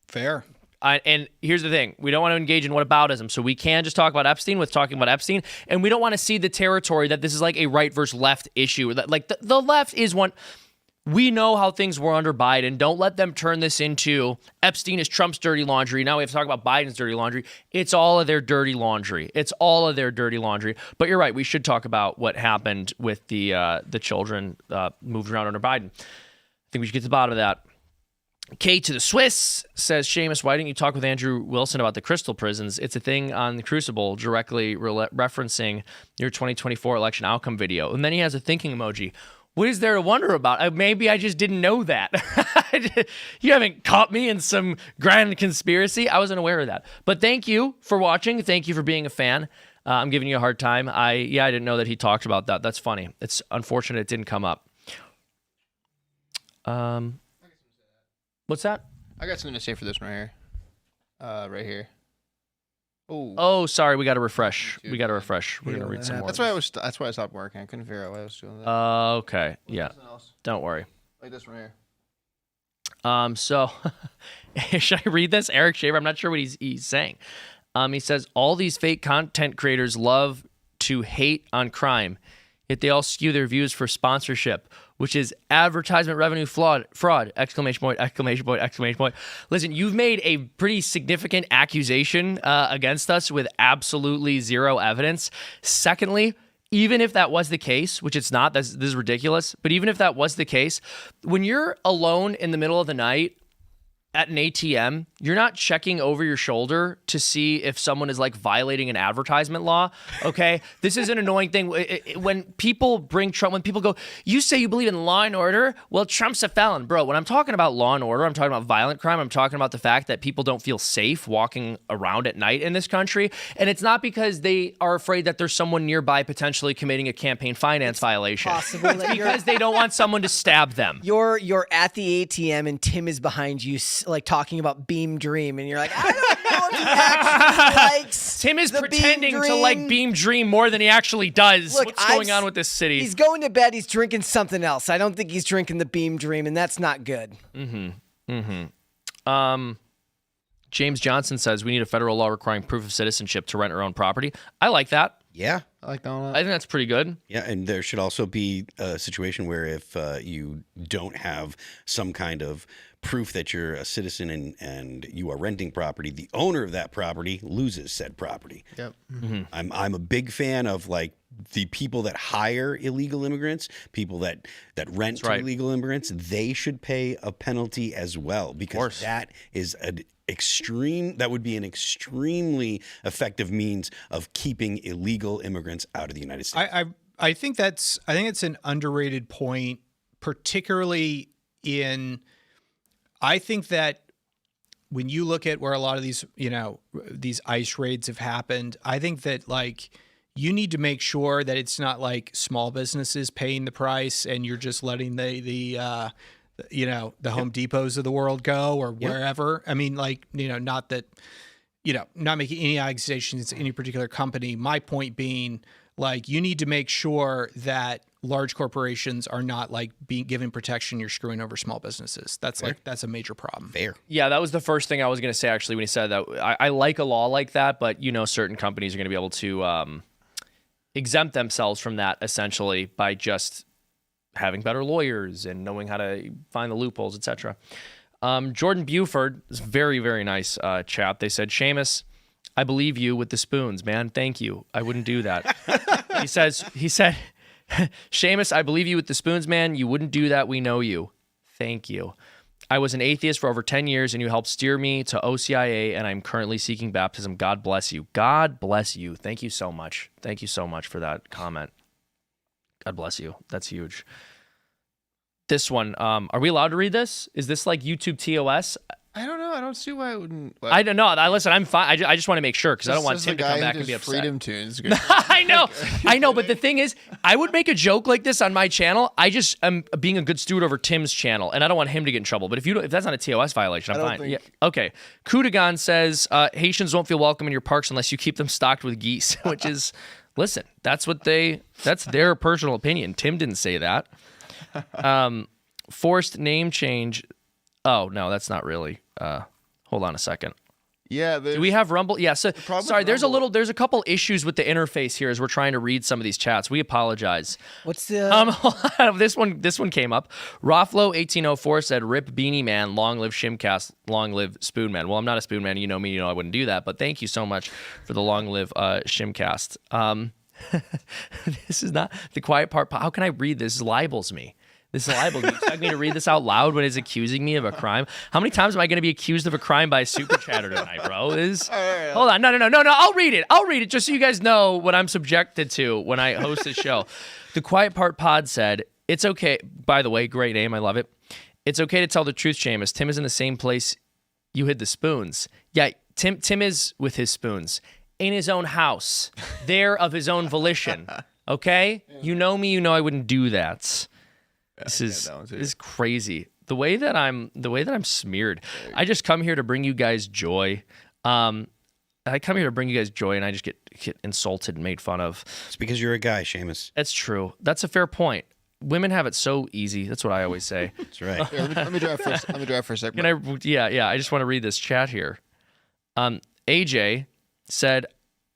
fair. And here's the thing. We don't want to engage in whataboutism. So we can just talk about Epstein with talking about Epstein. And we don't want to see the territory that this is like a right versus left issue. Like the left is one. We know how things were under Biden. Don't let them turn this into Epstein is Trump's dirty laundry. Now we have to talk about Biden's dirty laundry. It's all of their dirty laundry. But you're right. We should talk about what happened with the children moved around under Biden. I think we should get to the bottom of that. K to the Swiss says, Seamus, why didn't you talk with Andrew Wilson about the crystal prisons? It's a thing on the Crucible directly referencing your 2024 election outcome video. And then he has a thinking emoji. What is there to wonder about? Maybe I just didn't know that. You haven't caught me in some grand conspiracy. I wasn't aware of that. But thank you for watching. Thank you for being a fan. I'm giving you a hard time. I didn't know that he talked about that. That's funny. It's unfortunate it didn't come up. What's that? I got something to say for this one right here. Right here. Oh, sorry. We got to refresh. We're gonna read some more. That's why I stopped working. I couldn't figure out why I was doing that. Okay. Yeah. Don't worry. Like this one here. So should I read this? Eric Shaver. I'm not sure what he's saying. He says all these fake content creators love to hate on crime, yet they all skew their views for sponsorship, which is advertisement revenue fraud, exclamation point, exclamation point, exclamation point. Listen, you've made a pretty significant accusation against us with absolutely zero evidence. Secondly, even if that was the case, which it's not, this is ridiculous, but even if that was the case, when you're alone in the middle of the night at an ATM, you're not checking over your shoulder to see if someone is like violating an advertisement law. Okay. This is an annoying thing. When people bring Trump, when people go, you say you believe in law and order. Well, Trump's a felon, bro. When I'm talking about law and order, I'm talking about violent crime. I'm talking about the fact that people don't feel safe walking around at night in this country. And it's not because they are afraid that there's someone nearby potentially committing a campaign finance violation. Possible It's because they don't want someone to stab them. You're at the ATM and Tim is behind you, like talking about Beam Dream, and you're like, I don't know if he actually likes. Tim is the pretending Beam to like Dream. Beam Dream more than he actually does. Look, What's going on with this city? He's going to bed. He's drinking something else. I don't think he's drinking the Beam Dream, and that's not good. James Johnson says we need a federal law requiring proof of citizenship to rent our own property. I like that. Yeah. I like that one. I think that's pretty good. Yeah, and there should also be a situation where if you don't have some kind of proof that you're a citizen and you are renting property, the owner of that property loses said property. Yep. I'm a big fan of like the people that hire illegal immigrants, people that rent to illegal immigrants. They should pay a penalty as well, because that is that would be an extremely effective means of keeping illegal immigrants out of the United States. I think it's an underrated point, particularly in. I think that when you look at where a lot of these, these ICE raids have happened, I think that like you need to make sure that it's not like small businesses paying the price and you're just letting the Home Depots of the world go or wherever. I mean, like, not that, not making any accusations to any particular company. My point being, like, you need to make sure that large corporations are not like being given protection. You're screwing over small businesses. That's that's a major problem. Fair. Yeah, that was the first thing I was going to say, actually, when he said that. I like a law like that, but certain companies are going to be able to exempt themselves from that essentially by just having better lawyers and knowing how to find the loopholes, etc. Jordan Buford is very, very nice chap. They said, Seamus, I believe you with the spoons, man. Thank you. I wouldn't do that. He said, Seamus, I believe you with the spoons, man. You wouldn't do that. We know you. Thank you. I was an atheist for over 10 years, and you helped steer me to OCIA, and I'm currently seeking baptism. God bless you. God bless you. Thank you so much. Thank you so much for that comment. God bless you. That's huge. This one, are we allowed to read this? Is this like YouTube TOS? I don't know. I don't see why it wouldn't. I don't know. Listen, I'm fine. I just want to make sure because I don't want Tim to come back and be upset. Freedom tunes. I know. But the thing is, I would make a joke like this on my channel. I just am being a good steward over Tim's channel, and I don't want him to get in trouble. But if that's not a TOS violation, I'm fine. Yeah. Okay. Kudagan says Haitians don't feel welcome in your parks unless you keep them stocked with geese, which is, listen, that's their personal opinion. Tim didn't say that. Forced name change. Oh no, that's not really. Hold on a second. Yeah. Do we have Rumble? Yeah. So sorry, there's a couple issues with the interface here as we're trying to read some of these chats. We apologize. What's the this one came up. Rothlo 1804 said, "Rip Beanie Man, long live Shimcast, long live Spoon Man." Well, I'm not a Spoon Man. You know me. You know I wouldn't do that. But thank you so much for the long live Shimcast. This is not the quiet part. How can I read this? This libels me. This is libel. Do you expect me to read this out loud when it's accusing me of a crime? How many times am I going to be accused of a crime by a super chatter tonight, bro? Hold on. No. I'll read it just so you guys know what I'm subjected to when I host this show. The Quiet Part Pod said, it's okay. By the way, great name. I love it. It's okay to tell the truth, Seamus. Tim is in the same place you hid the spoons. Yeah, Tim is with his spoons in his own house, there of his own volition. Okay? You know me, you know I wouldn't do that. This is crazy. The way that I'm smeared. I just come here to bring you guys joy. I come here to bring you guys joy, and I just get insulted and made fun of. It's because you're a guy, Seamus. That's true. That's a fair point. Women have it so easy. That's what I always say. That's right. Here, let me drive for a second. Can I? Yeah. I just want to read this chat here. AJ said,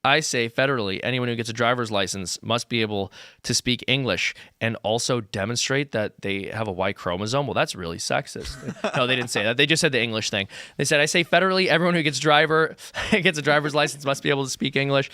I say federally, anyone who gets a driver's license must be able to speak English and also demonstrate that they have a Y chromosome. Well, that's really sexist. No, they didn't say that. They just said the English thing. They said, I say federally, everyone who gets a driver's license must be able to speak English.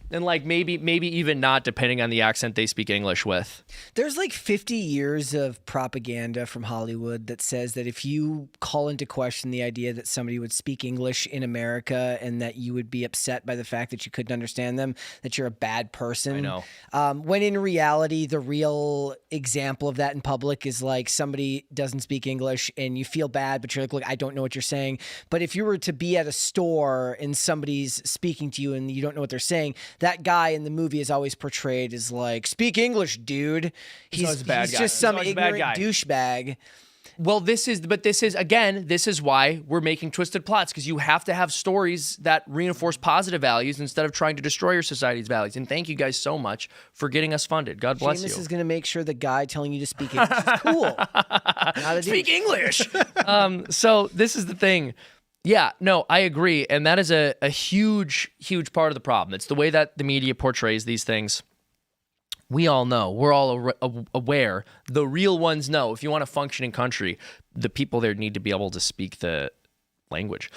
And like maybe even not, depending on the accent they speak English with. There's like 50 years of propaganda from Hollywood that says that if you call into question the idea that somebody would speak English in America and that you would be upset by the fact that you couldn't understand them, that you're a bad person. I know. When in reality, the real example of that in public is like somebody doesn't speak English and you feel bad, but you're like, look, I don't know what you're saying. But if you were to be at a store and somebody's speaking to you and you don't know what they're saying, that guy in the movie is always portrayed as like, speak English, dude. He's just some ignorant douchebag. Well, this is why we're making twisted plots, because you have to have stories that reinforce positive values instead of trying to destroy your society's values. And thank you guys so much for getting us funded. God bless you. Seamus is going to make sure the guy telling you to speak English is cool. Not a speak English. So this is the thing. Yeah, no, I agree. And that is a huge, huge part of the problem. It's the way that the media portrays these things. We all know. We're all aware. The real ones know. If you want a functioning country, the people there need to be able to speak the language.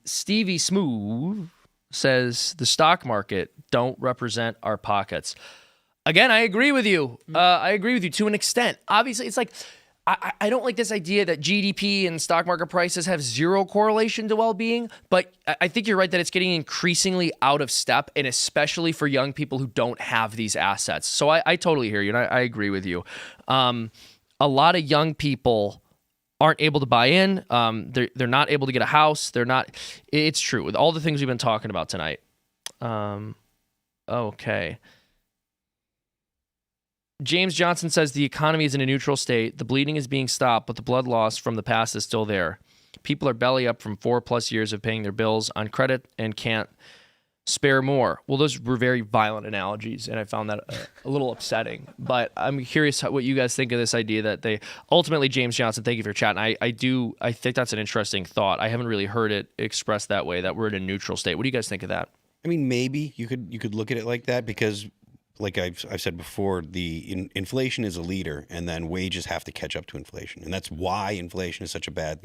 Stevie Smooth says the stock market don't represent our pockets. Again, I agree with you. I agree with you to an extent. Obviously, it's like, I don't like this idea that GDP and stock market prices have zero correlation to well-being, but I think you're right that it's getting increasingly out of step, and especially for young people who don't have these assets. So I totally hear you, and I agree with you. A lot of young people aren't able to buy in. They're not able to get a house. It's true with all the things we've been talking about tonight. Okay. James Johnson says the economy is in a neutral state. The bleeding is being stopped, but the blood loss from the past is still there. People are belly up from 4+ years of paying their bills on credit and can't spare more. Well, those were very violent analogies, and I found that a little upsetting. But I'm curious what you guys think of this idea that they ultimately, James Johnson, thank you for chatting. I think that's an interesting thought. I haven't really heard it expressed that way, that we're in a neutral state. What do you guys think of that? I mean, maybe you could look at it like that, because like I've said before, the inflation is a leader, and then wages have to catch up to inflation, and that's why inflation is such a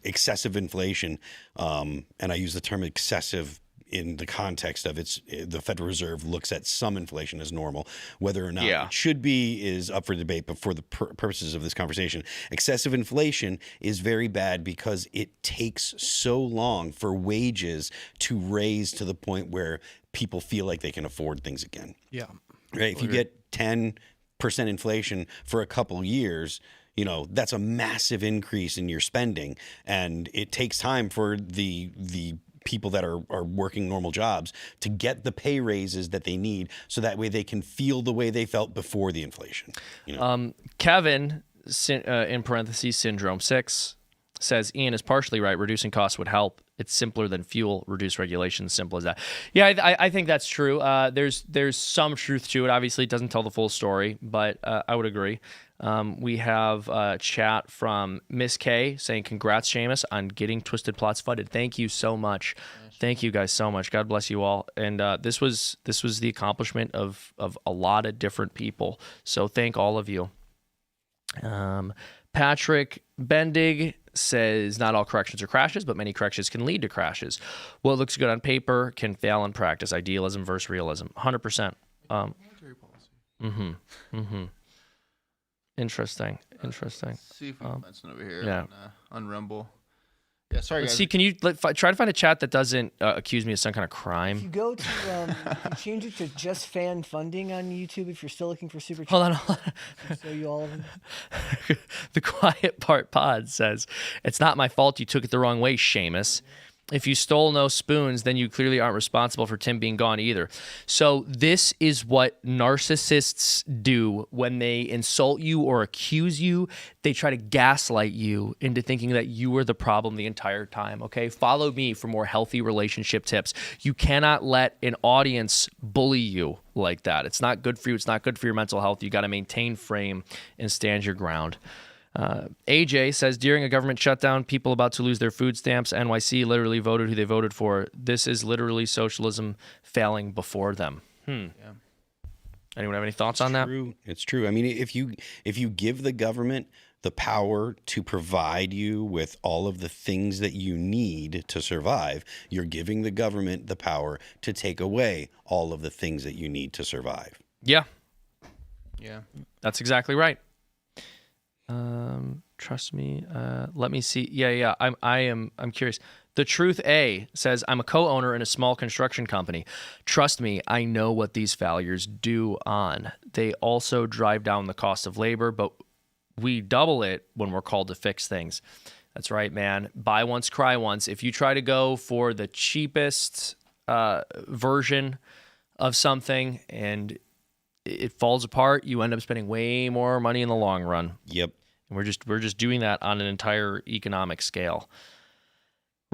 excessive inflation. And I use the term excessive in the context of the Federal Reserve looks at some inflation as normal. Whether or not it should be is up for debate, but for the purposes of this conversation, excessive inflation is very bad because it takes so long for wages to raise to the point where people feel like they can afford things again. Yeah. Right. If you get 10% inflation for a couple years, that's a massive increase in your spending, and it takes time for the people that are working normal jobs to get the pay raises that they need, so that way they can feel the way they felt before the inflation. Kevin, in parentheses, Syndrome 6, says Ian is partially right. Reducing costs would help. It's simpler than fuel. Reduce regulations. Simple as that. Yeah, I think that's true. There's some truth to it. Obviously, it doesn't tell the full story, but I would agree. We have a chat from Miss K saying, congrats, Seamus, on getting Twisted Plots funded. Thank you so much. Thank you guys so much. God bless you all. And this was the accomplishment of a lot of different people. So thank all of you. Patrick Bendig says, not all corrections are crashes, but many corrections can lead to crashes. What looks good on paper can fail in practice. Idealism versus realism. 100%. Interesting. Let's see if we can find something over here yeah. on Rumble. Yeah, sorry guys. See, can you try to find a chat that doesn't accuse me of some kind of crime? If you go to, you can change it to just fan funding on YouTube if you're still looking for super. Hold on. Show you all of them. The Quiet Part Pod says, it's not my fault you took it the wrong way, Seamus. If you stole no spoons, then you clearly aren't responsible for Tim being gone either. So this is what narcissists do when they insult you or accuse you. They try to gaslight you into thinking that you were the problem the entire time, okay? Follow me for more healthy relationship tips. You cannot let an audience bully you like that. It's not good for you. It's not good for your mental health. You got to maintain frame and stand your ground. AJ says, during a government shutdown, people about to lose their food stamps, NYC literally voted who they voted for. This is literally socialism failing before them. Yeah. Anyone have any thoughts on that? It's true. I mean, if you give the government the power to provide you with all of the things that you need to survive, you're giving the government the power to take away all of the things that you need to survive. Yeah. Yeah. That's exactly right. Trust me. Let me see. Yeah. I'm curious. The Truth A says, I'm a co-owner in a small construction company. Trust me, I know what these failures do on. They also drive down the cost of labor, but we double it when we're called to fix things. That's right, man. Buy once, cry once. If you try to go for the cheapest version of something and it falls apart, you end up spending way more money in the long run. Yep. And we're just doing that on an entire economic scale.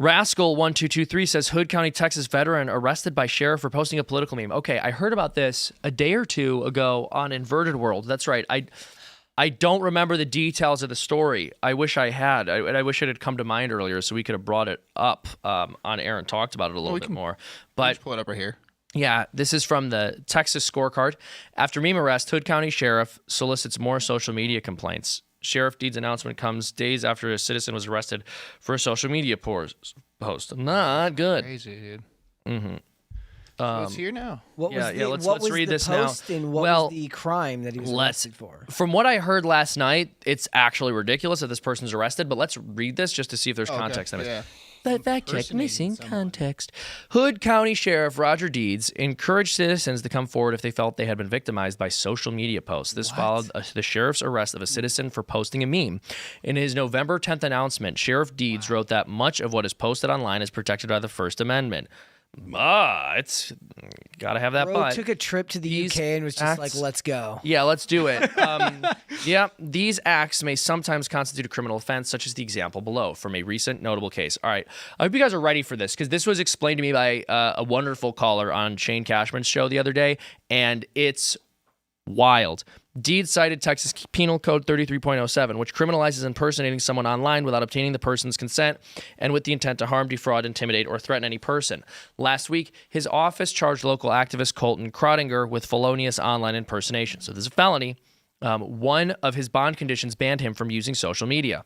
Rascal1223 says, Hood County, Texas veteran arrested by sheriff for posting a political meme. Okay, I heard about this a day or two ago on Inverted World. That's right. I don't remember the details of the story. I wish I had. I wish it had come to mind earlier so we could have brought it up on air and talked about it a little bit more. But just pull it up right here. Yeah, this is from the Texas Scorecard. After meme arrest, Hood County Sheriff solicits more social media complaints. Sheriff Deed's announcement comes days after a citizen was arrested for a social media post. Not good. Crazy, dude. Mm-hmm. So it's here now. Let's read this now. And what was the crime that he was arrested for? From what I heard last night, it's actually ridiculous that this person's arrested, but let's read this just to see if there's context in it. Yeah. Fact check, missing context. Hood County Sheriff Roger Deeds encouraged citizens to come forward if they felt they had been victimized by social media posts. This followed the sheriff's arrest of a citizen for posting a meme. In his November 10th announcement, Sheriff Deeds wrote that much of what is posted online is protected by the First Amendment. It's gotta have that. Bro took a trip to the UK and was just like, let's go. Yeah, let's do it. These acts may sometimes constitute a criminal offense, such as the example below from a recent notable case. All right, I hope you guys are ready for this because this was explained to me by a wonderful caller on Shane Cashman's show the other day, and it's wild. Deed cited Texas Penal Code 33.07, which criminalizes impersonating someone online without obtaining the person's consent and with the intent to harm, defraud, intimidate, or threaten any person. Last week, his office charged local activist Colton Krodinger with felonious online impersonation. So this is a felony. One of his bond conditions banned him from using social media.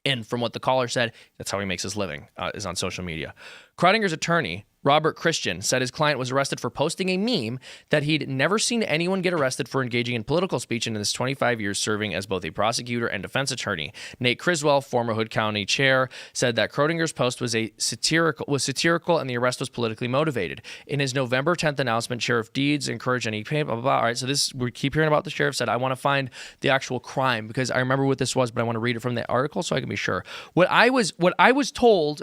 And from what the caller said, that's how he makes his living, is on social media. Krodinger's attorney, Robert Christian, said his client was arrested for posting a meme that he'd never seen anyone get arrested for engaging in political speech in his 25 years serving as both a prosecutor and defense attorney. Nate Criswell, former Hood County chair, said that Krodinger's post was satirical and the arrest was politically motivated. In his November 10th announcement, Sheriff Deeds encouraged any blah, blah, blah. All right, so we keep hearing about the sheriff said, I want to find the actual crime because I remember what this was, but I want to read it from the article so I can be sure. What I was told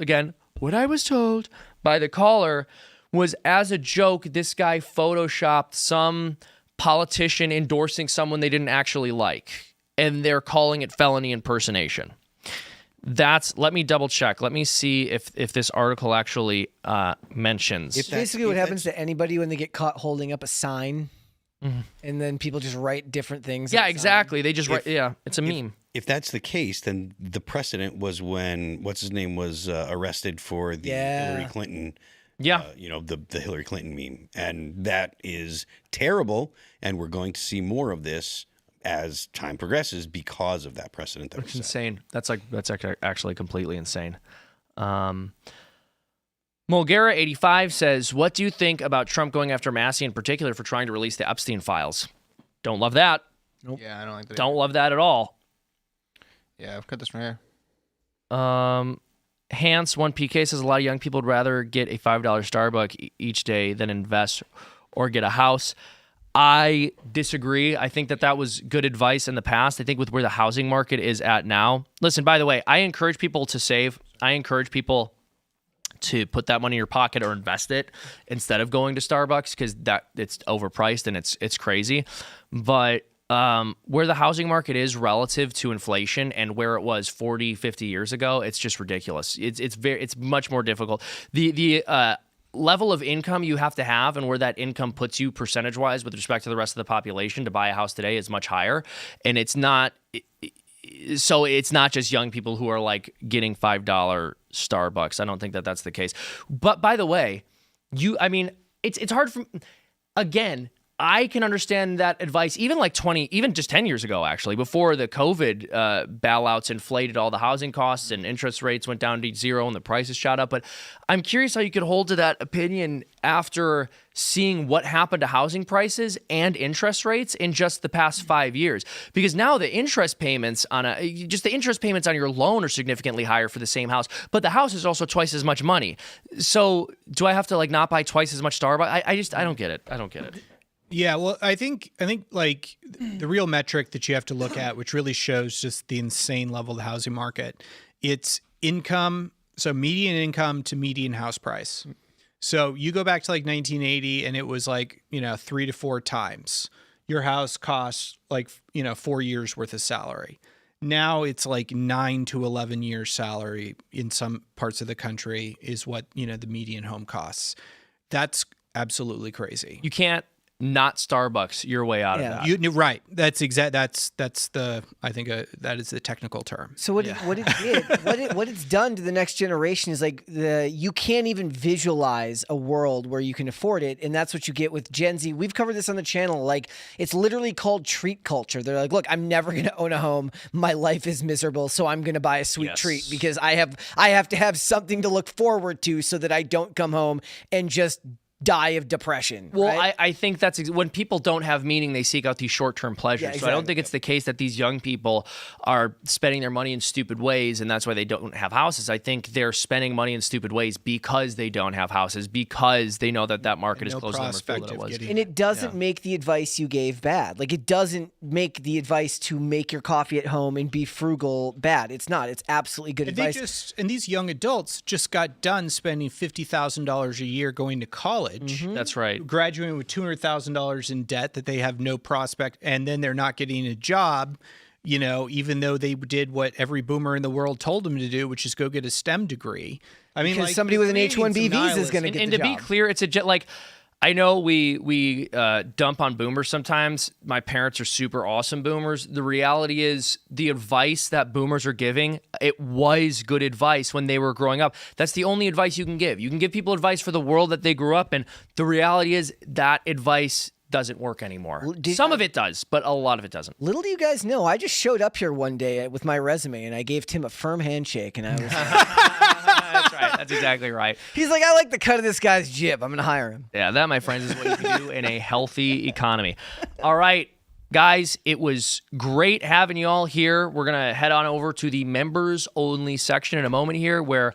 by the caller was, as a joke, this guy photoshopped some politician endorsing someone they didn't actually like, and they're calling it felony impersonation. Let me double check. Let me see if this article actually mentions. It's basically what happens to anybody when they get caught holding up a sign, and then people just write different things. Yeah, exactly. They just write. Yeah, it's a meme. If that's the case, then the precedent was when what's his name was arrested for the Hillary Clinton. Yeah, the Hillary Clinton meme, and that is terrible. And we're going to see more of this as time progresses because of that precedent. That's insane. That's actually completely insane. Mulgara85 says, "What do you think about Trump going after Massey in particular for trying to release the Epstein files?" Don't love that. Yeah, I don't like that. Don't love that at all. Yeah, I've cut this from here. Hans 1PK says a lot of young people would rather get a $5 Starbucks each day than invest or get a house. I disagree. I think that was good advice in the past. I think with where the housing market is at now. Listen, by the way, I encourage people to save. I encourage people to put that money in your pocket or invest it instead of going to Starbucks, because it's overpriced and it's crazy. But where the housing market is relative to inflation and where it was 40, 50 years ago, it's just ridiculous. It's much more difficult. The level of income you have to have and where that income puts you percentage-wise with respect to the rest of the population to buy a house today is much higher. And it's not just young people who are like getting $5 Starbucks. I don't think that that's the case. But by the way, it's hard for, again, I can understand that advice even just 10 years ago, actually, before the COVID bailouts inflated all the housing costs and interest rates went down to zero and the prices shot up. But I'm curious how you could hold to that opinion after seeing what happened to housing prices and interest rates in just the past 5 years. Because now the interest payments on your loan are significantly higher for the same house, but the house is also twice as much money. So do I have to not buy twice as much Starbucks? I don't get it. I don't get it. Yeah, well, I think like the real metric that you have to look at, which really shows just the insane level of the housing market, it's income, so median income to median house price. So you go back to 1980 and it was 3 to 4 times. Your house costs 4 years worth of salary. Now it's 9 to 11 years salary in some parts of the country is what, the median home costs. That's absolutely crazy. You can't not Starbucks your way out of that. Right. That's exact. That's the. I think that is the technical term. So what it's done to the next generation is you can't even visualize a world where you can afford it, and that's what you get with Gen Z. We've covered this on the channel. It's literally called treat culture. They're look, I'm never going to own a home. My life is miserable, so I'm going to buy a sweet treat because I have to have something to look forward to so that I don't come home and just die of depression. Well, right? I think that's when people don't have meaning, they seek out these short-term pleasures. Yeah, exactly. So I don't think it's the case that these young people are spending their money in stupid ways and that's why they don't have houses. I think they're spending money in stupid ways because they don't have houses, because they know that market is closer than it was. And it doesn't make the advice you gave bad. It doesn't make the advice to make your coffee at home and be frugal bad. It's not. It's absolutely good advice. And these young adults just got done spending $50,000 a year going to college. Mm-hmm. That's right. Graduating with $200,000 in debt that they have no prospect, and then they're not getting a job, even though they did what every boomer in the world told them to do, which is go get a STEM degree. I mean, because somebody with an H-1B visa is going to get the job. And to be clear, it's I know we dump on boomers sometimes. My parents are super awesome boomers. The reality is the advice that boomers are giving, it was good advice when they were growing up. That's the only advice you can give. You can give people advice for the world that they grew up in. The reality is that advice doesn't work anymore. Some of it does, but a lot of it doesn't. Little do you guys know, I just showed up here one day with my resume and I gave Tim a firm handshake and I was That's right. That's exactly right. He's like, I like the cut of this guy's jib. I'm going to hire him. Yeah, that, my friends, is what you can do in a healthy economy. All right, guys, it was great having you all here. We're going to head on over to the members only section in a moment here where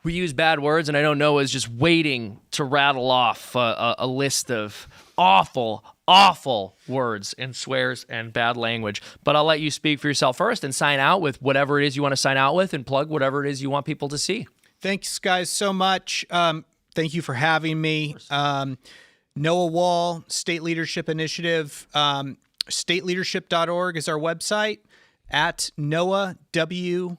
we use bad words, and I know Noah's just waiting to rattle off a list of awful words and swears and bad language. But I'll let you speak for yourself first and sign out with whatever it is you want to sign out with and plug whatever it is you want people to see. Thanks, guys, so much. Thank you for having me. Noah Wall, State Leadership Initiative. Stateleadership.org is our website. At Noah W.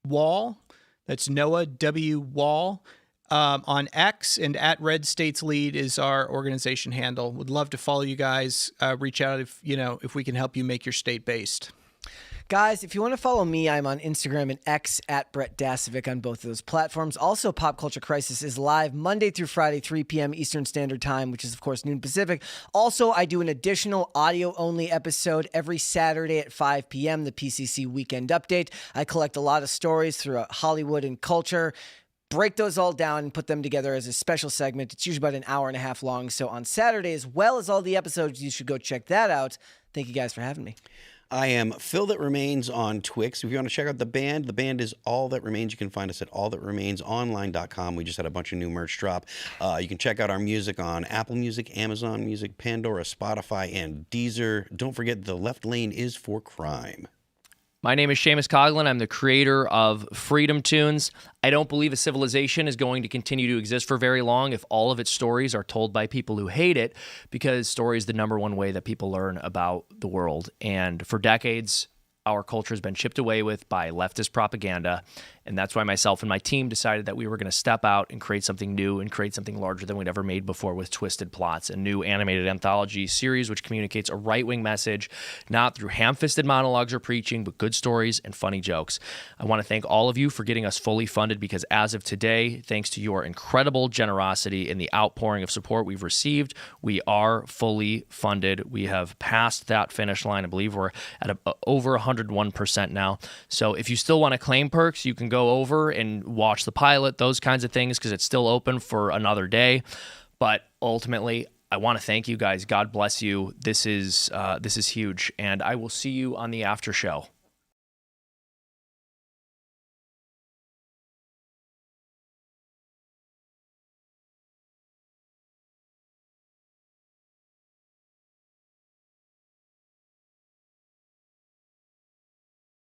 Wall. That's Noah W. Wall. On X, and at Red States Lead is our organization handle. Would love to follow you guys. Reach out if we can help you make your state based. Guys, if you want to follow me, I'm on Instagram and X at Brett Dasovic on both of those platforms. Also, Pop Culture Crisis is live Monday through Friday, 3 p.m. Eastern Standard Time, which is, of course, noon Pacific. Also, I do an additional audio-only episode every Saturday at 5 p.m., the PCC Weekend Update. I collect a lot of stories throughout Hollywood and culture. break those all down and put them together as a special segment. It's usually about an hour and a half long. So on Saturday, as well as all the episodes, you should go check that out. Thank you guys for having me. I am Phil That Remains on Twix. If you want to check out the band is All That Remains. You can find us at allthatremainsonline.com. We just had a bunch of new merch drop. You can check out our music on Apple Music, Amazon Music, Pandora, Spotify, and Deezer. Don't forget, The Left Lane is for Crime. My name is Seamus Coughlin. I'm the creator of Freedom Tunes. I don't believe a civilization is going to continue to exist for very long if all of its stories are told by people who hate it, because story is the number one way that people learn about the world. And for decades, our culture has been chipped away with by leftist propaganda. And that's why myself and my team decided that we were going to step out and create something new and create something larger than we'd ever made before with Twisted Plots, a new animated anthology series which communicates a right-wing message, not through ham-fisted monologues or preaching, but good stories and funny jokes. I want to thank all of you for getting us fully funded, because as of today, thanks to your incredible generosity and the outpouring of support we've received, we are fully funded. We have passed that finish line. I believe we're at over 101% now. So if you still want to claim perks, you can go over and watch the pilot, those kinds of things, because it's still open for another day. But ultimately, I want to thank you guys. God bless you. This is huge, and I will see you on the after show.